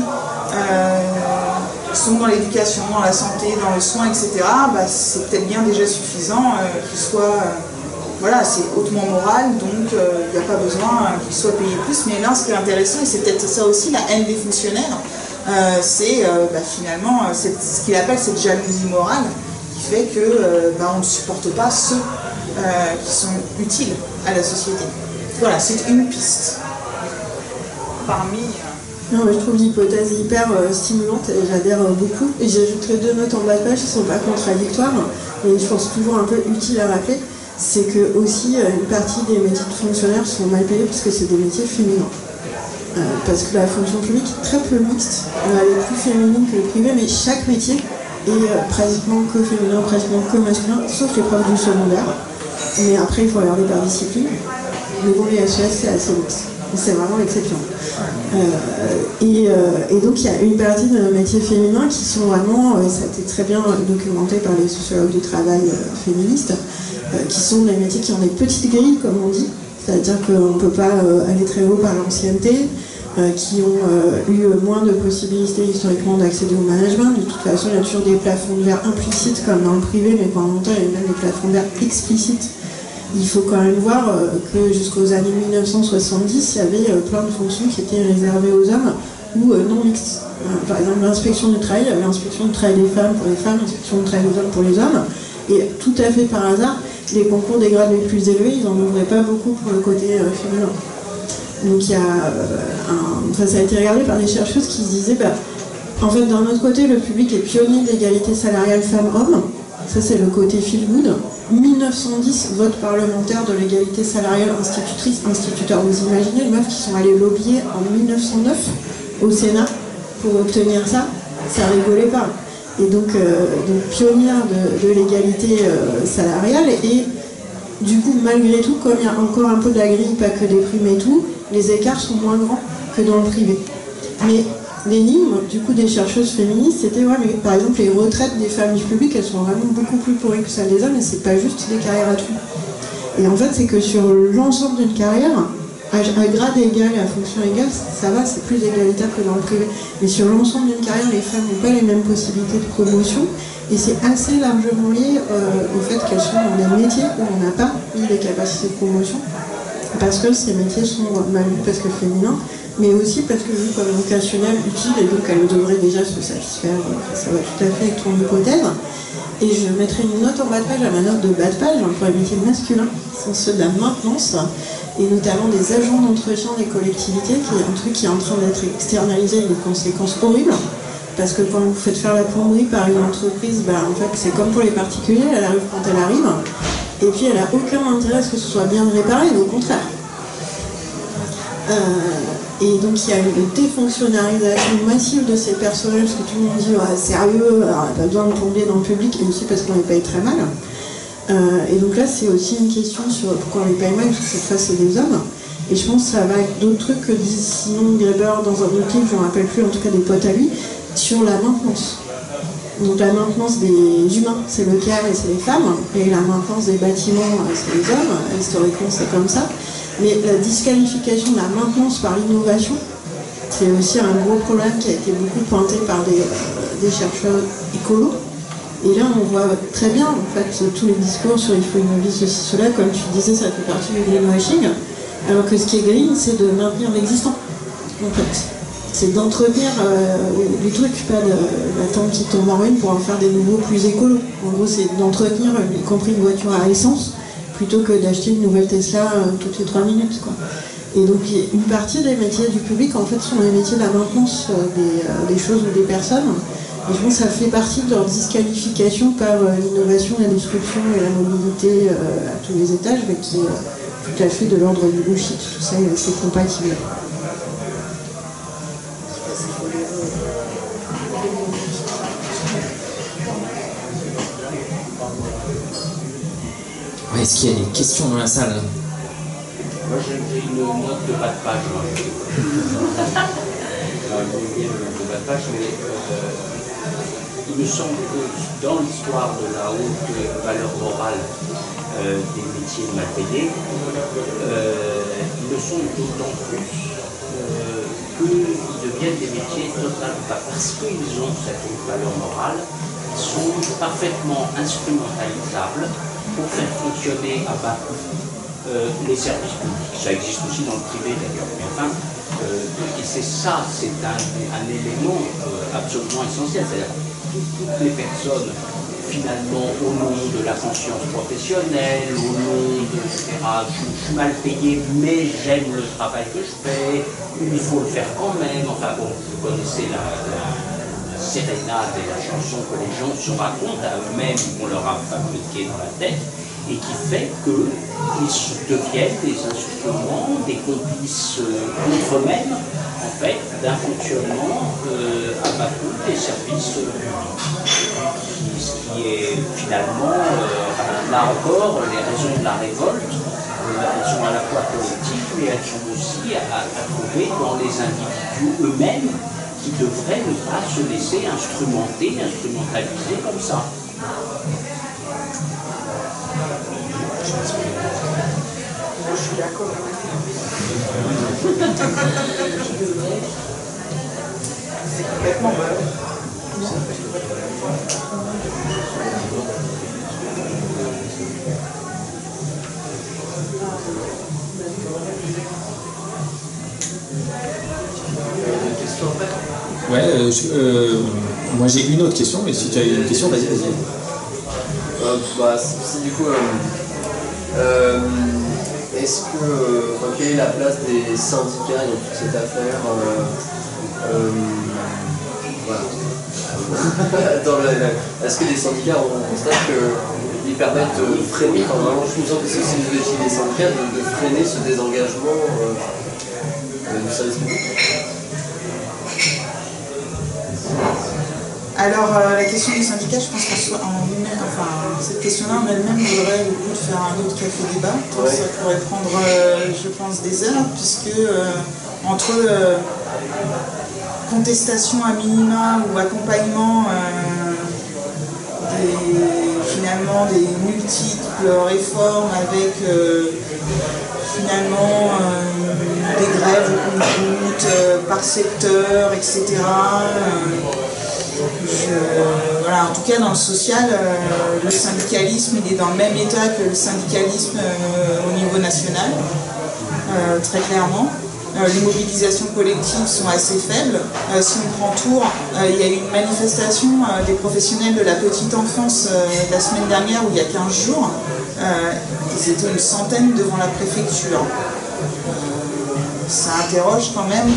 sont dans l'éducation, dans la santé, dans le soin, etc., bah, c'est peut-être bien déjà suffisant qu'ils soient... voilà, c'est hautement moral, donc il n'y a pas besoin qu'ils soient payés plus. Mais là, ce qui est intéressant, et c'est peut-être ça aussi la haine des fonctionnaires, c'est finalement ce qu'il appelle cette jalousie morale qui fait que on ne supporte pas ceux qui sont utiles à la société. Voilà, c'est une piste parmi... Non, mais je trouve l'hypothèse hyper stimulante et j'adhère beaucoup. Et j'ajouterai 2 notes en bas de page qui ne sont pas contradictoires, mais je pense toujours un peu utile à rappeler. C'est que aussi une partie des métiers de fonctionnaires sont mal payés parce que c'est des métiers féminins. Parce que la fonction publique est très peu mixte, elle est plus féminine que le privé, mais chaque métier est pratiquement que féminin, pratiquement que masculin, sauf les profs du secondaire. Mais après, il faut regarder par discipline. Mais bon, les HES, c'est assez mixte. C'est vraiment l'exception. Et donc, il y a une partie de nos métiers féminins qui sont vraiment, ça a été très bien documenté par les sociologues du travail féministes, qui sont des métiers qui ont des petites grilles, comme on dit. C'est-à-dire qu'on ne peut pas aller très haut par l'ancienneté, qui ont eu moins de possibilités historiquement d'accéder au management. De toute façon, il y a toujours des plafonds de verre implicites, comme dans le privé, mais pendant longtemps, il y a même des plafonds de verre explicites. Il faut quand même voir que jusqu'aux années 1970, il y avait plein de fonctions qui étaient réservées aux hommes ou non mixtes. Par exemple, l'inspection du travail, il y avait l'inspection du travail des femmes pour les femmes, l'inspection du travail des hommes pour les hommes. Et tout à fait par hasard, les concours des grades les plus élevés, ils n'en ouvraient pas beaucoup pour le côté féminin. Donc il y a ça a été regardé par des chercheuses qui se disaient, en fait, d'un autre côté, le public est pionnier de l'égalité salariale femmes-hommes. Ça, c'est le côté feel good. 1910, vote parlementaire de l'égalité salariale instituteur. Vous imaginez les meufs qui sont allées lobbyer en 1909 au Sénat pour obtenir ça? Ça rigolait pas. Et donc pionnière de l'égalité salariale. Et du coup, malgré tout, comme il y a encore un peu de la grille, pas que des primes et tout, les écarts sont moins grands que dans le privé. Mais l'énigme, du coup, des chercheuses féministes, c'était, ouais, mais par exemple, les retraites des femmes du public, elles sont vraiment beaucoup plus pourries que celles des hommes, et c'est pas juste des carrières à tout. Et en fait, c'est que sur l'ensemble d'une carrière, à grade égal et à fonction égale, ça va, c'est plus égalitaire que dans le privé. Mais sur l'ensemble d'une carrière, les femmes n'ont pas les mêmes possibilités de promotion, et c'est assez largement lié au fait qu'elles sont dans des métiers où on n'a pas eu les capacités de promotion, parce que ces métiers sont mal vus parce que féminins, mais aussi parce que vu comme vocationnel utile, et donc elle devrait déjà se satisfaire, ça va tout à fait avec ton hypothèse. Et je mettrai une note en bas de page à ma note de bas de page pour les métiers masculins, qui sont ceux de la maintenance, et notamment des agents d'entretien des collectivités, qui est un truc qui est en train d'être externalisé avec des conséquences horribles, parce que quand vous faites faire la plomberie par une entreprise, en fait c'est comme pour les particuliers, elle arrive quand elle arrive, et puis elle n'a aucun intérêt à ce que ce soit bien réparé, au contraire. Et donc il y a une défonctionnalisation massive de ces personnels, parce que tout le monde dit sérieux, alors, pas besoin de plomber dans le public, et aussi parce qu'on les paye très mal. Et donc là c'est aussi une question sur pourquoi on les paye mal, parce que cette fois c'est des hommes. Et je pense que ça va avec d'autres trucs que dit Simon Greber dans un autre livre, je ne me rappelle plus, en tout cas des potes à lui, sur la maintenance. Donc la maintenance des humains, c'est le CAR et c'est les femmes, et la maintenance des bâtiments, c'est les hommes, historiquement c'est comme ça. Mais la disqualification de la maintenance par l'innovation, c'est aussi un gros problème qui a été beaucoup pointé par des chercheurs écolos. Et là, on voit très bien, en fait, tous les discours sur il faut innover ceci, cela, comme tu disais, ça fait partie du greenwashing, alors que ce qui est green, c'est de maintenir l'existant, en fait. C'est d'entretenir les trucs, pas d'attendre qu'ils tombent en ruine pour en faire des nouveaux plus écolos. En gros, c'est d'entretenir, y compris une voiture à essence, plutôt que d'acheter une nouvelle Tesla toutes les 3 minutes, quoi. Et donc une partie des métiers du public en fait sont les métiers de la maintenance des choses ou des personnes. Et je pense que ça fait partie de leur disqualification par l'innovation, la disruption et la mobilité à tous les étages, mais qui est tout à fait de l'ordre du bullshit. Tout ça est assez compatible. Ouais, est-ce qu'il y a des questions dans la salle? Moi j'ai une note de bas de page. Il me semble que dans l'histoire de la haute valeur morale des métiers mal payés, il me semble d'autant plus qu'ils deviennent des métiers totalement pas parce qu'ils ont cette haute valeur morale, ils sont parfaitement instrumentalisables pour faire fonctionner à bas coût les services publics. Ça existe aussi dans le privé d'ailleurs, mais enfin, et c'est ça, c'est un élément absolument essentiel. C'est-à-dire toutes les personnes, finalement, au nom de la conscience professionnelle, au nom de, etc., je suis mal payé, mais j'aime le travail que je fais, il faut le faire quand même. Enfin bon, vous connaissez la sérénade et la chanson que les gens se racontent à eux-mêmes, qu'on leur a fabriqué dans la tête, et qui fait qu'ils deviennent des instruments, des complices contre eux-mêmes, en fait, d'un fonctionnement à bas coût des services publics. Ce qui est finalement, là encore, les raisons de la révolte, elles sont à la fois collectives, mais elles sont aussi à trouver dans les individus eux-mêmes qui devraient ne pas se laisser instrumentaliser comme ça. Je suis d'accord. C'est complètement vrai. Ouais, moi j'ai une autre question, mais si tu as une question, vas-y. C'est du coup, est-ce que, quelle est la place des syndicats dans toute cette affaire voilà. Est-ce que les syndicats, on constate qu'ils permettent de freiner, vraiment, je me sens que c'est aussi le défi des syndicats, de freiner ce désengagement du service public? Alors, la question des syndicats, je pense cette question-là en elle-même vaudrait le coup de faire un autre café débat. Ouais. Ça pourrait prendre, je pense, des heures, puisque entre contestation à minima ou accompagnement finalement des multiples réformes avec finalement des grèves au compte-gouttes par secteur, etc. Voilà, en tout cas dans le social, le syndicalisme il est dans le même état que le syndicalisme au niveau national, très clairement. Les mobilisations collectives sont assez faibles. Si on prend Tours, il y a eu une manifestation des professionnels de la petite enfance la semaine dernière, où il y a 15 jours. Ils étaient une centaine devant la préfecture. Ça interroge quand même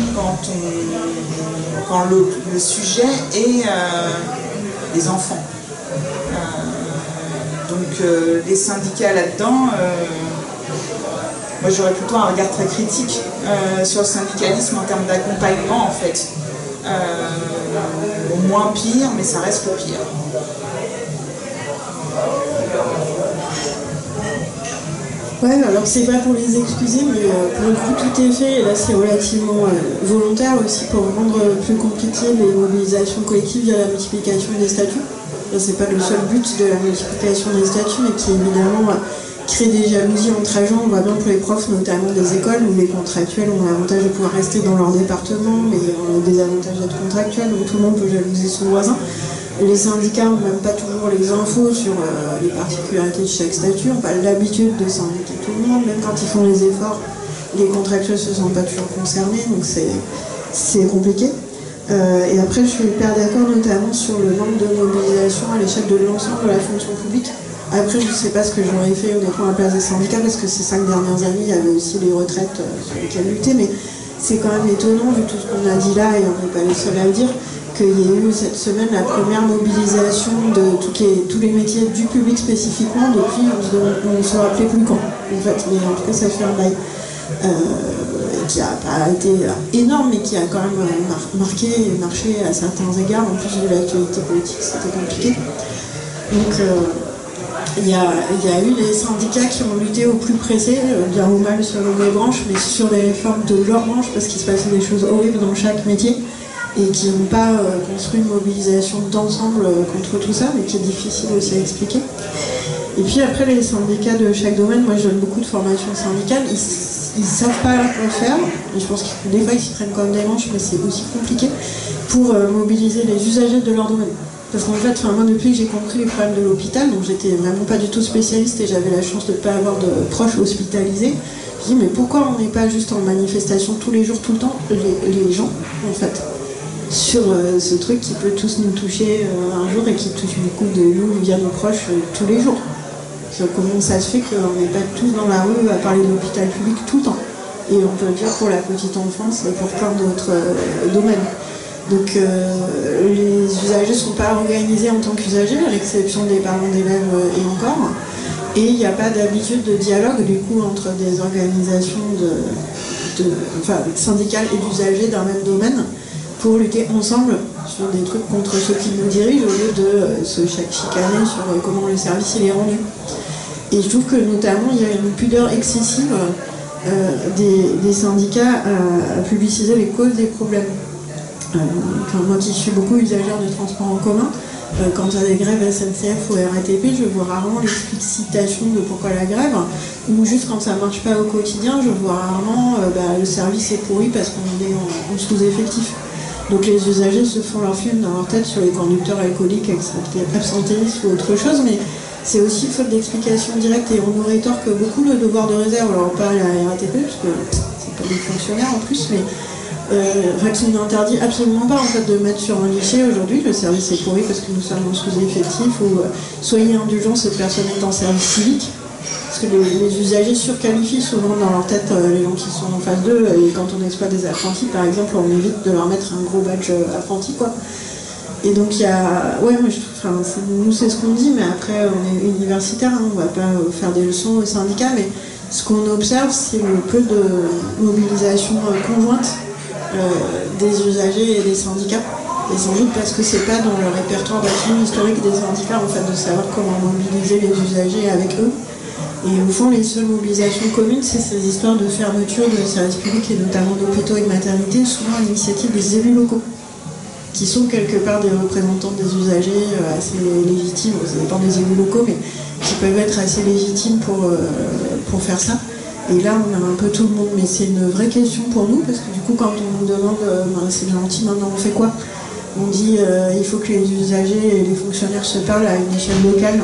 quand le sujet est les enfants. Donc les syndicats là-dedans, moi j'aurais plutôt un regard très critique sur le syndicalisme en termes d'accompagnement en fait. Moins pire, mais ça reste le pire. Ouais, alors c'est pas pour les excuser, mais pour le coup tout est fait, et là c'est relativement volontaire aussi pour rendre plus compliqué les mobilisations collectives via la multiplication des statuts. C'est pas le seul but de la multiplication des statuts, mais qui évidemment crée des jalousies entre agents. On voit bien pour les profs, notamment des écoles, où les contractuels ont l'avantage de pouvoir rester dans leur département, mais ont des avantages d'être contractuels, où tout le monde peut jalouser son voisin. Les syndicats n'ont même pas toujours les infos sur les particularités de chaque statut, n'ont pas l'habitude de syndiquer tout le monde, même quand ils font les efforts, les contractuels ne se sentent pas toujours concernés, donc c'est compliqué. Et après, je suis hyper d'accord notamment sur le manque de mobilisation à l'échelle de l'ensemble de la fonction publique. Après, je ne sais pas ce que j'aurais fait honnêtement à la place des syndicats, parce que ces 5 dernières années, il y avait aussi les retraites sur lesquelles lutter, mais c'est quand même étonnant, vu tout ce qu'on a dit là, et on n'est pas les seuls à le dire, qu'il y ait eu cette semaine la première mobilisation de tous les métiers du public spécifiquement depuis on ne se rappelait plus quand, en fait, mais en tout cas ça fait un bail. Qui n'a pas été énorme, mais qui a quand même marqué et marché à certains égards. En plus de l'actualité politique, c'était compliqué. Donc il y a eu les syndicats qui ont lutté au plus pressé, bien ou mal sur les branches, mais sur les réformes de leur branche, parce qu'il se passait des choses horribles dans chaque métier, et qui n'ont pas construit une mobilisation d'ensemble contre tout ça, mais qui est difficile aussi à expliquer. Et puis après, les syndicats de chaque domaine, moi je donne beaucoup de formations syndicales, ils savent pas quoi faire, et je pense que des fois ils s'y prennent comme des manches, mais c'est aussi compliqué, pour mobiliser les usagers de leur domaine. Parce qu'en fait, moi depuis que j'ai compris les problèmes de l'hôpital, donc j'étais vraiment pas du tout spécialiste et j'avais la chance de ne pas avoir de proches hospitalisés, je dis mais pourquoi on n'est pas juste en manifestation tous les jours, tout le temps, les gens en fait, sur ce truc qui peut tous nous toucher un jour et qui touche beaucoup de nous via nos proches tous les jours. Comment ça se fait qu'on n'est pas tous dans la rue à parler de l'hôpital public tout le temps? Et on peut le dire pour la petite enfance et pour plein d'autres domaines. Donc les usagers ne sont pas organisés en tant qu'usagers, à l'exception des parents d'élèves et encore. Et il n'y a pas d'habitude de dialogue du coup entre des organisations syndicales et d'usagers d'un même domaine pour lutter ensemble sur des trucs contre ceux qui nous dirigent au lieu de se chicaner sur comment le service il est rendu. Et je trouve que notamment il y a une pudeur excessive des syndicats à publiciser les causes des problèmes. Moi qui suis beaucoup usagère du transport en commun, quand il y a des grèves SNCF ou RATP, je vois rarement l'explicitation de pourquoi la grève, ou juste quand ça marche pas au quotidien, je vois rarement le service est pourri parce qu'on est en sous-effectif. Donc les usagers se font leur film dans leur tête sur les conducteurs alcooliques, absentéistes ou autre chose, mais c'est aussi faute d'explication directe, et on nous rétorque beaucoup le devoir de réserve, alors pas à la RATP, parce que c'est pas des fonctionnaires en plus, mais qui n'interdit absolument pas en fait, de mettre sur un guichet aujourd'hui le service est pourri parce que nous sommes en sous-effectif, ou soyez indulgents, cette personne est en service civique. Parce que les usagers surqualifient souvent dans leur tête les gens qui sont en face d'eux, et quand on exploite des apprentis par exemple, on évite de leur mettre un gros badge apprenti quoi. Et donc il y a... Ouais, moi, nous c'est ce qu'on dit, mais après on est universitaire, hein, on va pas faire des leçons aux syndicats, mais ce qu'on observe c'est le peu de mobilisation conjointe des usagers et des syndicats, et sans doute parce que c'est pas dans le répertoire d'action historique des syndicats en fait de savoir comment mobiliser les usagers avec eux. Et au fond les seules mobilisations communes c'est ces histoires de fermeture de services publics et notamment d'hôpitaux et de maternités, souvent à l'initiative des élus locaux qui sont quelque part des représentants des usagers assez légitimes, ça dépend des élus locaux, mais qui peuvent être assez légitimes pour faire ça. Et là, on a un peu tout le monde, mais c'est une vraie question pour nous, parce que du coup, quand on nous demande, c'est gentil, maintenant on fait quoi? On dit il faut que les usagers et les fonctionnaires se parlent à une échelle locale,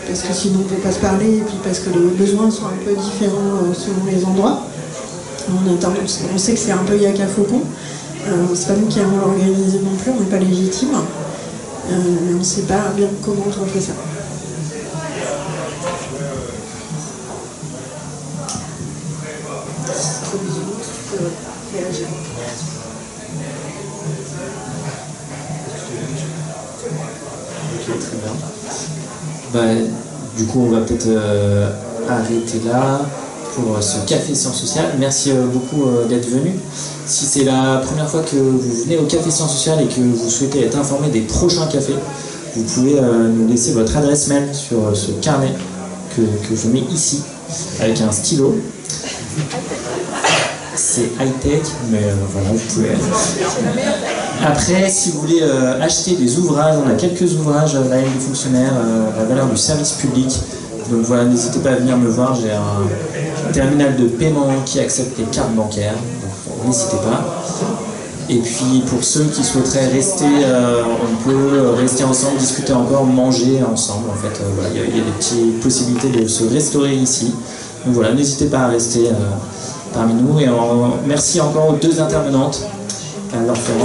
parce que sinon on ne peut pas se parler, et puis parce que les besoins sont un peu différents selon les endroits. On sait que c'est un peu yaka faucon, c'est pas nous qui avons l'organiser non plus, on n'est pas légitime, mais on ne sait pas bien comment on fait ça. Ok, très bien. Du coup, on va peut-être arrêter là pour ce café Sciences Sociales. Merci beaucoup d'être venu. Si c'est la première fois que vous venez au café Sciences Sociales et que vous souhaitez être informé des prochains cafés, vous pouvez nous laisser votre adresse mail sur ce carnet que je mets ici avec un stylo. C'est high-tech, mais voilà, vous pouvez... Après, si vous voulez acheter des ouvrages, on a quelques ouvrages, la haine des fonctionnaires, la valeur du service public. Donc voilà, n'hésitez pas à venir me voir, j'ai un terminal de paiement qui accepte les cartes bancaires, donc n'hésitez pas. Et puis pour ceux qui souhaiteraient rester, on peut rester ensemble, discuter encore, manger ensemble. En fait, voilà, il y a des petites possibilités de se restaurer ici. Donc voilà, n'hésitez pas à rester parmi nous. Et merci encore aux deux intervenantes. À leur faire